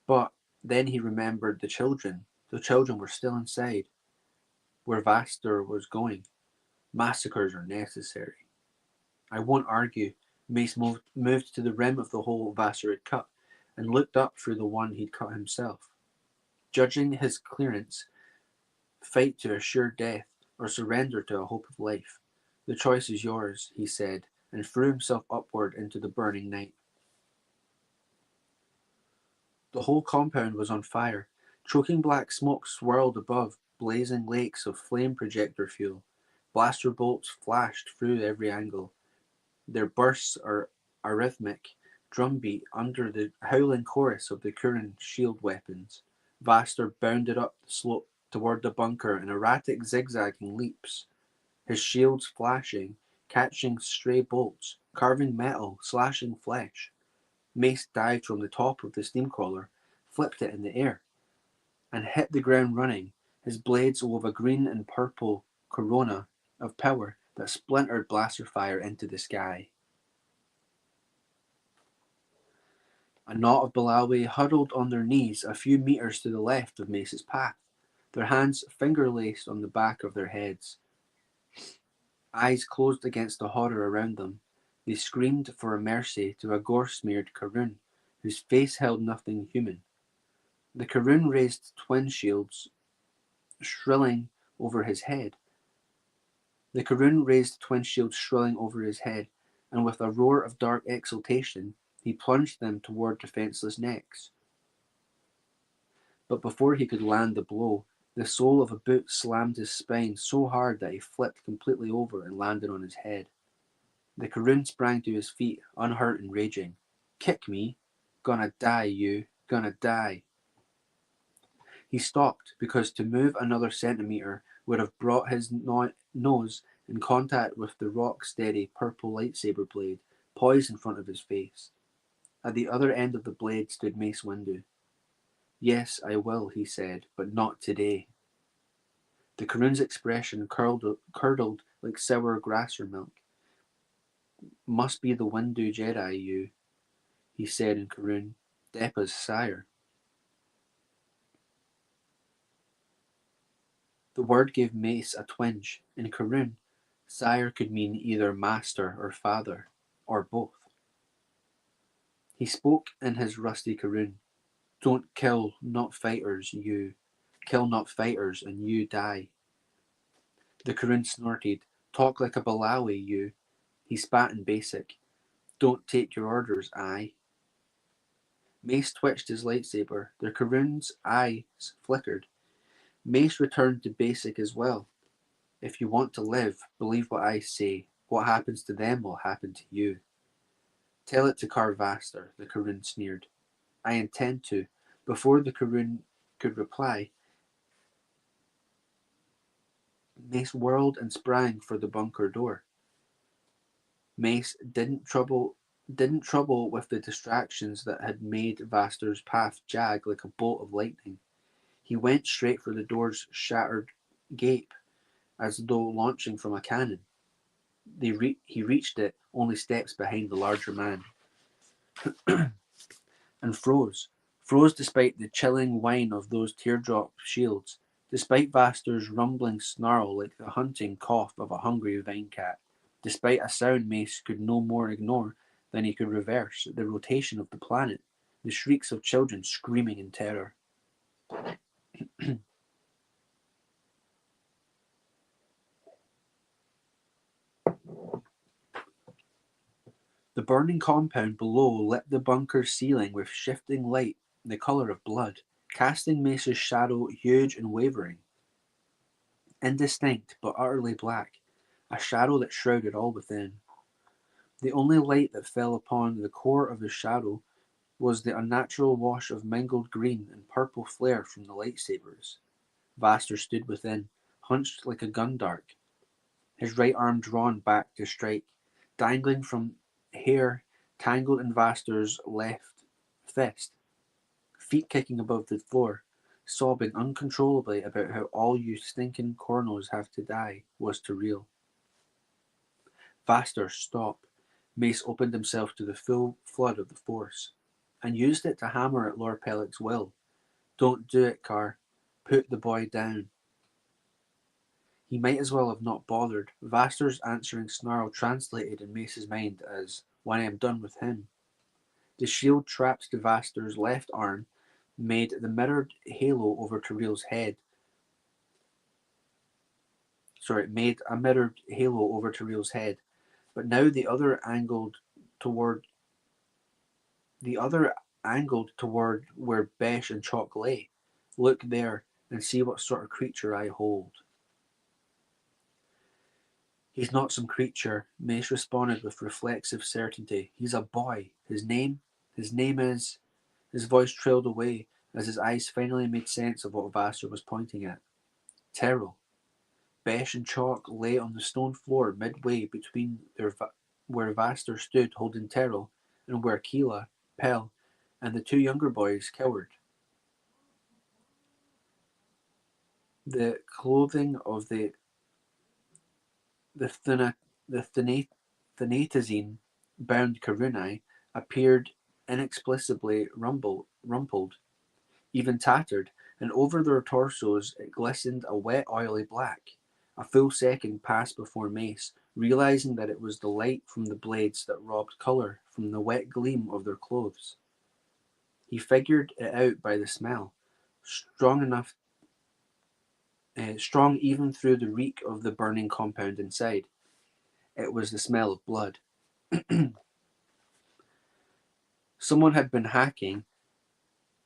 But then he remembered the children. The children were still inside, where Vaster was going. Massacres are necessary. I won't argue. Mace moved to the rim of the hole Vaster had cut and looked up through the one he'd cut himself. Judging his clearance, fight to a sure death or surrender to a hope of life. The choice is yours, he said, and threw himself upward into the burning night. The whole compound was on fire. Choking black smoke swirled above blazing lakes of flame projector fuel. Blaster bolts flashed through every angle. Their bursts are a rhythmic drumbeat under the howling chorus of the Kurin shield weapons. Vaster bounded up the slope toward the bunker in erratic zigzagging leaps, his shields flashing, catching stray bolts, carving metal, slashing flesh. Mace dived from the top of the steamcrawler, flipped it in the air, and hit the ground running. His blades wove a green and purple corona of power that splintered blaster fire into the sky. A knot of Balawi huddled on their knees a few meters to the left of Mace's path, their hands finger-laced on the back of their heads. Eyes closed against the horror around them, they screamed for a mercy to a gore-smeared Karun, whose face held nothing human. The Karun raised twin shields, shrilling over his head. The Karun raised twin shields shrilling over his head, and with a roar of dark exultation, he plunged them toward defenseless necks. But before he could land the blow, the sole of a boot slammed his spine so hard that he flipped completely over and landed on his head. The Karun sprang to his feet, unhurt and raging. Kick me. Gonna die, you. Gonna die. He stopped because to move another centimetre would have brought his nose in contact with the rock-steady purple lightsaber blade poised in front of his face. At the other end of the blade stood Mace Windu. Yes, I will, he said, but not today. The Karun's expression curdled like sour grasser milk. Must be the Windu Jedi, you, he said in Karun, Deppa's sire. The word gave Mace a twinge. In Karun, sire could mean either master or father, or both. He spoke in his rusty Karun. Don't kill not fighters, you. Kill not fighters, and you die. The Karun snorted. Talk like a Balawi, you. He spat in basic. Don't take your orders, I. Mace twitched his lightsaber. The Karun's eyes flickered. Mace returned to basic as well. If you want to live, believe what I say. What happens to them will happen to you. Tell it to Carvaster, the Karun sneered. I intend to. Before the Karun could reply, Mace whirled and sprang for the bunker door. Mace didn't trouble didn't trouble with the distractions that had made Vaster's path jag like a bolt of lightning. He went straight for the door's shattered gape, as though launching from a cannon. He reached it only steps behind the larger man, and froze. Froze despite the chilling whine of those teardrop shields, despite Vaster's rumbling snarl like the hunting cough of a hungry vine cat, despite a sound Mace could no more ignore than he could reverse the rotation of the planet, the shrieks of children screaming in terror. The burning compound below lit the bunker's ceiling with shifting light the colour of blood, casting Mace's shadow huge and wavering, indistinct but utterly black, a shadow that shrouded all within. The only light that fell upon the core of his shadow was the unnatural wash of mingled green and purple flare from the lightsabers. Vaster stood within, hunched like a gun dart, his right arm drawn back to strike, dangling from hair tangled in Vaster's left fist, feet kicking above the floor, sobbing uncontrollably about how all you stinking cornos have to die was to reel. Vaster, stop. Mace opened himself to the full flood of the force, and used it to hammer at Lord Pelek's will. Don't do it, Carr. Put the boy down. He might as well have not bothered. Vaster's answering snarl translated in Mace's mind as, when I am done with him. The shield trapped to Vaster's left arm made the mirrored halo over Tyrell's head. Made a mirrored halo over Tyrell's head, but now toward the other angled toward where Besh and Chalk lay. Look there and see what sort of creature I hold. He's not some creature, Mace responded with reflexive certainty. He's a boy. His name is. His voice trailed away as his eyes finally made sense of what Vaster was pointing at. Terrell. Besh and Chalk lay on the stone floor midway between where Vaster stood holding Terrell and where Keela, Pell, and the two younger boys cowered. The clothing of the thanatazine-bound Karunai appeared inexplicably rumpled, even tattered, and over their torsos it glistened a wet, oily black. A full second passed before Mace, realizing that it was the light from the blades that robbed colour from the wet gleam of their clothes. He figured it out by the smell, strong enough, strong even through the reek of the burning compound inside. It was the smell of blood. Someone had been hacking,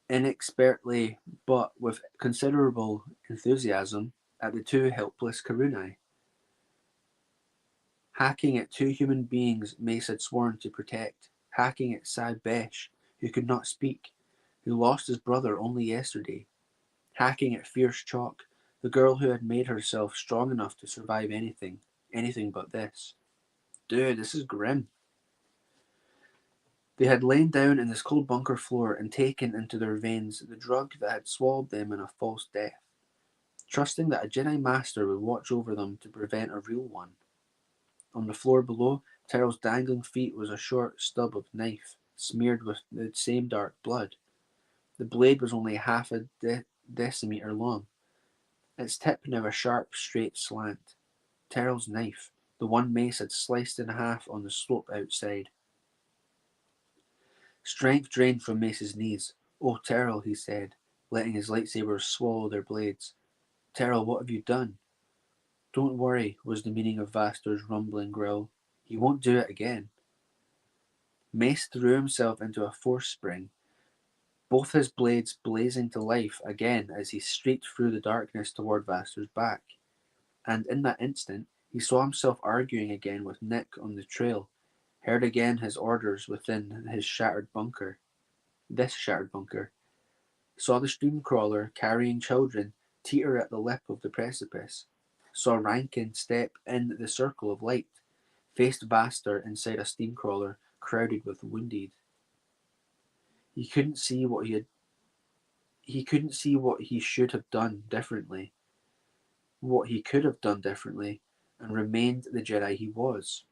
inexpertly but with considerable enthusiasm, at the two helpless Karunai. Hacking at two human beings Mace had sworn to protect. Hacking at Sai Besh, who could not speak, who lost his brother only yesterday. Hacking at Fierce Chalk, the girl who had made herself strong enough to survive anything but this. Dude, this is grim. They had lain down in this cold bunker floor and taken into their veins the drug that had swallowed them in a false death, trusting that a Jedi Master would watch over them to prevent a real one. On the floor below, Terrell's dangling feet was a short stub of knife, smeared with the same dark blood. The blade was only half a decimeter long, its tip now a sharp, straight slant. Terrell's knife, the one Mace had sliced in half on the slope outside. Strength drained from Mace's knees. "Oh, Terrell," he said, letting his lightsabers swallow their blades. "Terrell, what have you done?" "Don't worry," was the meaning of Vaster's rumbling growl. "He won't do it again." Mace threw himself into a force spring, both his blades blazing to life again as he streaked through the darkness toward Vaster's back. And in that instant, he saw himself arguing again with Nick on the trail, heard again his orders within this shattered bunker, saw the streamcrawler carrying children teeter at the lip of the precipice, saw Rankin step in the circle of light, faced Vaster inside a steamcrawler, crowded with wounded. He couldn't see what he couldn't see what he should have done differently, what he could have done differently, and remained the Jedi he was.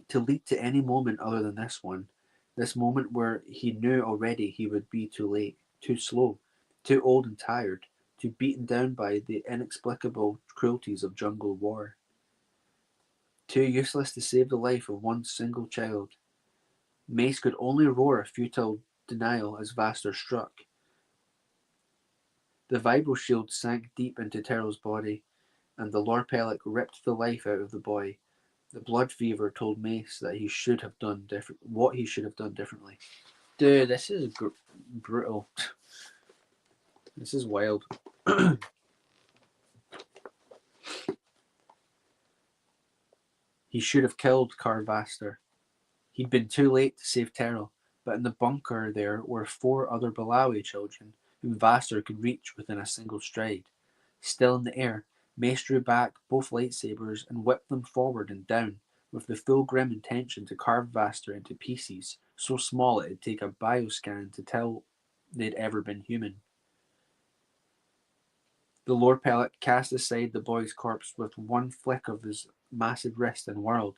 To leap to any moment other than this one, this moment where he knew already he would be too late, too slow, too old and tired, too beaten down by the inexplicable cruelties of jungle war, too useless to save the life of one single child. Mace could only roar a futile denial as Vaster struck. The vibro shield sank deep into Terrell's body, and the Lord Pelek ripped the life out of the boy. The blood fever told Mace that he should have done what he should have done differently. Dude, this is brutal. This is wild. He should have killed Carvaster. He'd been too late to save Terrell, but in the bunker there were 4 other Balawi children whom Vaster could reach within a single stride. Still in the air, Mace drew back both lightsabers and whipped them forward and down, with the full grim intention to carve Vaster into pieces so small it'd take a bioscan to tell they'd ever been human. The Lord Pellet cast aside the boy's corpse with one flick of his massive wrist and whirled,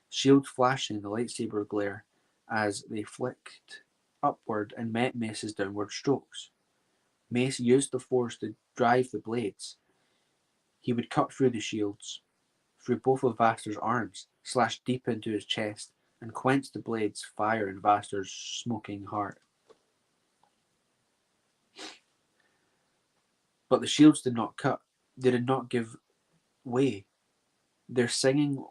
shield flashing in the lightsaber glare as they flicked upward and met Mace's downward strokes. Mace used the force to drive the blades. He would cut through the shields, through both of Vaster's arms, slash deep into his chest, and quench the blades' fire in Vaster's smoking heart. But the shields did not cut. They did not give way. Their singing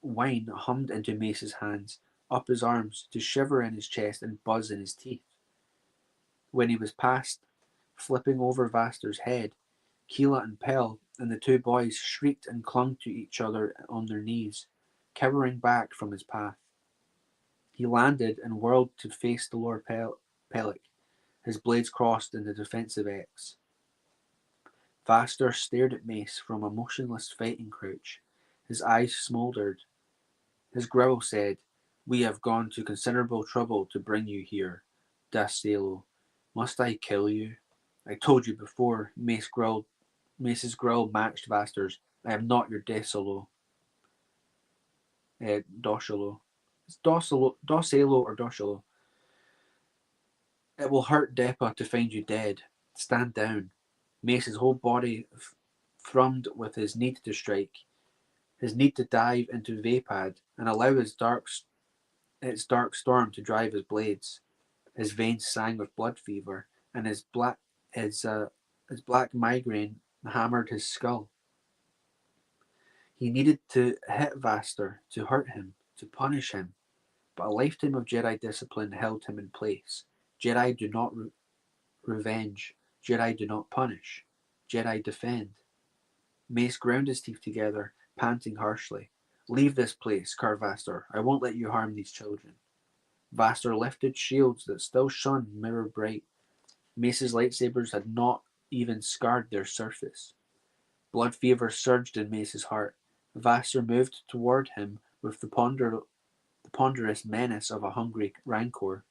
whine hummed into Mace's hands, up his arms, to shiver in his chest and buzz in his teeth. When he was past, flipping over Vaster's head, Keela and Pell and the 2 boys shrieked and clung to each other on their knees, cowering back from his path. He landed and whirled to face the Lord Pelek, his blades crossed in the defensive X. Vaster stared at Mace from a motionless fighting crouch. His eyes smouldered. His growl said, "We have gone to considerable trouble to bring you here, Dasalo. Must I kill you?" "I told you before," Mace's growl matched Vaster's. "I am not your Dasalo." Doshalo. It's Dosalo or Doshalo. "It will hurt Depa to find you dead. Stand down." Mace's whole body thrummed with his need to strike, his need to dive into Vapad and allow its dark storm to drive his blades. His veins sang with blood fever, and his black migraine hammered his skull. He needed to hit Vaster, to hurt him, to punish him, but a lifetime of Jedi discipline held him in place. Jedi do not revenge. Jedi do not punish. Jedi defend. Mace ground his teeth together, panting harshly. "Leave this place, Carvaster. I won't let you harm these children." Vaster lifted shields that still shone mirror bright. Mace's lightsabers had not even scarred their surface. Blood fever surged in Mace's heart. Vaster moved toward him with the ponderous menace of a hungry rancor.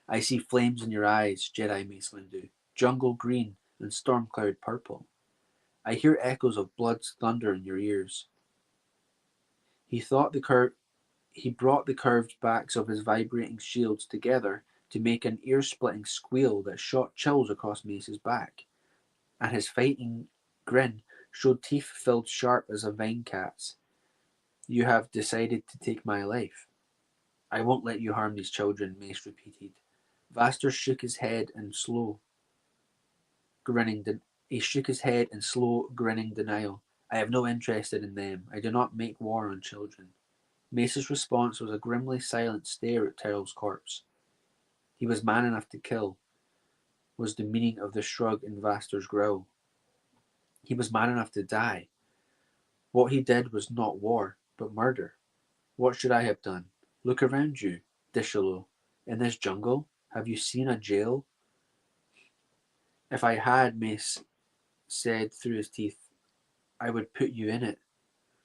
"I see flames in your eyes, Jedi Mace Windu, jungle green and storm cloud purple. I hear echoes of blood's thunder in your ears." He brought the curved backs of his vibrating shields together to make an ear-splitting squeal that shot chills across Mace's back, and his fighting grin showed teeth filled sharp as a vine cat's. "You have decided to take my life. I won't let you harm these children," Mace repeated. Vaster shook his head in slow, grinning denial. "I have no interest in them. I do not make war on children." Mace's response was a grimly silent stare at Terrell's corpse. He was man enough to kill, was the meaning of the shrug in Vaster's growl. He was man enough to die. What he did was not war, but murder. What should I have done? Look around you, Dishalo. In this jungle, have you seen a jail? "If I had," Mace said through his teeth, "I would put you in it.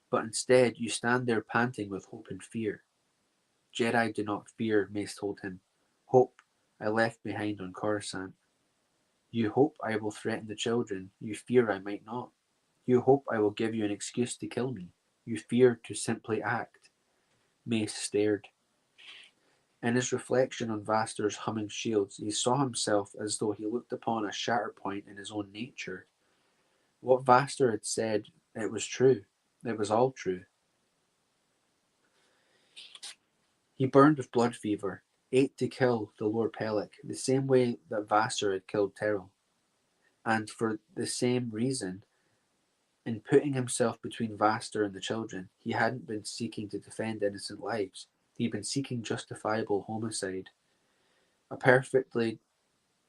But instead, you stand there panting with hope and fear." Jedi do not fear, Mace told him. Hope I left behind on Coruscant. You hope I will threaten the children. You fear I might not. You hope I will give you an excuse to kill me. You fear to simply act. Mace stared. In his reflection on Vaster's humming shields, he saw himself as though he looked upon a Shatterpoint in his own nature. What Vaster had said, it was true. It was all true. He burned with blood fever, ate to kill the Lord Pelek, the same way that Vaster had killed Terrell. And for the same reason, in putting himself between Vaster and the children, he hadn't been seeking to defend innocent lives. He'd been seeking justifiable homicide. A perfectly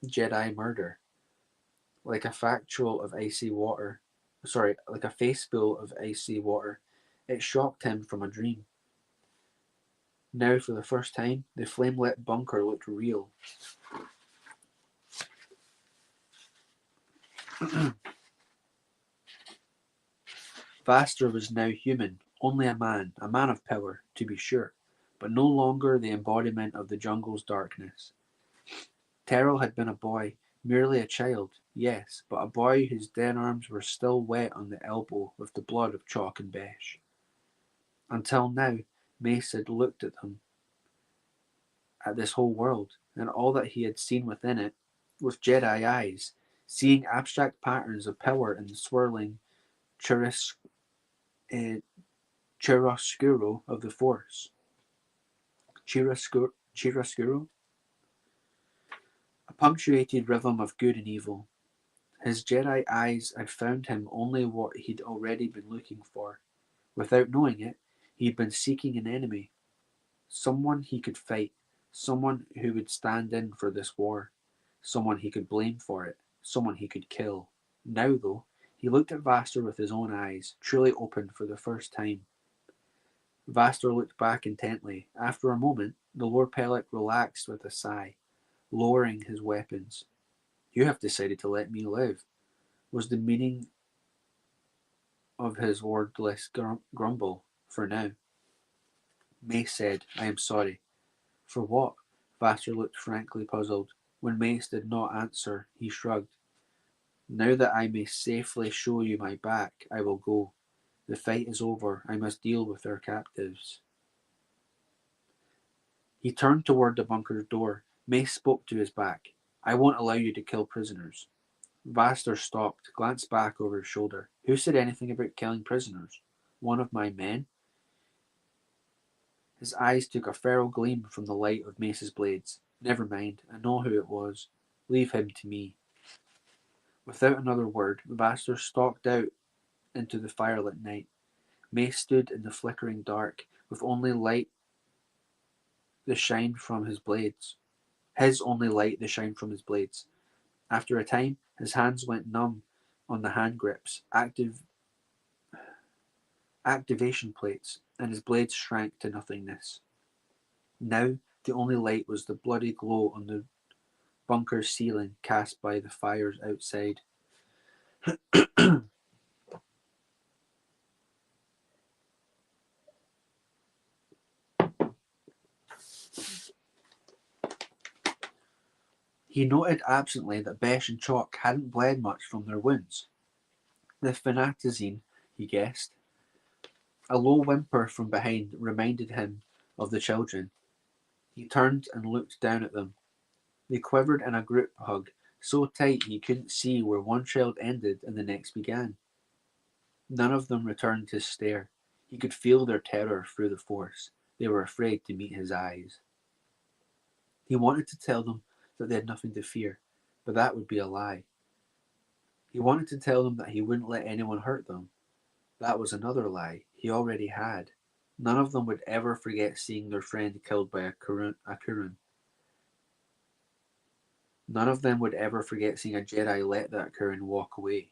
Jedi murder. Like a factual of icy water. Like a faceful of icy water. It shocked him from a dream. Now, for the first time, the flame-lit bunker looked real. Vaster was now human, only a man of power, to be sure, but no longer the embodiment of the jungle's darkness. Terrell had been a boy, merely a child, yes, but a boy whose dead arms were still wet on the elbow with the blood of Chalk and Besh. Until now, Mace had looked at them, at this whole world, and all that he had seen within it, with Jedi eyes, seeing abstract patterns of power in the swirling chiaroscuro of the Force. Chiaroscuro? A punctuated rhythm of good and evil. His Jedi eyes had found him only what he'd already been looking for. Without knowing it, he'd been seeking an enemy. Someone he could fight. Someone who would stand in for this war. Someone he could blame for it. Someone he could kill. Now, though, he looked at Vaster with his own eyes, truly opened for the first time. Vaster looked back intently. After a moment, the Lord Pelek relaxed with a sigh, lowering his weapons. You have decided to let me live, was the meaning of his wordless grumble, for now. Mace said, I am sorry. For what? Vaster looked frankly puzzled. When Mace did not answer, he shrugged. Now that I may safely show you my back, I will go. The fight is over. I must deal with their captives. He turned toward the bunker's door. Mace spoke to his back. I won't allow you to kill prisoners. Vaster stopped, glanced back over his shoulder. Who said anything about killing prisoners? One of my men? His eyes took a feral gleam from the light of Mace's blades. Never mind, I know who it was. Leave him to me. Without another word, Vaster stalked out into the firelit night. Mace stood in the flickering dark, with only light the shine from his blades. His only light the shine from his blades. After a time, his hands went numb on the hand grips, activation plates, and his blades shrank to nothingness. Now, the only light was the bloody glow on the bunker's ceiling cast by the fires outside. He noted absently that Besh and Chalk hadn't bled much from their wounds. The fanatizine, he guessed. A low whimper from behind reminded him of the children. He turned and looked down at them. They quivered in a group hug, so tight he couldn't see where one child ended and the next began. None of them returned his stare. He could feel their terror through the Force. They were afraid to meet his eyes. He wanted to tell them that they had nothing to fear, but that would be a lie. He wanted to tell them that he wouldn't let anyone hurt them. That was another lie. He already had. None of them would ever forget seeing their friend killed by a Kurun. None of them would ever forget seeing a Jedi let that Kurun walk away.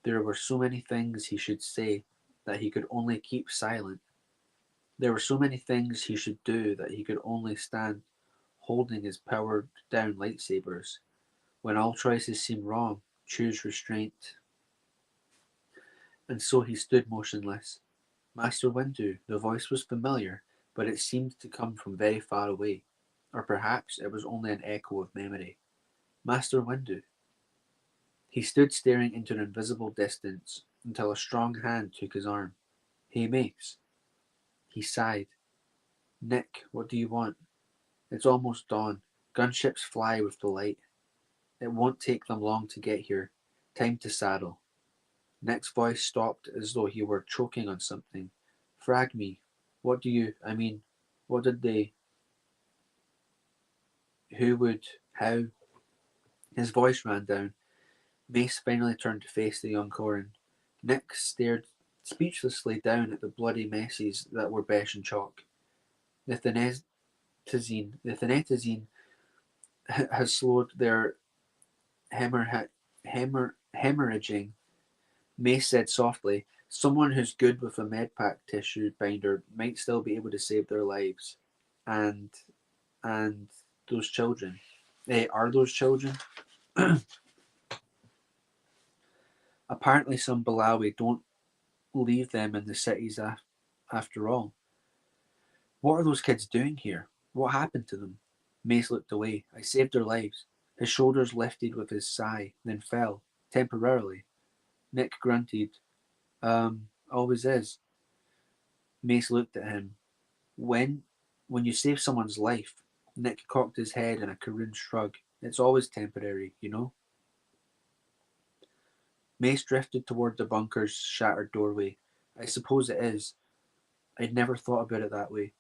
There were so many things he should say that he could only keep silent. There were so many things he should do that he could only stand holding his powered down lightsabers. When all choices seemed wrong, choose restraint. And so he stood motionless. Master Windu, the voice was familiar, but it seemed to come from very far away, or perhaps it was only an echo of memory. Master Windu. He stood staring into an invisible distance until a strong hand took his arm. Hey, Mace. He sighed. Nick, what do you want? It's almost dawn. Gunships fly with the light. It won't take them long to get here. Time to saddle. Nick's voice stopped as though he were choking on something. Frag me. What do you, I mean, what did they, who would, how? His voice ran down. Mace finally turned to face the young Corin. Nick stared speechlessly down at the bloody messes that were Besh and Chalk. The thanetazine has slowed their hemorrhaging. Mace said softly, someone who's good with a medpack tissue binder might still be able to save their lives. And and those children. Are those children? Apparently some Balawi don't leave them in the cities after all. What are those kids doing here? What happened to them? Mace looked away. I saved their lives. His shoulders lifted with his sigh, then fell, temporarily. Nick grunted. Always is. Mace looked at him. When when you save someone's life, Nick cocked his head in a Karun shrug. It's always temporary, you know? Mace drifted toward the bunker's shattered doorway. I suppose it is. I'd never thought about it that way.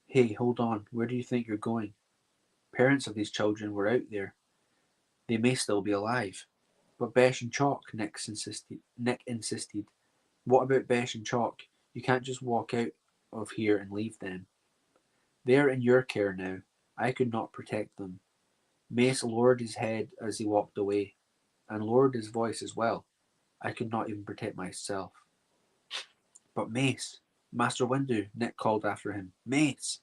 Hey, hold on. Where do you think you're going? Parents of these children were out there. They may still be alive. But Besh and Chalk, Nick insisted. What about Besh and Chalk? You can't just walk out of here and leave them. They're in your care now. I could not protect them. Mace lowered his head as he walked away, and lowered his voice as well. I could not even protect myself. But Mace, Master Windu, Nick called after him. Mace!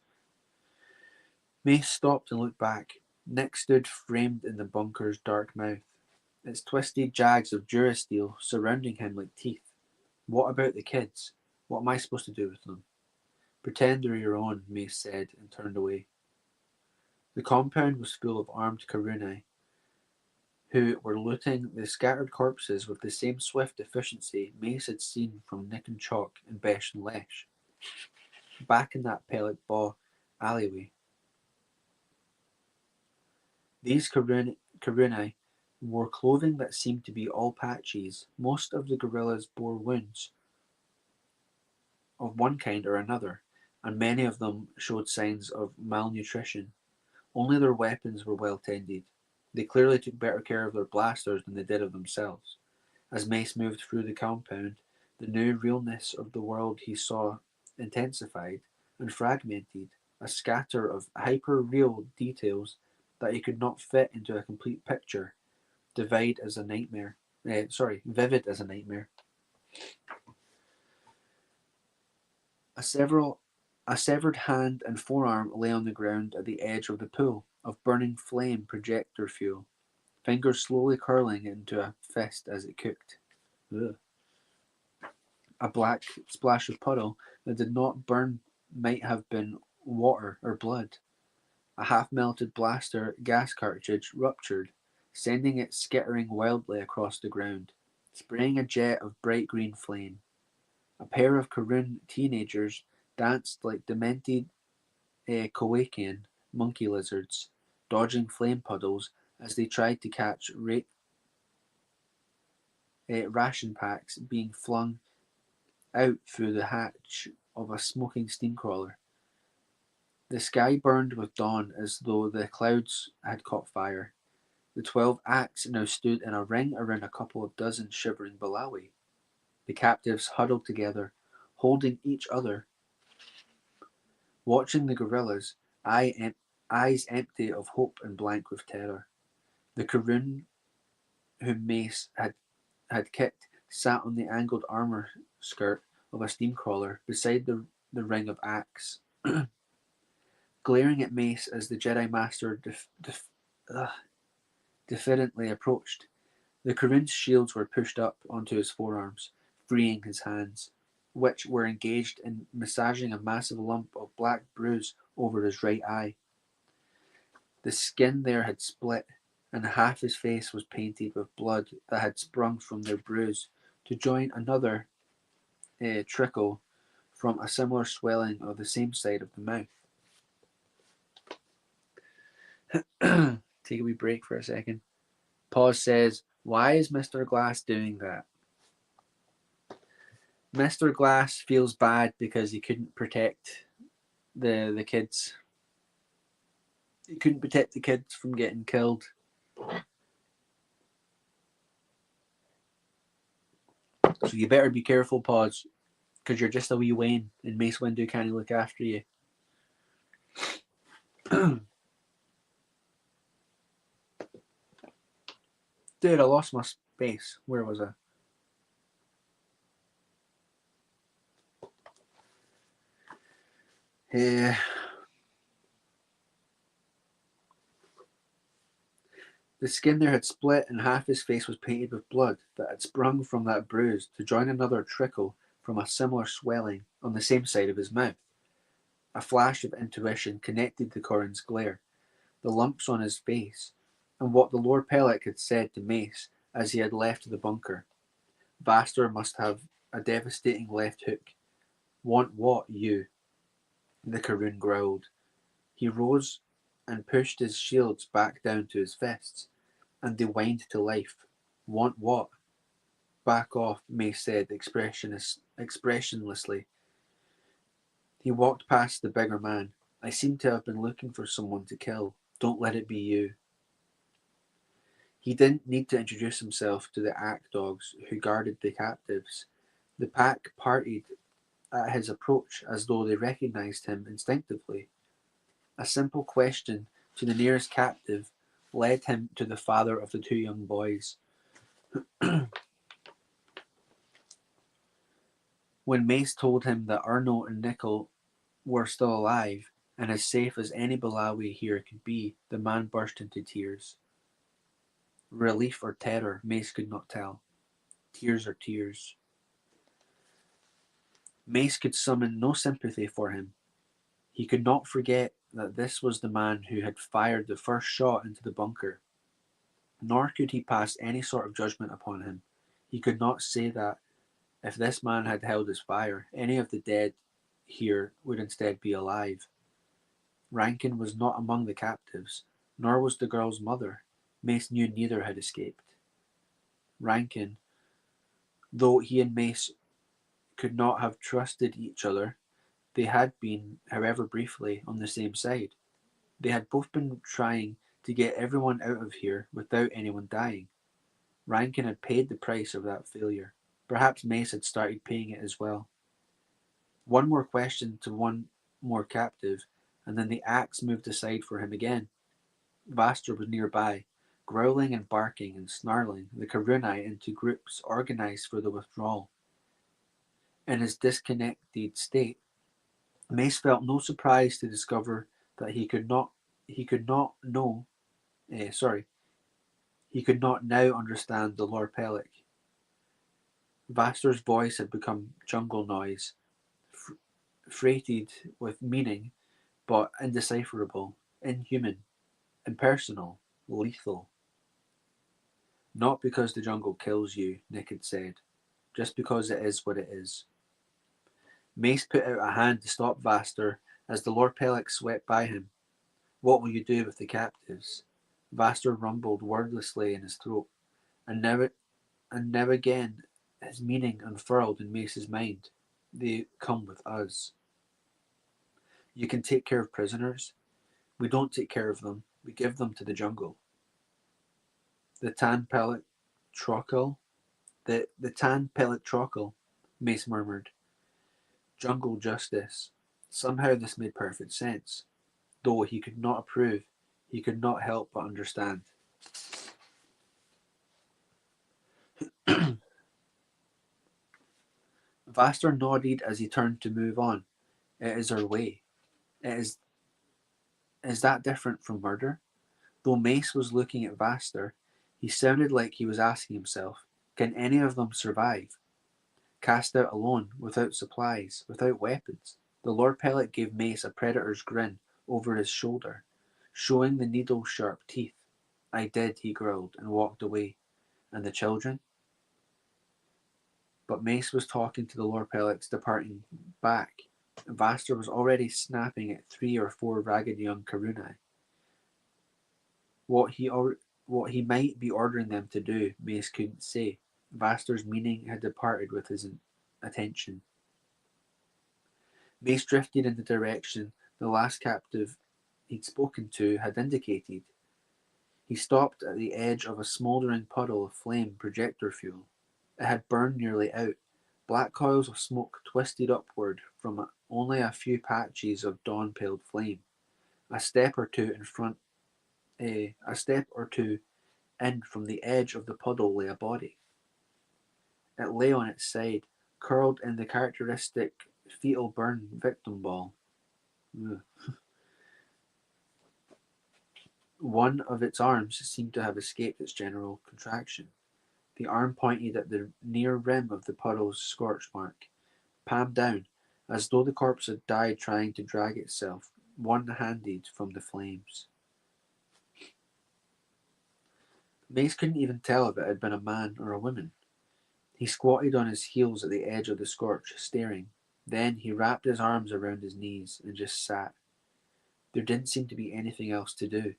Mace stopped and looked back. Nick stood framed in the bunker's dark mouth, its twisted jags of durasteel surrounding him like teeth. What about the kids? What am I supposed to do with them? Pretend they're your own, Mace said, and turned away. The compound was full of armed Karunai, who were looting the scattered corpses with the same swift efficiency Mace had seen from Nick and Chalk and Besh and Lesh. Back in that Pelek Baw alleyway. These Karunai wore clothing that seemed to be all patches. Most of the guerrillas bore wounds of one kind or another, and many of them showed signs of malnutrition. Only their weapons were well tended. They clearly took better care of their blasters than they did of themselves. As Mace moved through the compound, the new realness of the world he saw intensified and fragmented, a scatter of hyper-real details that he could not fit into a complete picture, vivid as a nightmare. A several a severed hand and forearm lay on the ground at the edge of the pool of burning flame projector fuel, fingers slowly curling into a fist as it cooked. Ugh. A black splash of puddle that did not burn might have been water or blood. A half-melted blaster gas cartridge ruptured, sending it skittering wildly across the ground, spraying a jet of bright green flame. A pair of Karun teenagers danced like demented Kowakian monkey lizards, dodging flame puddles as they tried to catch ration packs being flung out through the hatch of a smoking steamcrawler. The sky burned with dawn as though the clouds had caught fire. The 12 Acts now stood in a ring around a couple of dozen shivering Balawi. The captives huddled together, holding each other, watching the guerrillas, eyes empty of hope and blank with terror. The Karun whom Mace had kicked sat on the angled armor skirt of a steamcrawler beside the ring of Acts, glaring at Mace as the Jedi Master diffidently approached. The Karun's shields were pushed up onto his forearms, freeing his hands. which were engaged in massaging a massive lump of black bruise over his right eye. The skin there had split, and half his face was painted with blood that had sprung from their bruise, to join another trickle from a similar swelling of the same side of the mouth. Take a wee break for a second. Pause says, "Why is Mr. Glass doing that?" Mr. Glass feels bad because he couldn't protect the kids. He couldn't protect the kids from getting killed. So you better be careful, Pause, because you're just a wee Wayne, and Mace Windu can't look after you. Dude, I lost my space. Where was I? Yeah. The skin there had split, and half his face was painted with blood that had sprung from that bruise, to join another trickle from a similar swelling on the same side of his mouth. A flash of intuition connected the Corrin's glare, the lumps on his face, and what the Lord Pelek had said to Mace as he had left the bunker. Vaster must have a devastating left hook. Want what, you? The Karun growled. He rose and pushed his shields back down to his fists, and they whined to life. Want what? Back off, Mace said expressionlessly. He walked past the bigger man. I seem to have been looking for someone to kill. Don't let it be you. He didn't need to introduce himself to the act dogs who guarded the captives. The pack parted at his approach as though they recognized him instinctively. A simple question to the nearest captive led him to the father of the two young boys. When Mace told him that Arno and Nickel were still alive and as safe as any Balawi here could be, the man burst into tears. Relief or terror, Mace could not tell. Tears are tears. Mace could summon no sympathy for him. He could not forget that this was the man who had fired the first shot into the bunker. Nor could he pass any sort of judgment upon him. He could not say that, if this man had held his fire, any of the dead here would instead be alive. Rankin was not among the captives, nor was the girl's mother. Mace knew neither had escaped. Rankin, though he and Mace could not have trusted each other, they had been, however briefly, on the same side. They had both been trying to get everyone out of here without anyone dying. Rankin had paid the price of that failure. Perhaps Mace had started paying it as well. One more question to one more captive, and then the axe moved aside for him again. Vaster was nearby, growling and barking and snarling the Karunai into groups organized for the withdrawal. In his disconnected state, Mace felt no surprise to discover that he could not know he could not now understand the Lord Pelek. Vaster's voice had become jungle noise, freighted with meaning, but indecipherable, inhuman, impersonal, lethal. Not because the jungle kills you, Nick had said, just because it is what it is. Mace put out a hand to stop Vaster as the Lord Pelek swept by him. What will you do with the captives? Vaster rumbled wordlessly in his throat, and now again his meaning unfurled in Mace's mind. They come with us. You can take care of prisoners. We don't take care of them. We give them to the jungle. The tan pellet trocal? The tan pellet trocal, Mace murmured. Jungle justice. Somehow this made perfect sense. Though he could not approve, he could not help but understand. Vaster nodded as he turned to move on. It is our way. It is that different from murder? Though Mace was looking at Vaster, he sounded like he was asking himself, can any of them survive? Cast out alone, without supplies, without weapons, the Lord Pelek gave Mace a predator's grin over his shoulder, showing the needle-sharp teeth. I did, he growled, and walked away. And the children? But Mace was talking to the Lord Pelek's departing back. Vaster was already snapping at 3 or 4 ragged young Karunai. What he might be ordering them to do, Mace couldn't say. Vaster's meaning had departed with his attention. Mace drifted in the direction the last captive he'd spoken to had indicated. He stopped at the edge of a smouldering puddle of flame projector fuel. It had burned nearly out. Black coils of smoke twisted upward from only a few patches of dawn-paled flame. A step or two in from the edge of the puddle lay a body. It lay on its side, curled in the characteristic fetal burn victim ball. Ugh. One of its arms seemed to have escaped its general contraction. The arm pointed at the near rim of the puddle's scorch mark, palm down, as though the corpse had died trying to drag itself, one-handed, from the flames. Mace couldn't even tell if it had been a man or a woman. He squatted on his heels at the edge of the scorch, staring. Then he wrapped his arms around his knees and just sat. There didn't seem to be anything else to do.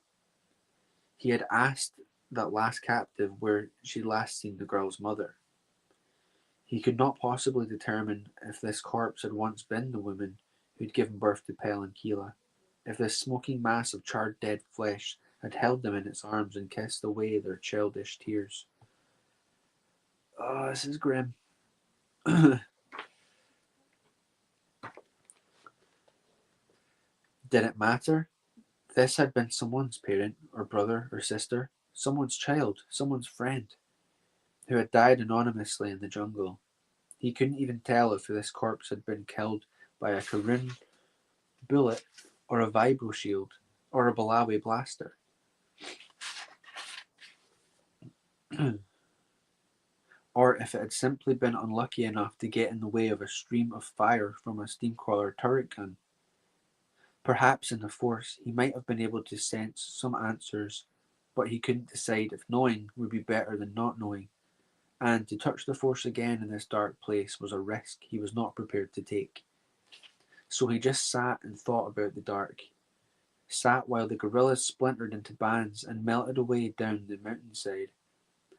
He had asked that last captive where she'd last seen the girl's mother. He could not possibly determine if this corpse had once been the woman who'd given birth to Pel and Keela, if this smoking mass of charred dead flesh had held them in its arms and kissed away their childish tears. Oh, this is grim. Did it matter? This had been someone's parent, or brother, or sister, someone's child, someone's friend, who had died anonymously in the jungle. He couldn't even tell if this corpse had been killed by a Karun bullet, or a vibro shield, or a Balawi blaster. Or if it had simply been unlucky enough to get in the way of a stream of fire from a steamcrawler turret gun. Perhaps in the Force he might have been able to sense some answers, but he couldn't decide if knowing would be better than not knowing, and to touch the Force again in this dark place was a risk he was not prepared to take. So he just sat and thought about the dark. Sat while the guerrillas splintered into bands and melted away down the mountainside.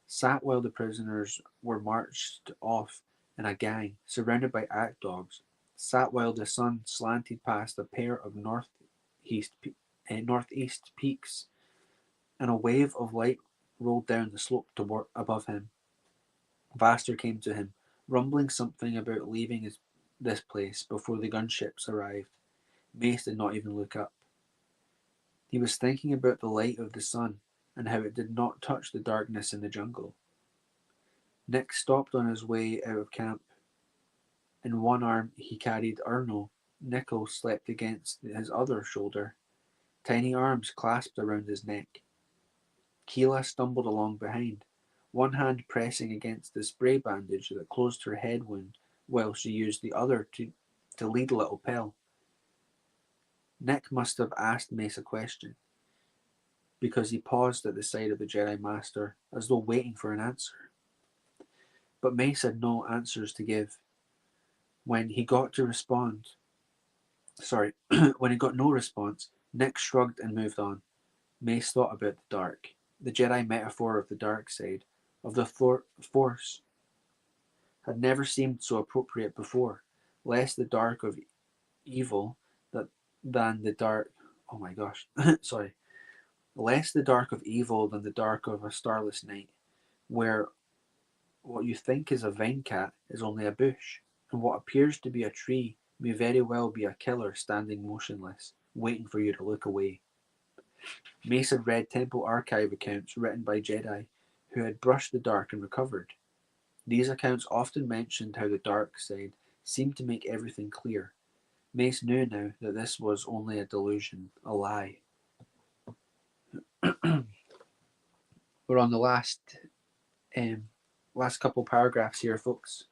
Sat while the prisoners were marched off in a gang, surrounded by act dogs. Sat while the sun slanted past a pair of northeast peaks, and a wave of light rolled down the slope above him. Vaster came to him, rumbling something about leaving this place before the gunships arrived. Mace did not even look up. He was thinking about the light of the sun and how it did not touch the darkness in the jungle. Nick stopped on his way out of camp. In one arm he carried Erno. Nickel slept against his other shoulder, tiny arms clasped around his neck. Keela stumbled along behind, one hand pressing against the spray bandage that closed her head wound, while she used the other to lead little Pel. Nick must have asked Mace a question, because he paused at the side of the Jedi Master, as though waiting for an answer. But Mace had no answers to give. When he got no response, Nick shrugged and moved on. Mace thought about the dark, the Jedi metaphor of the dark side, of the Force, had never seemed so appropriate before. Less the dark of evil than the dark. Oh my gosh, sorry. Less the dark of evil than the dark of a starless night, where what you think is a vine cat is only a bush, and what appears to be a tree may very well be a killer standing motionless, waiting for you to look away. Mace had read temple archive accounts written by Jedi who had brushed the dark and recovered. These accounts often mentioned how the dark side seemed to make everything clear. Mace knew now that this was only a delusion, a lie. We're on the last couple paragraphs here, folks.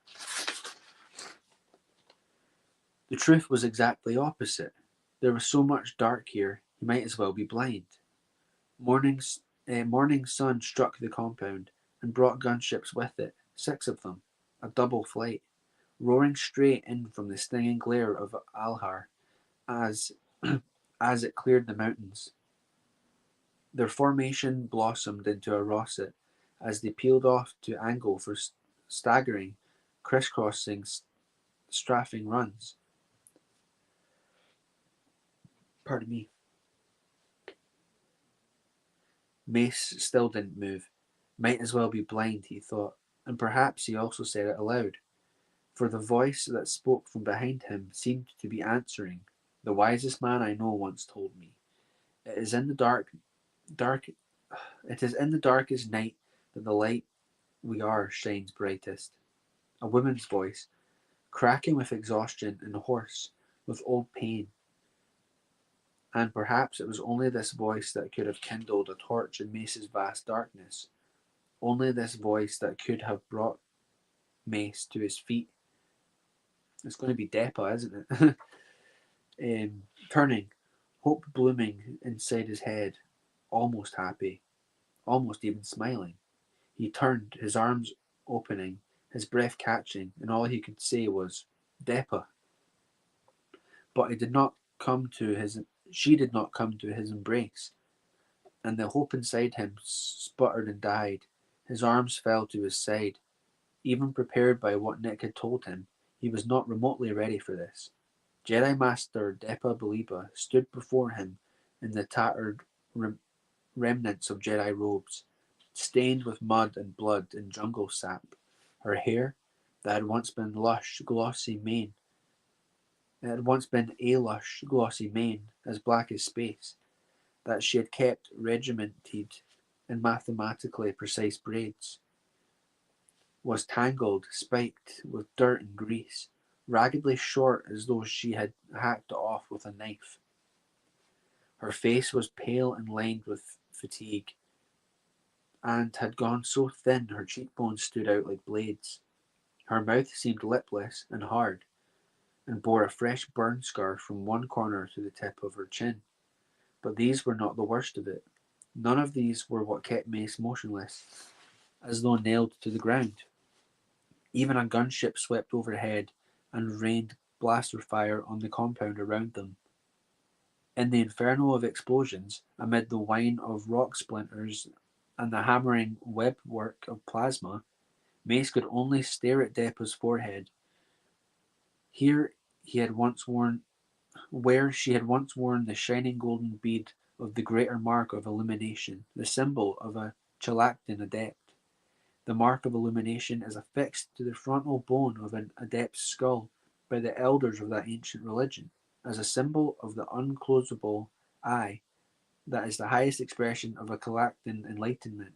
The truth was exactly opposite. There was so much dark here, he might as well be blind. Morning sun struck the compound and brought gunships with it, 6 of them, a double flight, roaring straight in from the stinging glare of Alhar as as it cleared the mountains. Their formation blossomed into a roset as they peeled off to angle for staggering, crisscrossing, strafing runs. Pardon me. Mace still didn't move. Might as well be blind, he thought, and perhaps he also said it aloud, for the voice that spoke from behind him seemed to be answering. The wisest man I know once told me, "It is in the dark. It is in the darkest night that the light we are shines brightest." A woman's voice, cracking with exhaustion and hoarse with old pain. And perhaps it was only this voice that could have kindled a torch in Mace's vast darkness. Only this voice that could have brought Mace to his feet. It's going to be Depa, isn't it? Turning, hope blooming inside his head, almost happy, almost even smiling. He turned, his arms opening, his breath catching, and all he could say was, "Depa." But he did not come to his she did not come to his embrace, and the hope inside him sputtered and died. His arms fell to his side. Even prepared by what Nick had told him, he was not remotely ready for this. Jedi Master Depa Beliba stood before him in the tattered remnants of Jedi robes, stained with mud and blood and jungle sap. Her hair, that had once been lush, glossy mane, it had once been a lush, glossy mane, as black as space, that she had kept regimented in mathematically precise braids, was tangled, spiked with dirt and grease, raggedly short as though she had hacked it off with a knife. Her face was pale and lined with fatigue, and had gone so thin her cheekbones stood out like blades. Her mouth seemed lipless and hard, and bore a fresh burn scar from one corner to the tip of her chin. But these were not the worst of it. None of these were what kept Mace motionless, as though nailed to the ground. Even a gunship swept overhead and rained blaster fire on the compound around them. In the inferno of explosions, amid the whine of rock splinters and the hammering webwork of plasma, Mace could only stare at Depa's forehead. Here he had once worn where she had once worn the shining golden bead of the greater mark of illumination, the symbol of a Chalactin adept. The mark of illumination is affixed to the frontal bone of an adept's skull by the elders of that ancient religion, as a symbol of the unclosable eye that is the highest expression of a Chalactin enlightenment.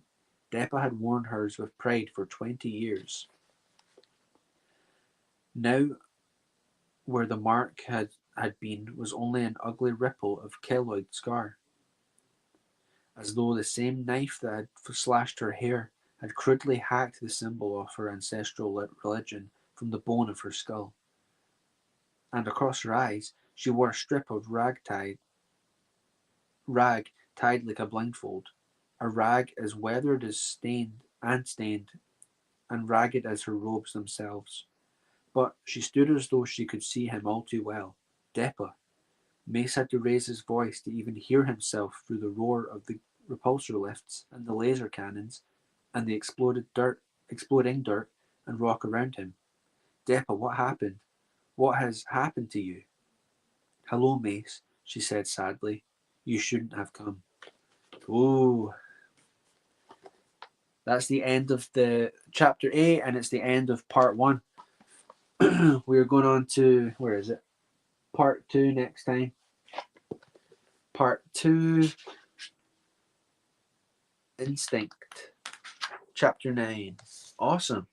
Depa had worn hers with pride for 20 years. Now, where the mark had been was only an ugly ripple of keloid scar, as though the same knife that had slashed her hair had crudely hacked the symbol of her ancestral religion from the bone of her skull. And across her eyes she wore a strip of rag tied like a blindfold, a rag as weathered as stained and ragged as her robes themselves. But she stood as though she could see him all too well. Depa. Mace had to raise his voice to even hear himself through the roar of the repulsor lifts and the laser cannons and the exploding dirt and rock around him. "Depa, what happened? What has happened to you?" "Hello, Mace," she said sadly. "You shouldn't have come." Ooh, that's the end of the chapter 8, and it's the end of part 1. We're going on to, where is it? Part 2 next time. Part 2, Instinct. Chapter 9. Awesome.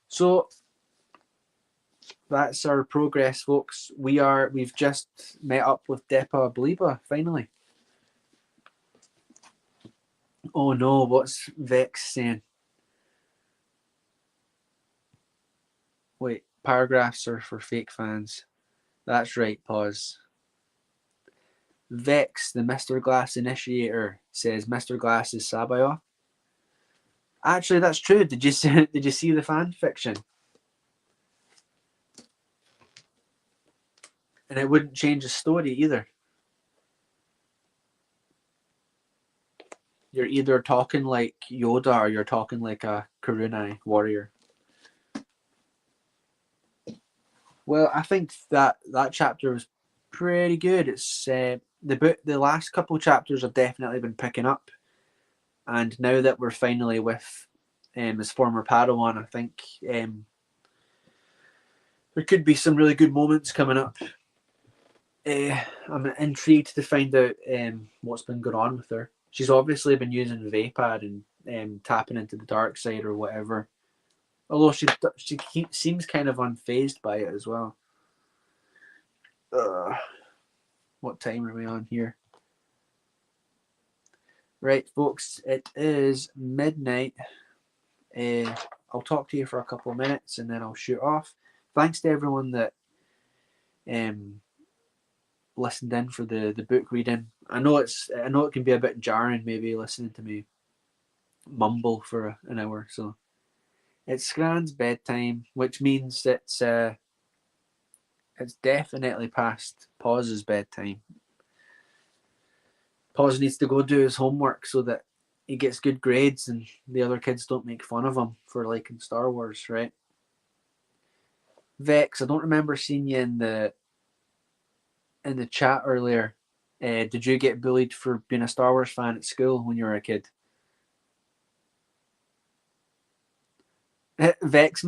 So that's our progress, folks. We've just met up with Depa Beliba, finally. Oh no, what's Vex saying? Wait, paragraphs are for fake fans. That's right, pause. Vex, the Mr. Glass initiator, says Mr. Glass is Sabayoth. Actually, that's true. Did you see the fan fiction? And it wouldn't change the story either. You're either talking like Yoda or you're talking like a Karunai warrior. Well, I think that chapter was pretty good. It's the book. The last couple chapters have definitely been picking up, and now that we're finally with his former Padawan, I think there could be some really good moments coming up. I'm intrigued to find out what's been going on with her. She's obviously been using Vapad and tapping into the dark side or whatever. Although she seems kind of unfazed by it as well. What time are we on here? Right, folks, it is midnight. I'll talk to you for a couple of minutes and then I'll shoot off. Thanks to everyone that listened in for the book reading. I know it can be a bit jarring maybe listening to me mumble for an hour. So it's Scran's bedtime, which means it's definitely past Pause's bedtime. Pause needs to go do his homework so that he gets good grades and the other kids don't make fun of him for liking Star Wars, right? Vex, I don't remember seeing you in the chat earlier. Did you get bullied for being a Star Wars fan at school when you were a kid? Vex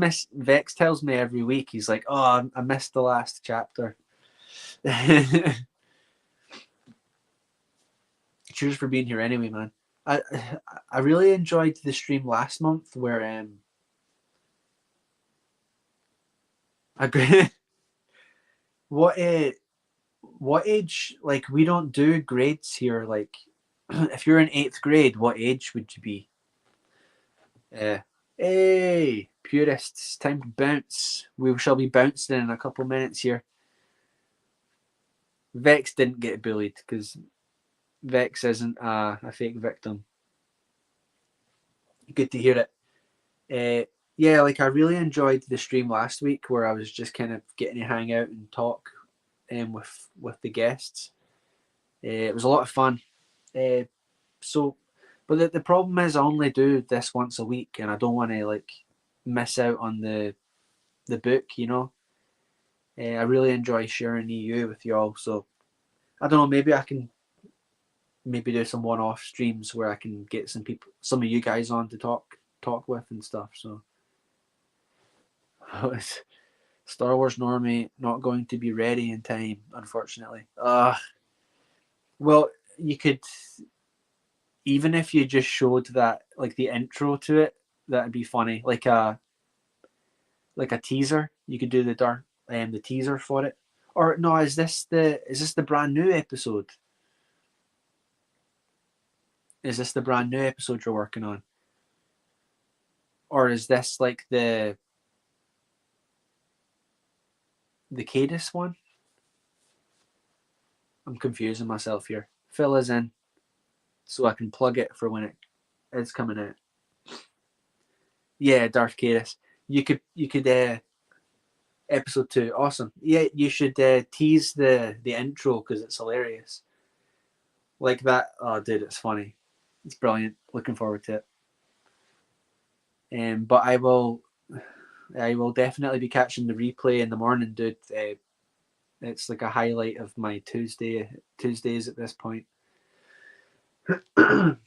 tells me every week, he's like, oh, I missed the last chapter. Cheers for being here anyway, man. I really enjoyed the stream last month where I what age, like, we don't do grades here, like if you're in 8th grade, what age would you be? Hey purists, time to bounce. We shall be bouncing in a couple minutes here. Vex didn't get bullied because Vex isn't a fake victim. Good to hear it. Yeah, like, I really enjoyed the stream last week where I was just kind of getting to hang out and talk with the guests. It was a lot of fun. But the problem is I only do this once a week, and I don't want to like miss out on the book. I really enjoy sharing EU with y'all. So I don't know. Maybe I can do some one-off streams where I can get some of you guys on to talk with and stuff. So Star Wars Normie not going to be ready in time, unfortunately. Well, you could, even if you just showed that, like, the intro to it, that'd be funny. Like a teaser. You could do the teaser for it. Or no, is this the brand new episode? Is this the brand new episode you're working on? Or is this like the Cadis one? I'm confusing myself here. Fill us in so I can plug it for when it is coming out. Yeah, Darth Cadis. You could episode 2. Awesome. Yeah, you should tease the intro because it's hilarious. Like that. Oh, dude, it's funny. It's brilliant. Looking forward to it. But I will definitely be catching the replay in the morning, dude. It's like a highlight of my Tuesdays at this point. But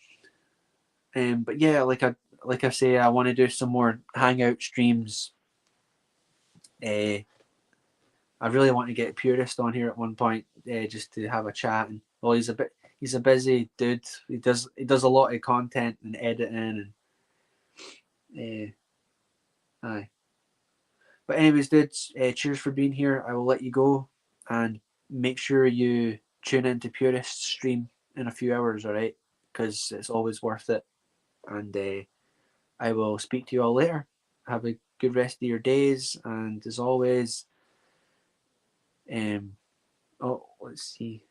yeah, like I say, I want to do some more hangout streams. I really want to get Purist on here at one point, just to have a chat. And well, he's a busy dude. He does a lot of content and editing and aye. But anyways, dudes, cheers for being here. I will let you go and make sure you tune into Purist's stream in a few hours, all right? Because it's always worth it. And I will speak to you all later. Have a good rest of your days, and as always, Oh, let's see.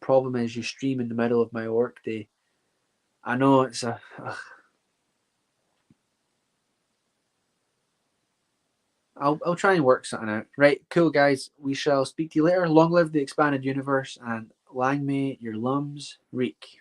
Problem is, you stream in the middle of my work day. I know it's a. Ugh. I'll try and work something out. Right, cool guys. We shall speak to you later. Long live the expanded universe, and lang may your lums reek.